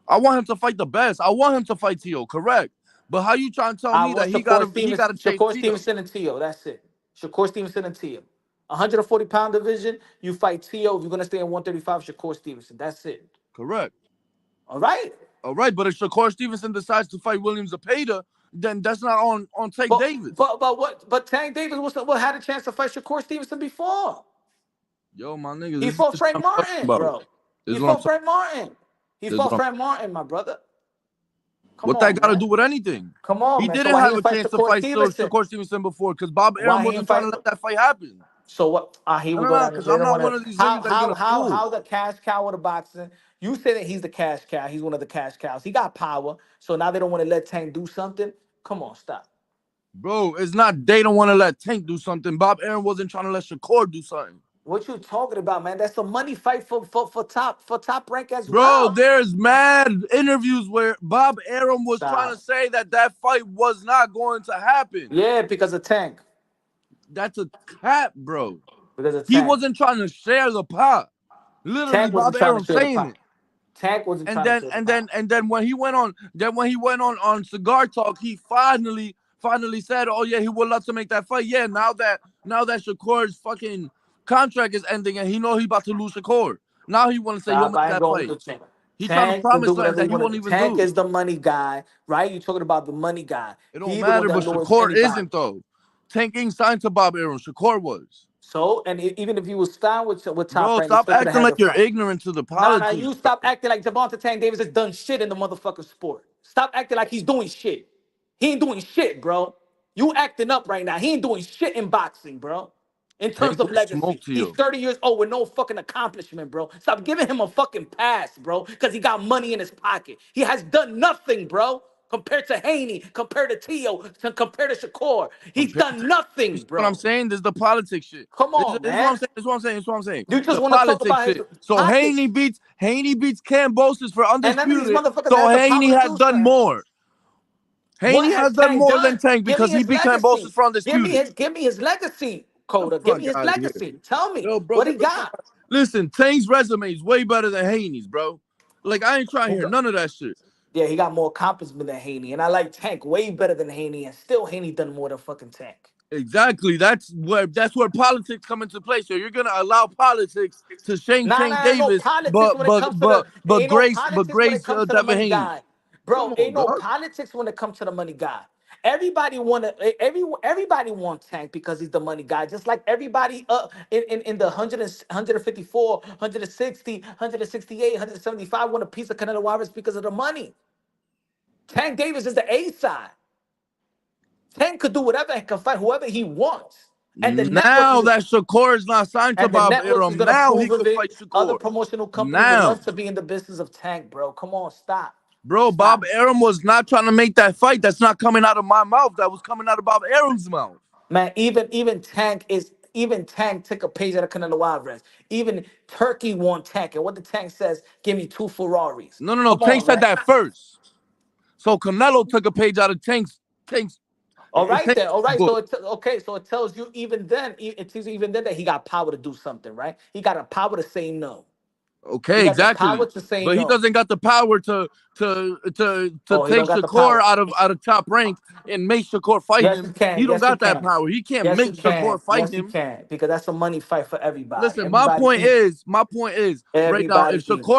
I want him to fight the best. I want him to fight Tio, correct. But how you trying to tell I me that want Shakur he Stevens, gotta chase Tio? Stevenson, and Tio. That's it. Shakur Stevenson and Tio. 140-pound division, you fight Tio. If you're gonna stay in 135, Shakur Stevenson. That's it. Correct. All right. All right, but if Shakur Stevenson decides to fight William Zepeda, then that's not on Tank Davis. But Tank Davis had a chance to fight Shakur Stevenson before. Yo, my nigga, He this is fought what Frank I'm talking Martin, about. bro. This He is what I'm fought talking. Frank Martin. He This is fought what I'm. Frank Martin, my brother. Come What that on, got to man. do with anything? Come on, He man. So didn't why he have didn't a fight chance to Shakur fight Stevenson? Shakur Stevenson before because Bob Arum Why he wasn't didn't trying to fight? let that fight happen. So what? Here No, we no, go no, down because this. They I'm don't not want one to. of these niggas that get a fool. How the cash cow of the boxing? You say that he's the cash cow. He's one of the cash cows. He got power. So now they don't want to let Tank do something. Come on, stop. Bro, it's not they don't want to let Tank do something. Bob Arum wasn't trying to let Shakur do something. What you talking about, man? That's a money fight for top rank as Bro, well. there's mad interviews where Bob Arum was trying to Stop. say that that fight was not going to happen. Yeah, because of Tank. That's a cap, bro. Because of He Tank. wasn't trying to share the pot. Literally, Tank Bob wasn't trying to Arum share the saying pot. it. Tank wasn't And trying to then share the and pot. then and then when he went on Cigar Talk, he finally said, "Oh yeah, he would love to make that fight." Yeah, now that Shakur's fucking contract is ending and he know he about to lose Shakur. Now he want to say he'll Stop. make I ain't that going with fight. the Tank. He trying to Tank can do promise something whatever that he he want to won't do. even Tank do. is the money guy, right? You talking about the money guy. It don't He the one matter, that but lures Shakur anybody. isn't though. Tank ain't signed to Bob Arum. Shakur was. So, and even if he was signed with Top Bro, Rank, he stop still could have acting had like the you're fight. ignorant to the Nah, politics, you bro. stop acting like Devonta Tank Davis has done shit in the motherfucking sport. Stop acting like he's doing shit. He ain't doing shit, bro. You acting up right now. He ain't doing shit in boxing, bro. In Tank terms of will smoke legacy, to he's you. 30 years old with no fucking accomplishment, bro. Stop giving him a fucking pass, bro, because he got money in his pocket. He has done nothing, bro. compared to Haney, compared to Tszyu, compared to Shakur. He's Compared to, done you nothing, see what I'm bro. saying? This is the politics shit. Come This, on, this is what I'm man. saying. This is what I'm saying. This is what I'm saying. You just The want to talk politics about his shit. So pockets. Haney beats Cambosis for And none of these undisputed. motherfuckers So has the Haney power to has do done something. more. What Haney has has done Tank more than done? Tank Give because me he his beat Cambosis legacy. for undisputed. Give me his legacy, The Coda. Give fuck me his out of here. legacy. Tell me Yo, bro, what he get the fuck got. out. Listen, Tank's resume is way better than Haney's, bro. Like, I ain't trying to hear none of that shit. Yeah, he got more accomplishment than Haney, and I like Tank way better than Haney, and still Haney done more than fucking Tank. Exactly. That's where politics come into play. So you're gonna allow politics to shame Nah, Tank nah, ain't no Davis, politics when it comes to the. Ain't no But politics when it Grace comes to the Devin money Haney. guy, Come bro. on, Ain't no dog. politics when it comes to the money guy. Everybody wants Tank because he's the money guy. Just like everybody in the 100 154, 160, 168, 175 want a piece of Canelo Alvarez because of the money. Tank Davis is the A side. Tank could do whatever and can fight whoever he wants. And the network Now is that Shakur is not signed to and the Bob network is Arum, gonna now he prove of could it. fight Other Shakur. promotional company would Now, love to be in the business of Tank, bro. Come on, stop. bro, Bob Stop. Arum was not trying to make that fight. That's not coming out of my mouth. That was coming out of Bob Arum's mouth. Man, even Tank took a page out of Canelo Alvarez. Even Turkey want Tank. And what the Tank says, give me two Ferraris. No, no, no. Come Tank on, said man. that first. So Canelo took a page out of Tank's All right then. All right. book. Okay. So it tells you even then, it tells you even then that he got power to do something, right? He got a power to say no. He Okay, got the power exactly. to say But he no. doesn't got the power to Oh, he don't take got the Shakur power. out of top rank and make Shakur fight Yes, he him. He can. don't Yes, he got that can. power. He can't Yes, he make can. Shakur fight Yes, he him. can. Because that's a money fight for everybody. Listen, my point is right now, Everybody eating.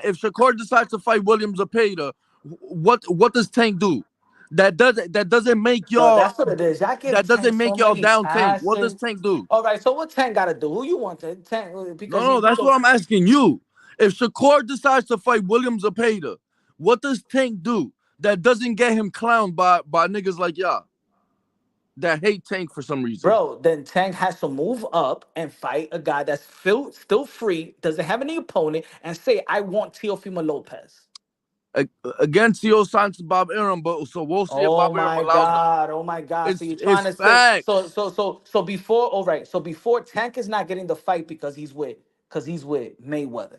if Shakur decides to fight William Zepeda, what does Tank do? That doesn't make No, y'all that's what it is. Y'all give that Tank doesn't so make y'all many down Tank. What does passes. Tank do? All right, so what Tank got to do? Who you want to Tank? No, Because no, you that's don't. what I'm asking you. If Shakur decides to fight William Zepeda, what does Tank do that doesn't get him clowned by niggas like y'all that hate Tank for some reason? Bro, then Tank has to move up and fight a guy that's still free, doesn't have any opponent, and say, I want Teofimo Lopez. Against Theo Santos, Bob Arum, but so we'll see if Oh Bob Arum my allows that. God. Oh my God. So you're trying It's to say facts. so before all right. So before Tank is not getting the fight because he's with Mayweather.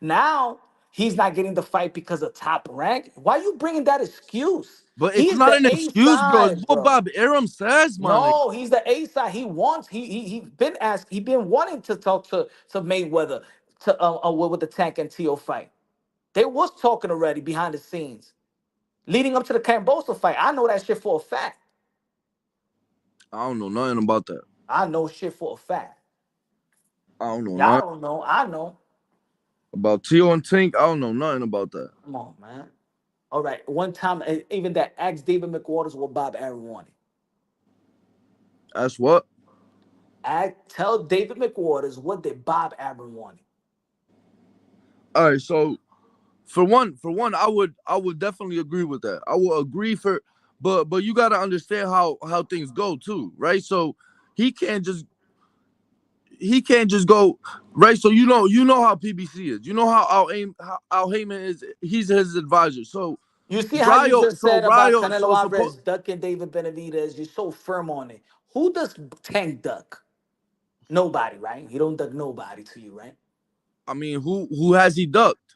Now he's not getting the fight because of top rank. Why are you bringing that excuse? But it's He's not the an A excuse, bro. It's side, what bro. Bob Arum says, my nigga. No, he's the A side. He wants he been asked, he been wanting to talk to Mayweather to with the Tank and Tio fight. They was talking already behind the scenes. Leading up to the Cambosa fight. I know that shit for a fact. I don't know nothing about that. I know shit for a fact. I don't know Y'all nothing don't know. I know. about Tio and Tank. I don't know nothing about that. Come on, man. All right. One time, even that asked David McWaters what Bob Aaron wanted. That's what. Tell David McWaters what did Bob Aaron wanted. All right, so for one, I would definitely agree with that. I will agree but you gotta understand how things go too, right? So he can't just he can't just go right. So you know how PBC is. You know how Heyman is. He's his advisor. So You see how you Ryo, just said about Canelo so suppose Alvarez ducking David Benavidez? You're so firm on it. Who does Tank duck? Nobody, right? He don't duck nobody to you, right? I mean, who has he ducked?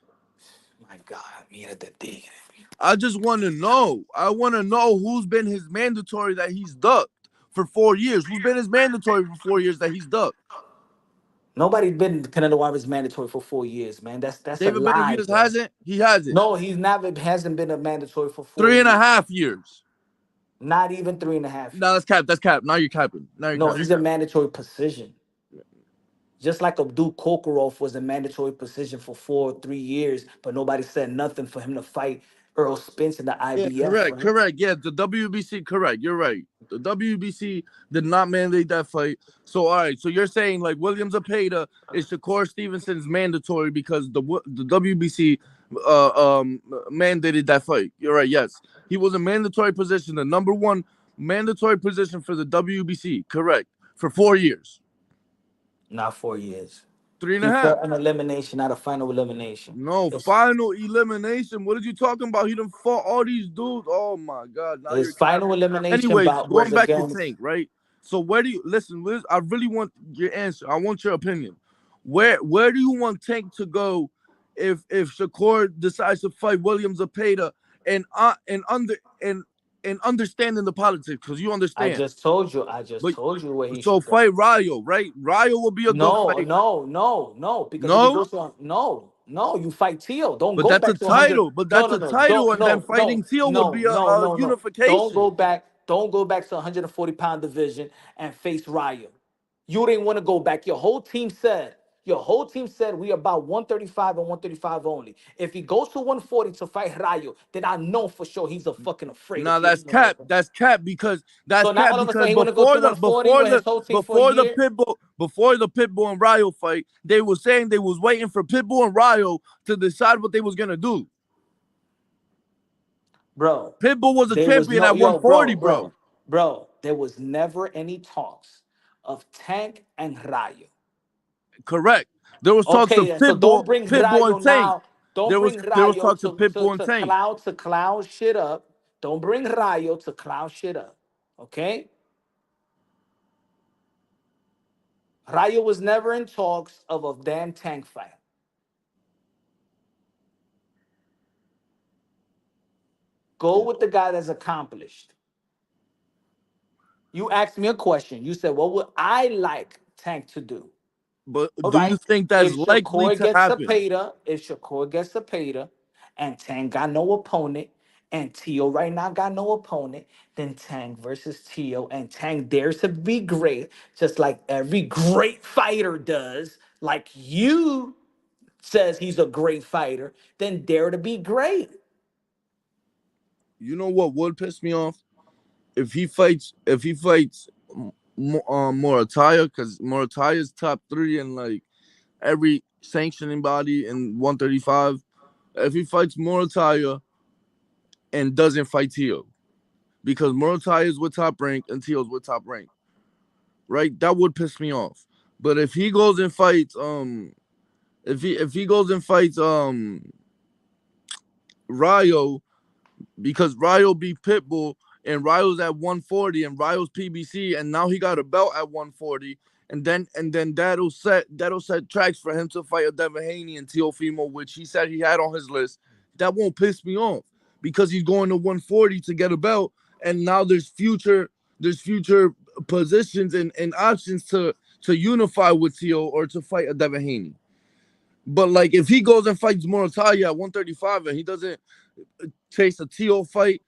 My God, mira te tigre. I just want to know. I want to know who's been his mandatory that he's ducked for 4 years. Who's been his mandatory for 4 years that he's ducked? Nobody's been Canelo Alvarez mandatory for 4 years, man. That's a David lie, Benavidez bro. hasn't. He hasn't. No, he's never hasn't been a mandatory for four Three and a years. half years. Not even 3.5 years. No, that's cap. That's cap. Now you're capping. Now you're No, capping. he's a mandatory position. Just like Abdul Kokorov was a mandatory position for 4 or 3 years, but nobody said nothing for him to fight Earl Spence in the Yeah, IBF, correct, right? correct. Yeah, the WBC, correct. You're right. The WBC did not mandate that fight. So, all right. So you're saying like William Zepeda is Shakur Stevenson's mandatory because the WBC mandated that fight. You're right. Yes, he was a mandatory position, the number one mandatory position for the WBC. Correct, for 4 years. Not 4 years. Three and a He half. fought an elimination, not a final elimination. No, It's final elimination. What are you talking about? He done fought all these dudes. Oh my god, now you're his final capping. elimination Anyways, bout going was back to against. Tank, right? So where do you listen, Liz? I really want your answer. I want your opinion. Where do you want Tank to go if Shakur decides to fight William Zepeda and and understanding the politics because you I understand. just told you. I just But told you where he so should go. fight Rayo, right? Rayo will be a good No, fight. no, no, no. Because if he No, goes on, no, no, you fight Tio. Don't but go that's a back to 100. title. But No, that's no, a no. title, Don't, and then no, fighting no, Teal would no, be no, a no, no. Don't go unification. back. Don't go back to 140-pound division and face Raya. You didn't want to go back. Your whole team said we about 135 and 135 only. If he goes to 140 to fight Rayo, then I know for sure he's a fucking afraid of Now Tio. that's cap. That's cap because So now all of a sudden he want to go to 140 with his whole team for a year. Before the Pitbull and Ryo fight, they were saying they was waiting for Pitbull and Ryo to decide what they was gonna do. Bro, Pitbull was a there was champion no, at yo, 140, bro, bro. bro, bro. There was never any talks of Tank and Rayo. Correct. There was talks Okay, of then so don't bring Pitbull Rayo and Tank. now. Don't bring There was Rayo talks of Pitbull and Tank. to cloud shit up. Don't bring Rayo to cloud shit up. Okay? Rayo was never in talks of a damn tank fight. Go Yeah. with the guy that's accomplished. You asked me a question. You said, what would I like Tank to do? But All do you right. think that's If likely Shakur to gets happen? Cepeda, and Tang got no opponent, and Tio right now got no opponent, then Tang versus Tio, and Tang dares to be great, just like every great fighter does, like you says he's a great fighter, then dare to be great. You know what would piss me off? If he fights Morataya, because Morataya's top three in like every sanctioning body in 135. If he fights Morataya and doesn't fight Tio, because Morataya is with top rank and Tio's with top rank, right? That would piss me off. But if he goes and fights if he goes and fights Rayo, because Ryo beat Pitbull and Ryo's at 140 and Ryo's PBC and now he got a belt at 140 and then that'll set tracks for him to fight a Devin Haney and Teofimo, which he said he had on his list. That won't piss me off because he's going to 140 to get a belt and now there's future positions and options to unify with Teo or to fight a Devin Haney. But like if he goes and fights Morataya at 135 and he doesn't chase a Teo fight,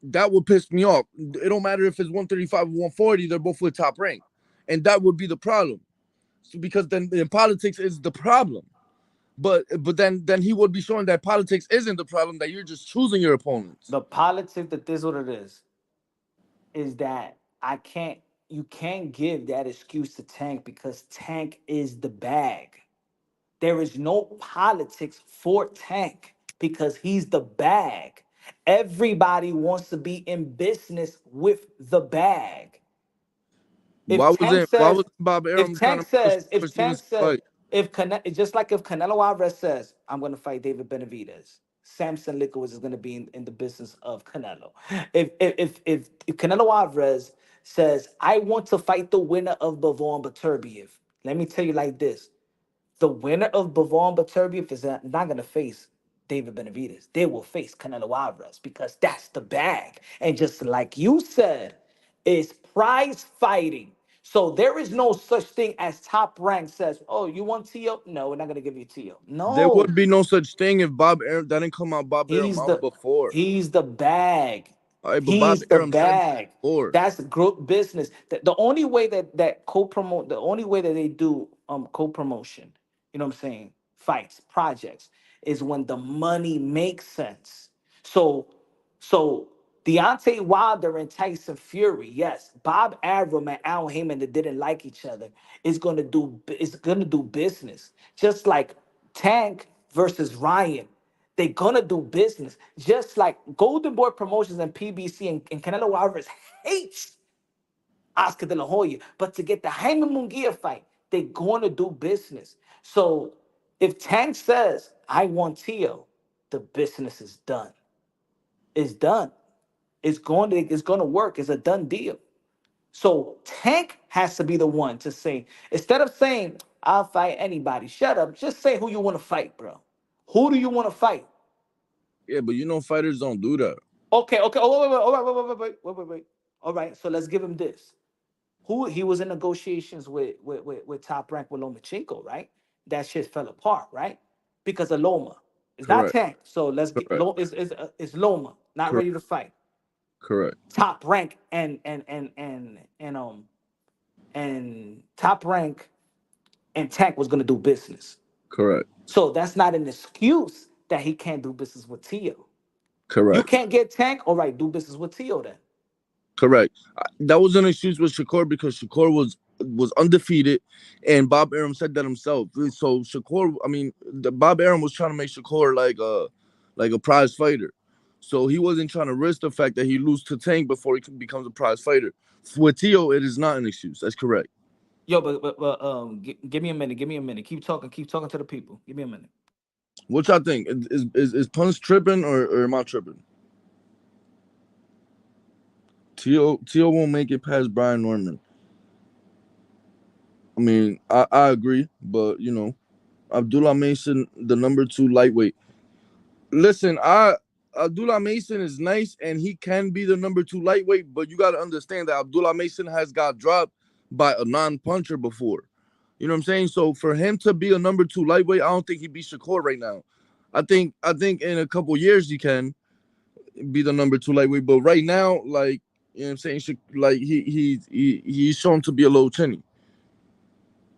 that would piss me off. It don't matter if it's 135 or 140, they're both with top rank. And that would be the problem. So because then in politics is the problem. But then he would be showing that politics isn't the problem, that you're just choosing your opponents. The politics that this what it is that I can't you can't give that excuse to Tank because Tank is the bag. There is no politics for Tank because he's the bag. Everybody wants to be in business with the bag. If Tank Why says, wasn't Bob Arum trying to if push Stevenson Tank to says, fight? Just like if Canelo Alvarez says, I'm going to fight David Benavidez, Samson Lickowitz is going to be in the business of Canelo. If Canelo Alvarez says, I want to fight the winner of Bavon Beterbiev, let me tell you like this: the winner of Bavon Beterbiev is not going to face David Benavidez. They will face Canelo Alvarez because that's the bag. And just like you said, it's prize fighting. So there is no such thing as top rank says, oh, you want Tio? No, we're not going to give you Tio. There No, would be no such thing if Bob Arum that didn't come out Bob Arum he's mouth the before. he's the bag. All right, but Bob He's the Arum said that bag. before. That's group business. The only way that co-promote, the only way that they do co-promotion, you know what I'm saying, fights, projects, is when the money makes sense. So so Deontay Wilder and Tyson Fury, yes, Bob Arum and Al Heyman that didn't like each other is gonna do business. Just like Tank versus Ryan. They're gonna do business. Just like Golden Boy Promotions and PBC and Canelo Alvarez hates Oscar De La Hoya. But to get the Jaime Munguia fight, they're going to do business. So if Tank says, I want Tio, the business is done. It's done. It's going to work. It's a done deal. So Tank has to be the one to say, instead of saying, I'll fight anybody, shut up. Just say who you want to fight, bro. Who do you want to fight? Yeah, but fighters don't do that. Okay, okay. Oh, wait, wait, wait, all right, wait. All right, so let's give him this. Who he was in negotiations with Top Rank with Lomachenko, right? That shit fell apart, right? Because of Loma. It's not Correct. Tank. So let's get Correct. it's Loma, not Correct. ready to fight. Correct. Top Rank and Top Rank and Tank was gonna do business. Correct. So that's not an excuse that he can't do business with Tio. You Correct. can't get Tank, all right, do business with Tio then. Correct. That was an excuse with Shakur because Shakur was undefeated, and Bob Arum said that himself. So Shakur, I mean, Bob Arum was trying to make Shakur like a prize fighter. So he wasn't trying to risk the fact that he lose to Tank before he becomes a prize fighter. With Tio, it is not an excuse. That's correct. Yo, give me a minute. Give me a minute. Keep talking. Keep talking to the people. Give me a minute. What y'all think? Is Punch tripping or am I tripping? Tio won't make it past Brian Norman. I mean, I agree, but Abdullah Mason, the number 2 lightweight. Listen, Abdullah Mason is nice and he can be the number 2 lightweight, but you got to understand that Abdullah Mason has got dropped by a non-puncher before. You know what I'm saying? So for him to be a number 2 lightweight, I don't think he'd be Shakur right now. I think in a couple years he can be the number 2 lightweight, but right now, like what I'm saying, like he's shown to be a little chinny.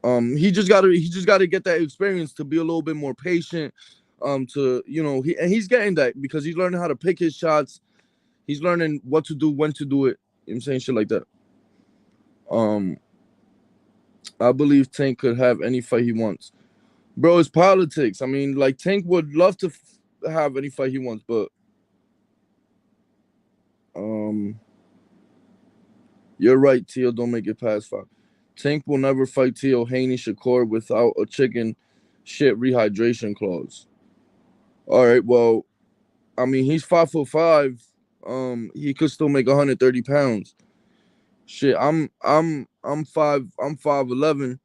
He just gotta get that experience to be a little bit more patient. To he's getting that because he's learning how to pick his shots. He's learning what to do, when to do it. You know what I'm saying, shit like that. Um, I believe Tank could have any fight he wants, bro. It's politics. I mean, like Tank would love to have any fight he wants, but um, you're right. Teal don't make it past 5. Tank will never fight Teal Haney Shakur without a chicken shit rehydration clause. All right, well, I mean, he's 5'5". He could still make 130 pounds. Shit, I'm 5'11".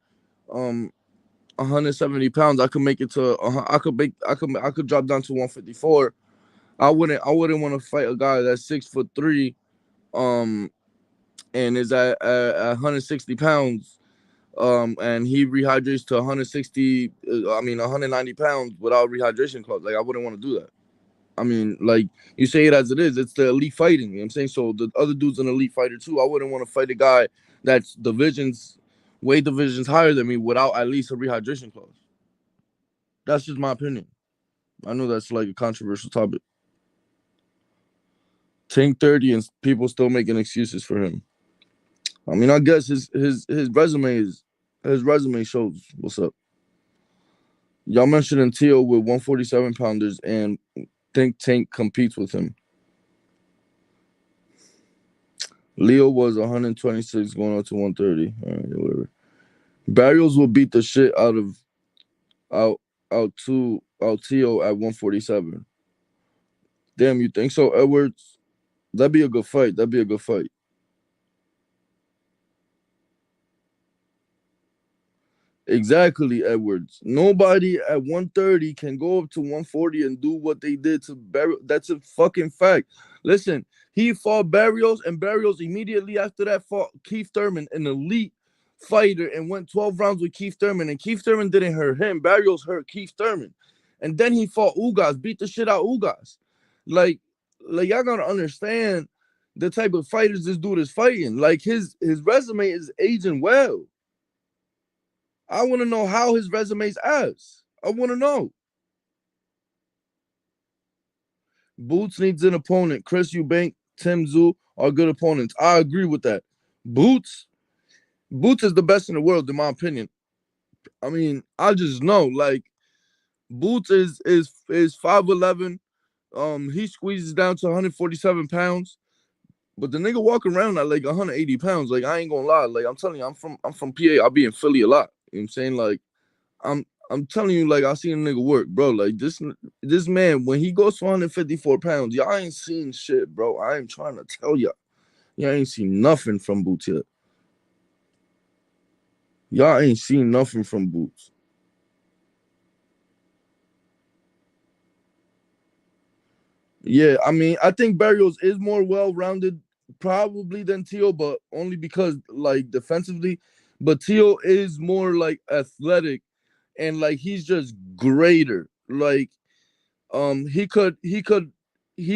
170 pounds. I could make it to. I could drop down to 154. I wouldn't want to fight a guy that's 6'3", and is at 160 pounds. And he rehydrates to 160. 190 pounds without rehydration clause. Like I wouldn't want to do that. I mean, like you say it as it is. It's the elite fighting. You know what I'm saying? So the other dude's an elite fighter too. I wouldn't want to fight a guy that's weight divisions higher than me without at least a rehydration clause. That's just my opinion. I know that's like a controversial topic. Tank 30 and people still making excuses for him. I mean, I guess his resume shows what's up. Y'all mentioned Teo with 147 pounders and think Tank competes with him. Leo was 126 going up to 130. All right, whatever. Barrios will beat the shit out of out Teo at 147. Damn, you think so, Edwards? That'd be a good fight. That'd be a good fight. Exactly, Edwards. Nobody at 130 can go up to 140 and do what they did to Barrios. That's a fucking fact. Listen, he fought Barrios, and Barrios immediately after that fought Keith Thurman, an elite fighter, and went 12 rounds with Keith Thurman. And Keith Thurman didn't hurt him. Barrios hurt Keith Thurman. And then he fought Ugas, beat the shit out Ugas. Like y'all gotta understand the type of fighters this dude is fighting. Like his resume is aging well. I want to know how his resume's ass. I want to know. Boots needs an opponent. Chris Eubank, Tim Tszyu are good opponents. I agree with that. Boots is the best in the world, in my opinion. I mean, I just know, like, Boots is 5'11". He squeezes down to 147 pounds. But the nigga walk around at like 180 pounds. Like, I ain't gonna lie. Like, I'm telling you, I'm from PA. I'll be in Philly a lot. You know what I'm saying? Like I'm telling you, like I seen a nigga work, bro. Like this man, when he goes to 154 pounds, y'all ain't seen shit, bro. I ain't trying to tell y'all. Y'all ain't seen nothing from Boots yet. Y'all ain't seen nothing from Boots. Yeah, I mean, I think Barrios is more well rounded probably than Teo, but only because like defensively. But Teo is more like athletic and like he's just greater. Like he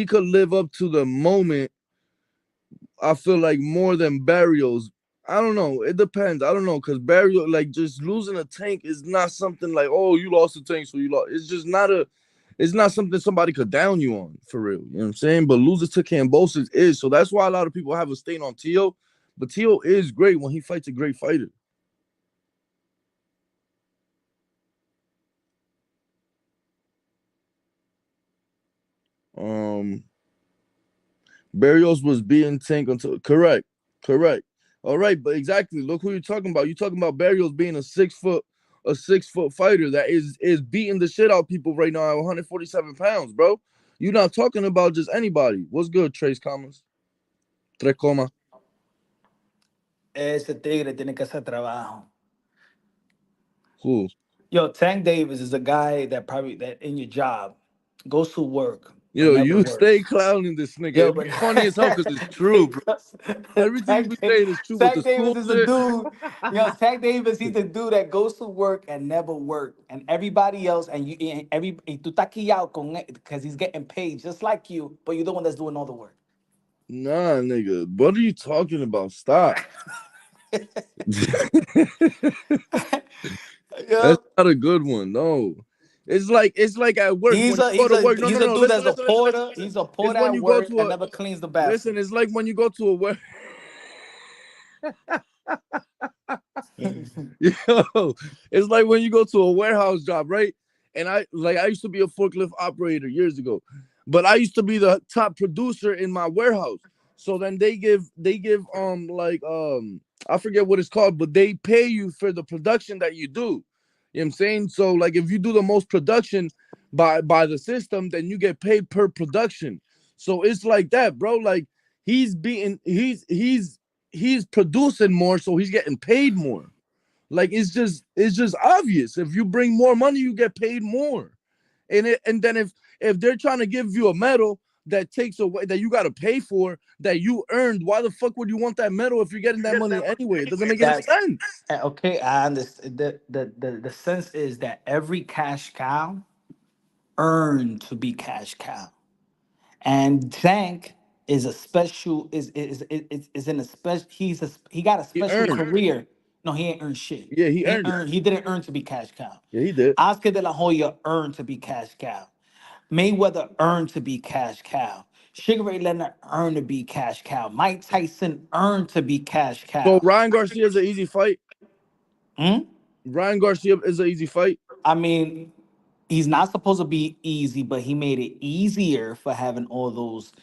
could live up to the moment. I feel like more than Barrios. I don't know. It depends. I don't know because Barrios like just losing a tank is not something like, oh, you lost a tank, so you lost. It's just not a. It's not something somebody could down you on for real. You know what I'm saying? But losing to Cambosis is, so that's why a lot of people have a stain on Teo. But Teo is great when he fights a great fighter. Um, Barrios was beating Tank until correct, correct. All right, but exactly. Look who you're talking about. You're talking about Barrios being a 6 foot fighter that is beating the shit out of people right now at 147 pounds, bro. You're not talking about just anybody. What's good, Trace Commas? Trecoma. Ese tigre tiene que hacer trabajo. Who? Yo, Tank Davis is a guy that probably that in your job goes to work but Yo, never you stay works. clowning this nigga. Yo, It'd but be funny as hell because it's true, bro. Everything you be saying is true with the Tank Davis school is a shit. dude. Yo, Tank Davis, he's the dude that goes to work and never work, and everybody else, and you, and tú estás quillado con because he's getting paid just like you, but you're the one that's doing all the work. Nah, nigga. What are you talking about? Stop. That's Yo, not a good one. No. It's like at work when you go to work. No, he's no, a no. dude Listen, that's a listen, listen, listen, porter. listen. He's a It's porter when at you go work to and a never cleans the listen, it's bathrooms. like when you go to a ware. Yo, it's like when you go to a warehouse job, right? And I used to be a forklift operator years ago, but I used to be the top producer in my warehouse. So then they give I forget what it's called, but they pay you for the production that you do. You know what I'm saying? So like if you do the most production by the system, then you get paid per production. So it's like that, bro. Like he's producing more, so he's getting paid more. Like it's just obvious. If you bring more money, you get paid more. And then if they're trying to give you a medal that takes away that you got to pay for that you earned, why the fuck would you want that medal if you're getting that money anyway? It doesn't make any That's sense. okay. I understand. The sense is that every cash cow earned to be cash cow, and Tank is a special is in a special. He got a He special earned. career. No, he ain't earned shit. Yeah, he He ain't earned it. earned. He didn't earn to be cash cow. Yeah, he did. Oscar de la Hoya earned to be cash cow. Mayweather earned to be cash cow. Sugar Ray Leonard earned to be cash cow. Mike Tyson earned to be cash So cow. Ryan Garcia is an easy fight. Hmm? Ryan Garcia is an easy fight. I mean, he's not supposed to be easy, but he made it easier for having all those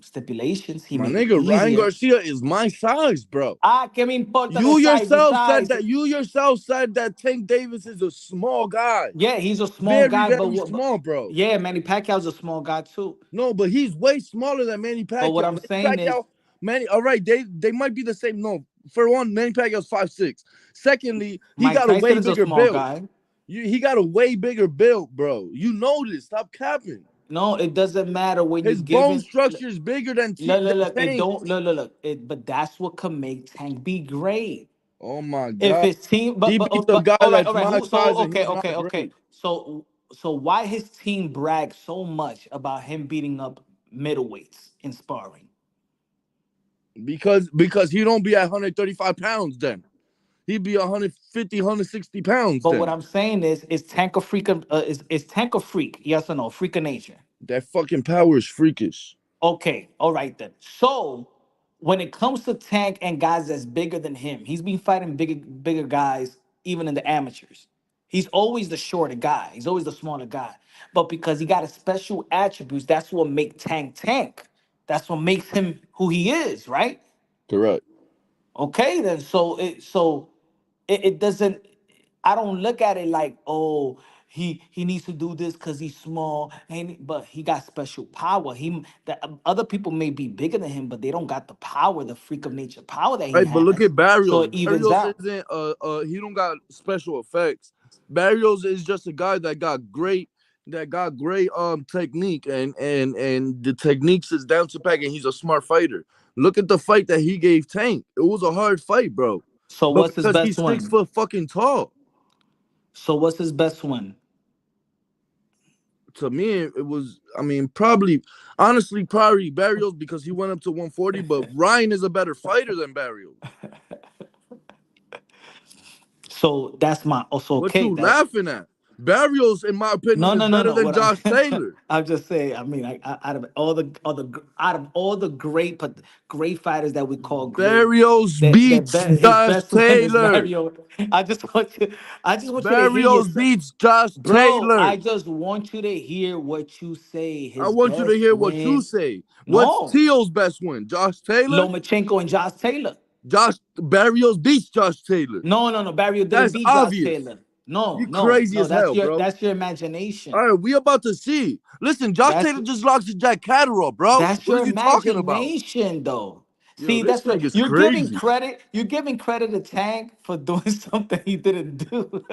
stipulations. He My made it nigga, Ryan easier. Garcia is my size, bro. Ah, que me importa You the size? The yourself said size. that. You yourself said that Tank Davis is a small guy. Yeah, he's a small Very, guy, very small, bro. yeah, Manny Pacquiao's a small guy too. No, but he's way smaller than Manny But what Pacquiao. I'm Manny saying is, Pacquiao, Manny. All right, they might be the same. No, for one, Manny Pacquiao's 5'6". Secondly, he Mike got a Tyson way is a bigger small build. guy. He got a way bigger build, bro. You know this. Stop capping. No, it doesn't matter when you're His bone giving. structure is bigger than Look, look, than look. It Tank. don't look. But that's what can make Tank be great. Oh my If god, his team, he beats a but guy all that's right. my Who? So size and okay, he's not okay, okay. great So why his team brags so much about him beating up middleweights in sparring? because he don't be at 135 pounds then. He'd be 150, 160 pounds But what then. I'm saying is Tank a freak? Is Tank a freak? Yes or no? Freak of nature. That fucking power is freakish. Okay, all right then. So when it comes to Tank and guys that's bigger than him, he's been fighting bigger guys even in the amateurs. He's always the shorter guy. He's always the smaller guy. But because he got a special attributes, that's what make Tank Tank. That's what makes him who he is, right? Correct. Okay, then. So it doesn't. I don't look at it like, oh, he needs to do this because he's small, and but he got special power. Other people may be bigger than him, but they don't got the power, the freak of nature power that he Right, but look has. at So Barrios. it evens Barrios out. isn't he don't got special effects. Barrios is just a guy that got great technique and the techniques is down to pack and he's a smart fighter. Look at the fight that he gave Tank. It was a hard fight, bro. So But what's his because best he's six one? foot fucking tall. So what's his best one? To me, it was I mean, probably honestly probably Barrios because he went up to 140, but Ryan is a better fighter than Barrios. So that's my also What okay. you That laughing at? Barrios, in my no opinion, is no no better no. than What I'm Josh Taylor. I'm just saying. I mean, out of all the great but great fighters that we call great, Barrios beats his Josh best one is Taylor. Mario. I just want you I just want you to hear Barrios yourself, beats Josh bro. Taylor. I just want you to hear what you say. I His want you to best hear what you win. say. What's No, Teal's best win? Josh Taylor? Lomachenko and Josh Taylor. Josh Barrios beats Josh Taylor. No. Barrio didn't That's beat Josh obvious. Taylor. No, You no, crazy no. as hell, bro. That's your All imagination. right, we about to see. Listen, Josh That's Taylor just lost to Jack Catterall, bro. That's What your are you talking about? imagination, though. Yo, See, this that's what nigga's you're giving crazy. credit. You're giving credit to Tank for doing something he didn't do.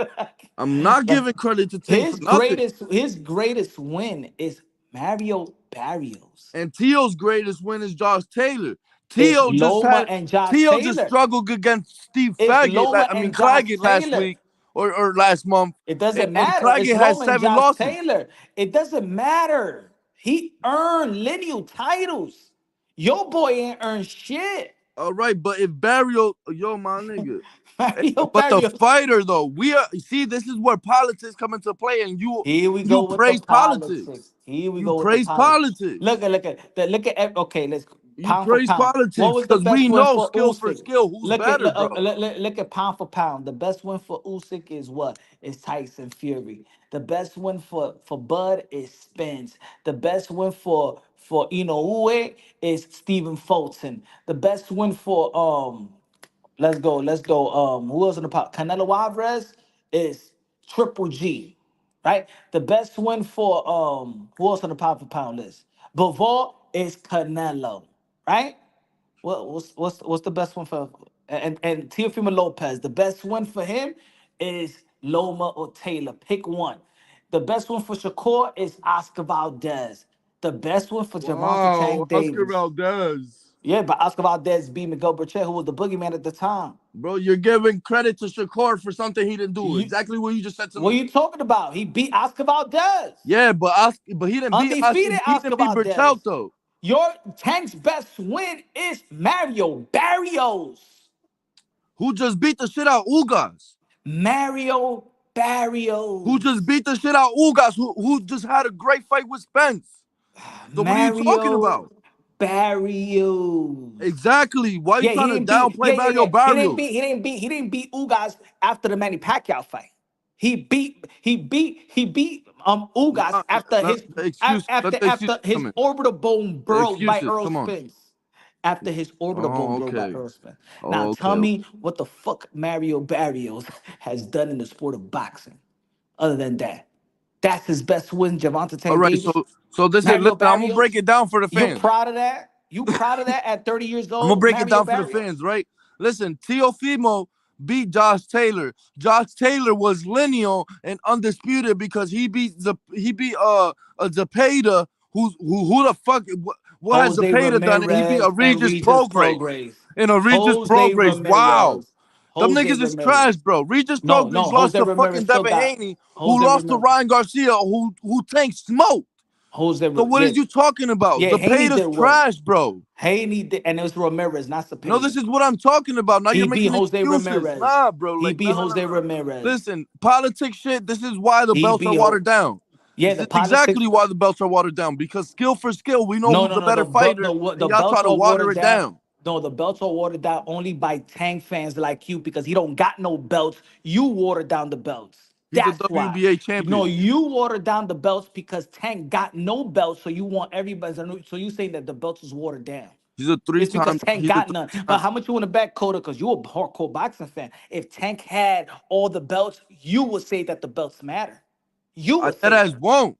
I'm not But giving credit to Tank for nothing. his greatest win is Mario Barrios. And Teal's greatest win is Josh Taylor. It's Teal just Loma had and Josh Teal just Taylor. struggled against Steve It's Faggot. Loma I mean and Josh Claggett last Taylor. week or last month, It and, doesn't and matter. It's Claggett has Loma and 7 Josh losses. Taylor. It doesn't matter. He earned lineal titles. Your boy ain't earned shit. All right, but if Barrio, yo, my nigga, Mario but the Barrios. fighter though, we are see this is where politics come into play, and Here we go you with the praise politics. politics. Here we You go with the praise politics. politics. Okay, let's You pound for praise pound. What politics was the because best we win know for skill for Usyk? skill, who's better, bro. Look at pound for pound. The best win for Usyk is what? Is Tyson Fury. The best win for Bud is Spence. The best win for Inoue is Stephen Fulton. The best win for let's go. Let's go. Who else in the pot? Canelo Alvarez is Triple G, right? The best win for who else on the pound for pound list? Bivol is Canelo, right? What's the best one for and Teofimo Lopez? The best one for him is Loma or Taylor. Pick one. The best one for Shakur is Oscar Valdez. The best one for Javante Wow, Tank Oscar Davis. Valdez. Yeah, but Oscar Valdez beat Miguel Burchett, who was the boogeyman at the time. Bro, you're giving credit to Shakur for something he didn't do. You, Exactly what you just said to what are me. you talking about? He beat Oscar Valdez. Yeah, but but he didn't beat Oscar. Undefeated He Oscar didn't beat Berchelt Valdez. though. Your Tank's best win is Mario Barrios. Who just beat the shit out Ugas? Mario Who just Barrios. beat the shit out Ugas? Who just had a great fight with Spence? So what are you talking Mario about? Barrios. Exactly. Why are you Yeah, he trying to didn't beat. downplay Mario He didn't Barrios? beat. He didn't beat Ugas after the Manny Pacquiao fight. He beat Ugas Nah, after excuse. Let the after excuses his come in. orbital bone The broke by excuses. Earl Come on. Spence. After his orbital bone Oh, broke by okay. Earl Spence. Now Oh, tell okay. me what the fuck Mario Barrios has done in the sport of boxing. Other than that, that's his best win, Javante All Tank right. Davis. So this is Mario listen. I'm gonna break Barrios. it down for the You fans. proud of that? You proud of that at 30 years I'm gonna old, break it Mario down for the fans, Barrios? right? Listen, Teofimo beat Josh Taylor. Josh Taylor was lineal and undisputed because he beat Zepeda. Who the fuck what has Jose Zepeda done? And he beat a Ramirez and Regis Regis Prograis. Prograis. And a Regis Jose Prograis. Wow. Ramirez. Them Jose niggas is trash, Ramirez. bro. Regis No, Prograis lost Jose to Ramirez fucking still Devin got Haney, who Jose lost to Ramirez. Ryan Garcia, who Tank smoked. So what Yeah, is you talking about? yeah, Haney Zepeda's did work. trash, bro. Haney did, and it was Ramirez, not No, this Cepeda. is what I'm talking about. Now He you're beat making Jose excuses. Ramirez. Nah, bro. He Like, beat no, no, no, Jose no. Ramirez. Listen, politics shit. This is why the He belts are beat watered down. yeah, This the is politics. exactly why the belts are watered down. Because skill for skill, we know No, who's no, the no. better fighter, and The y'all try belts to are water watered it down. down. No, the belts are watered down only by Tank fans like you because he don't got no belts. You watered down the belts. He's a That's why. WBA You know, champion. you watered down the belts because Tank got no belts, so you want everybody. So you saying that the belts is watered down. He's a It's because three-time. Tank He's a got none. But three-time. how much you want to bet, Coda? Because you're a hardcore boxing fan. If Tank had all the belts, you would say that the belts matter. You I would dead say ass that. won't.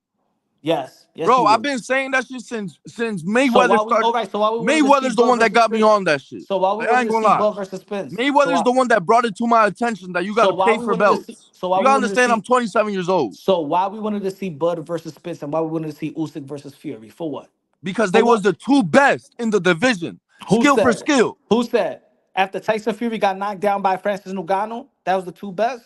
Yes, yes, Bro, you I've would. been saying that shit since So Mayweather why we all started. right? So why we wanted to see Mayweather's the Bud one that versus got me Spence? on that shit. So why we Like, I wanted ain't to gonna see lie. Bud versus Spence? Mayweather's the one that brought it to my attention that you gotta So why pay we for wanted to see? belts. So why You we gotta wanted to understand I'm see? 27 years old. So why we wanted to see Bud versus Spence, and why we wanted to see Usyk versus Fury? For what? Because For they was what? the two best in the division. Who Skill for said? skill. Who said? After Tyson Fury got knocked down by Francis Ngannou, that was the two best,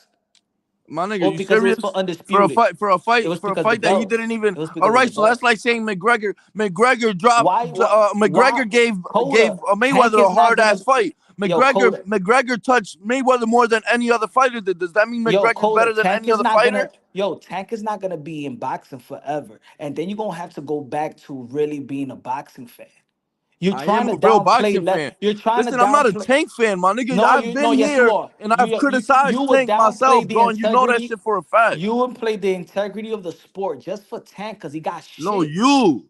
My nigga, or you because it was for serious? undisputed? For It a was for a because the fight that he belts. didn't even. It was All because of the right, so that's belts. like saying McGregor dropped. Why? Why? Why? McGregor gave Coda. Tank Mayweather a is not hard ass gonna. fight. Yo, Coda. McGregor touched Mayweather more than any other fighter did. Does that mean Yo, McGregor's Coda. better than Tank any is other not gonna. fighter? Yo, Tank is not gonna be in boxing forever, and then you're gonna have to go back to really being a boxing fan. You're I trying am to a real downplay. boxing fan. You're trying to Listen, I'm not a downplay. Tank fan, my nigga. No, I've you no, been yes, you here are. and I've You criticized would Tank myself, downplay the bro, and you know that integrity. shit for a fact. You would play the integrity of the sport just for Tank because he got No, shit. you.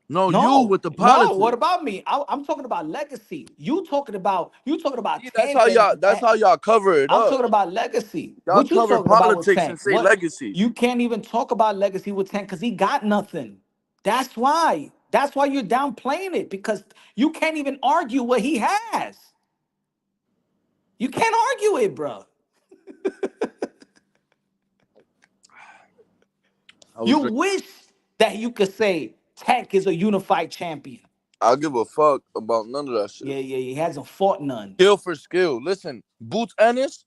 No, you No, with the no. What politics. about me? I'm talking about legacy. You talking about See, Tank that's how y'all cover it I'm up. talking about legacy. Y'all What you cover talking about with politics and Tank? say What legacy. you can't even talk about legacy with Tank because he got nothing. That's why. That's why you're downplaying it because you can't even argue what he has. You can't argue it, bro. I was You drinking. wish that you could say Tank is a unified champion. I give a fuck about none of that shit. Yeah, yeah, he hasn't fought none. Skill for skill. Listen, Boots Ennis,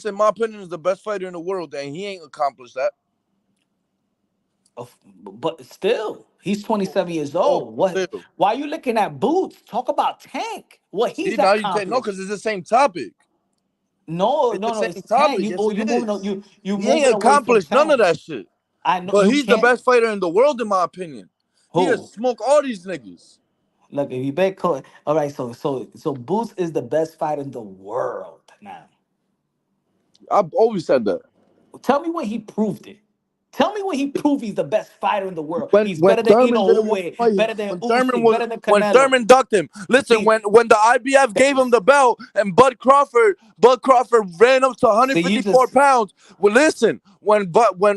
in my opinion, is the best fighter in the world, and he ain't accomplished that. But still, he's 27 years Oh, old. What? still. Why are you looking at Boots? Talk about Tank. What See, he's now you can't no, accomplished. because it's the same topic. No, It's the no, no. same It's Tank. topic. You Yes, oh, it you moving is. you He ain't moving away from accomplished none of Tank. that shit. I know But you he's the can't. best fighter in the world, in my opinion. He has Who? smoked all these niggas. Look, if you bet all right. So Boots is the best fighter in the world now. I've always said that. Tell me when he proved it. Tell me when he proved he's the best fighter in the world. He's When better than Thurman didn't want to Inoue, fight him, better than Usyk, better than when Canelo. Thurman ducked him. Listen, See, when the IBF gave him the belt and Bud Crawford ran up to see, you 154 just. pounds. Well, listen, when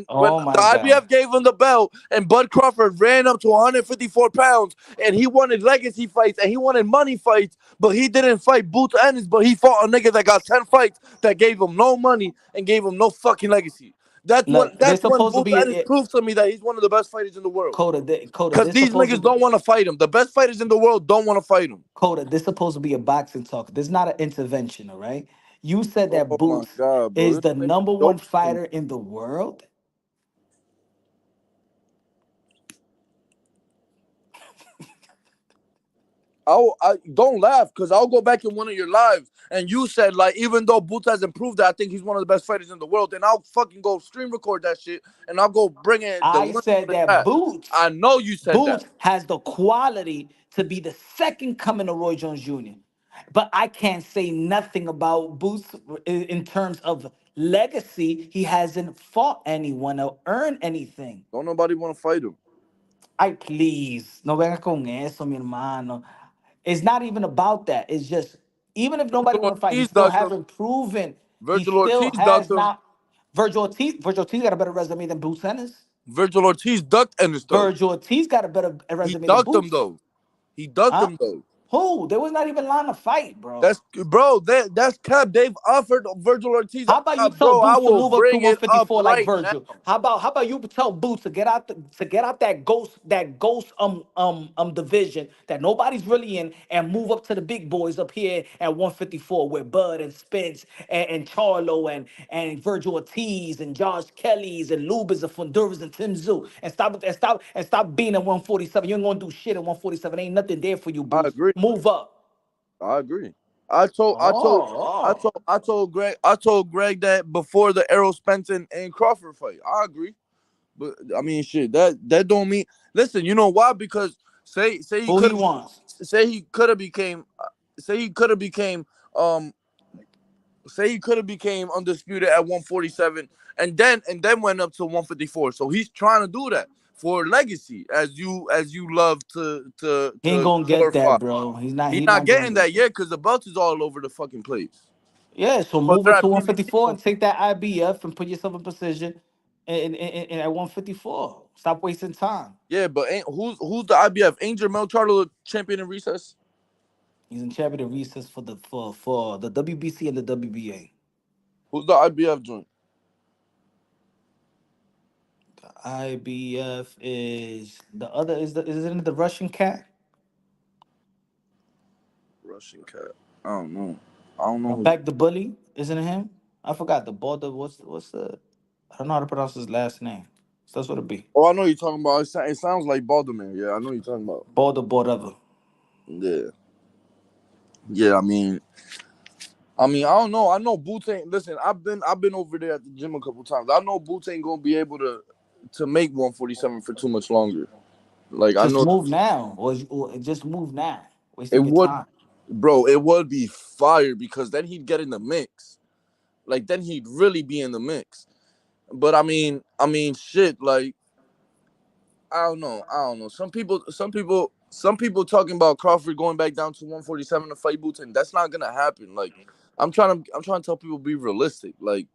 Oh the my God. IBF gave him the belt and Bud Crawford ran up to 154 pounds and he wanted legacy fights and he wanted money fights, but he didn't fight Boots Ennis, but he fought a nigga that got 10 fights that gave him no money and gave him no fucking legacy. Look, they're That's when supposed to Boots be Ennis proved to me that he's one of the best fighters in the world. Coda. Because They're these supposed to niggas be don't want to fight him. The best fighters in the world don't want to fight him. Coda. They're supposed to be a boxing talk. This is not an intervention, all right? You said that Oh my Boots god, bro. is This the nigga number one joking. fighter in the world. I don't laugh because I'll go back in one of your lives and you said like even though Boots has improved that I think he's one of the best fighters in the world, then I'll fucking go stream record that shit and I'll go bring it the I link said on the that chat. Boots I know you said that. Boots has the quality to be the second coming of Roy Jones Jr. But I can't say nothing about Boots in terms of legacy. He hasn't fought anyone or earned anything. Don't nobody want to fight him. Ay, please, no venga con eso, mi hermano. It's not even about that. It's just, even if nobody Virgil want to fight, he Ortiz still ducked him. haven't proven. He Virgil still Ortiz ducked has him. not. Virgil Ortiz got a better resume than Boots Ennis. Virgil Ortiz ducked Ennis though. Virgil Ortiz got a better He resume than ducked him Boots. though. He ducked Huh? him though. Who? There was not even line to fight, bro. That's bro. That's cap. They've offered Virgil Ortiz a How about you shot, tell bro. I Boots to will move up to bring it up 154 like right now. Virgil? How about you tell Boots to get out that ghost division that nobody's really in and move up to the big boys up here at 154 with Bud and Spence and Charlo and Virgil Ortiz and Josh Kelly's and Lubas and Funduras and Tim Tszyu and stop being at 147. You ain't gonna do shit at 147. Ain't nothing there for you, I Boots. agree. Move up. I agree. I told I told I Oh, told I told Greg that before the Errol Spence and Crawford fight. I agree. But I mean shit, that don't mean listen, you know why? Because say he who he could wants? say he could have became say he could have became um say he could have became undisputed at 147 and then went up to 154. So he's trying to do that. for legacy, as you love He ain't to gonna get glorify. that, bro. He's not. He's He's not not gonna getting get that that. yet because the belt is all over the fucking place. Yeah, so But move they're up at to PBC 154 now. and take that IBF and put yourself in position at 154. Stop wasting time. Yeah, but who's the IBF? Ain't Jermel Charlo champion in recess? He's in champion of recess for the WBC and the WBA. Who's the IBF joint? The IBF is the other isn't it the Russian cat? Russian cat. I don't know. I don't know who. Back the bully, isn't it him? I forgot the border. What's the? I don't know how to pronounce his last name. So that's what it be. Oh, I know you're talking about. It sounds like Balderman. Yeah, I know you're talking about. Border whatever. Yeah, yeah. I don't know. I know Boots ain't. Listen, I've been over there at the gym a couple times. I know Boots ain't gonna be able to make 147 for too much longer. Like I Just know move now, or just move now. it Wasting your would, time. bro. It would be fire because then he'd get in the mix. Like then he'd really be in the mix. But shit. Like I don't know. I don't know. Some people talking about Crawford going back down to 147 to fight Boots, and that's not gonna happen. Like I'm trying to tell people be realistic. Like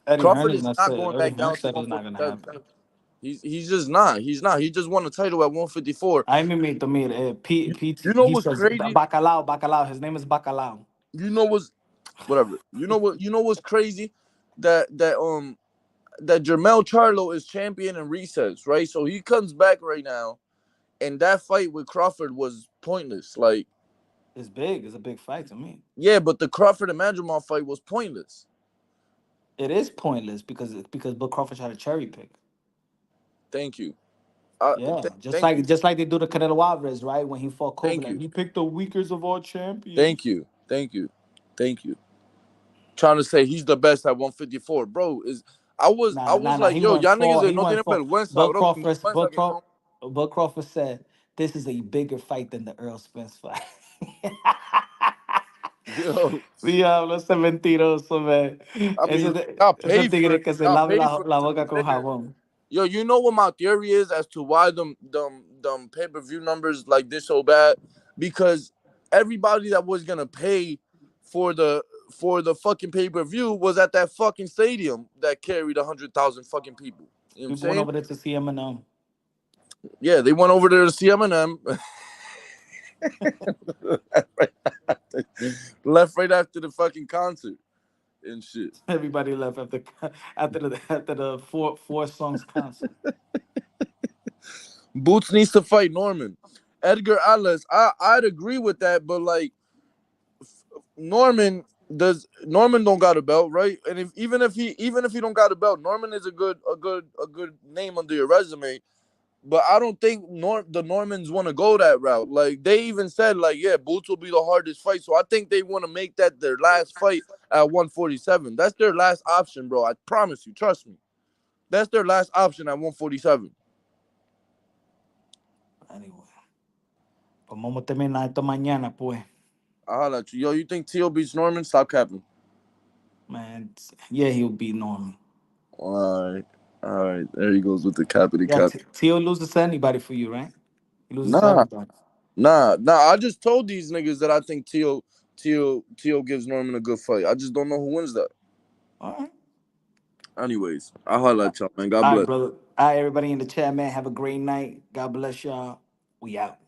Eddie Hearn Crawford is is not not said. going Eddie back Hearn down to said it's not gonna 147. happen. He's just not. He's not. He just won a title at 154. I mean, PT. You know He what's says crazy? Bacalao. His name is Bacalao. You know what's whatever. You know what's crazy? That that Jermel Charlo is champion in recess, right? So he comes back right now, and that fight with Crawford was pointless. Like, It's big. It's a big fight to me. yeah, but the Crawford and Madrimov fight was pointless. It is pointless because Bill Crawford tried to cherry pick. Thank you. Yeah, Thank you. just like they do to Canelo Alvarez, right? When he fought Kobe, Thank like you. he picked the weakest of all champions. Thank you. Thank you. Thank you. Trying to say he's the best at 154, bro. I was Nah. like, yo, y'all niggas He no went tienen for vergüenza, Bill bro. Sin Crawford. vergüenza que son. Bill Crawford said this is a bigger fight than the Earl Spence fight. Yo, Sí, hablo ese mentiroso, man. I Ese, mean, y'all ese paid for tigre it. que se Y'all lave paid for it la to boca be con bigger. jabón. Yo, you know what my theory is as to why them pay-per-view numbers like this so bad? Because everybody that was gonna pay for the fucking pay-per-view was at that fucking stadium that carried 100,000 fucking people. You know what I'm People went saying? over there to see Eminem. Yeah, they went over there to see Eminem. Left right after the fucking concert and shit. Everybody left after the four songs concert. Boots needs to fight Norman. Edgar Alvarez, I'd agree with that, but like Norman don't got a belt, right? And even if he don't got a belt, Norman is a good name under your resume. But I don't think the Normans want to go that route. Like they even said, like, yeah, Boots will be the hardest fight. So I think they want to make that their last fight at 147. That's their last option, bro. I promise you, trust me. That's their last option at 147. Anyway, pues vamos a terminar esto mañana, pues. I'll holler at you. Yo, you think Tio beats Norman? Stop capping. Man, yeah, he'll be Norman. All right. All right. There he goes with the cappity Yeah, cap. Tio loses to anybody for you, right? He loses to Nah, everybody. nah. I just told these niggas that I think Tio gives Norman a good fight. I just don't know who wins that. All right. Anyways, I'll holler at y'all, man. God All right, bless. brother. All right, everybody in the chat, man. Have a great night. God bless y'all. We out.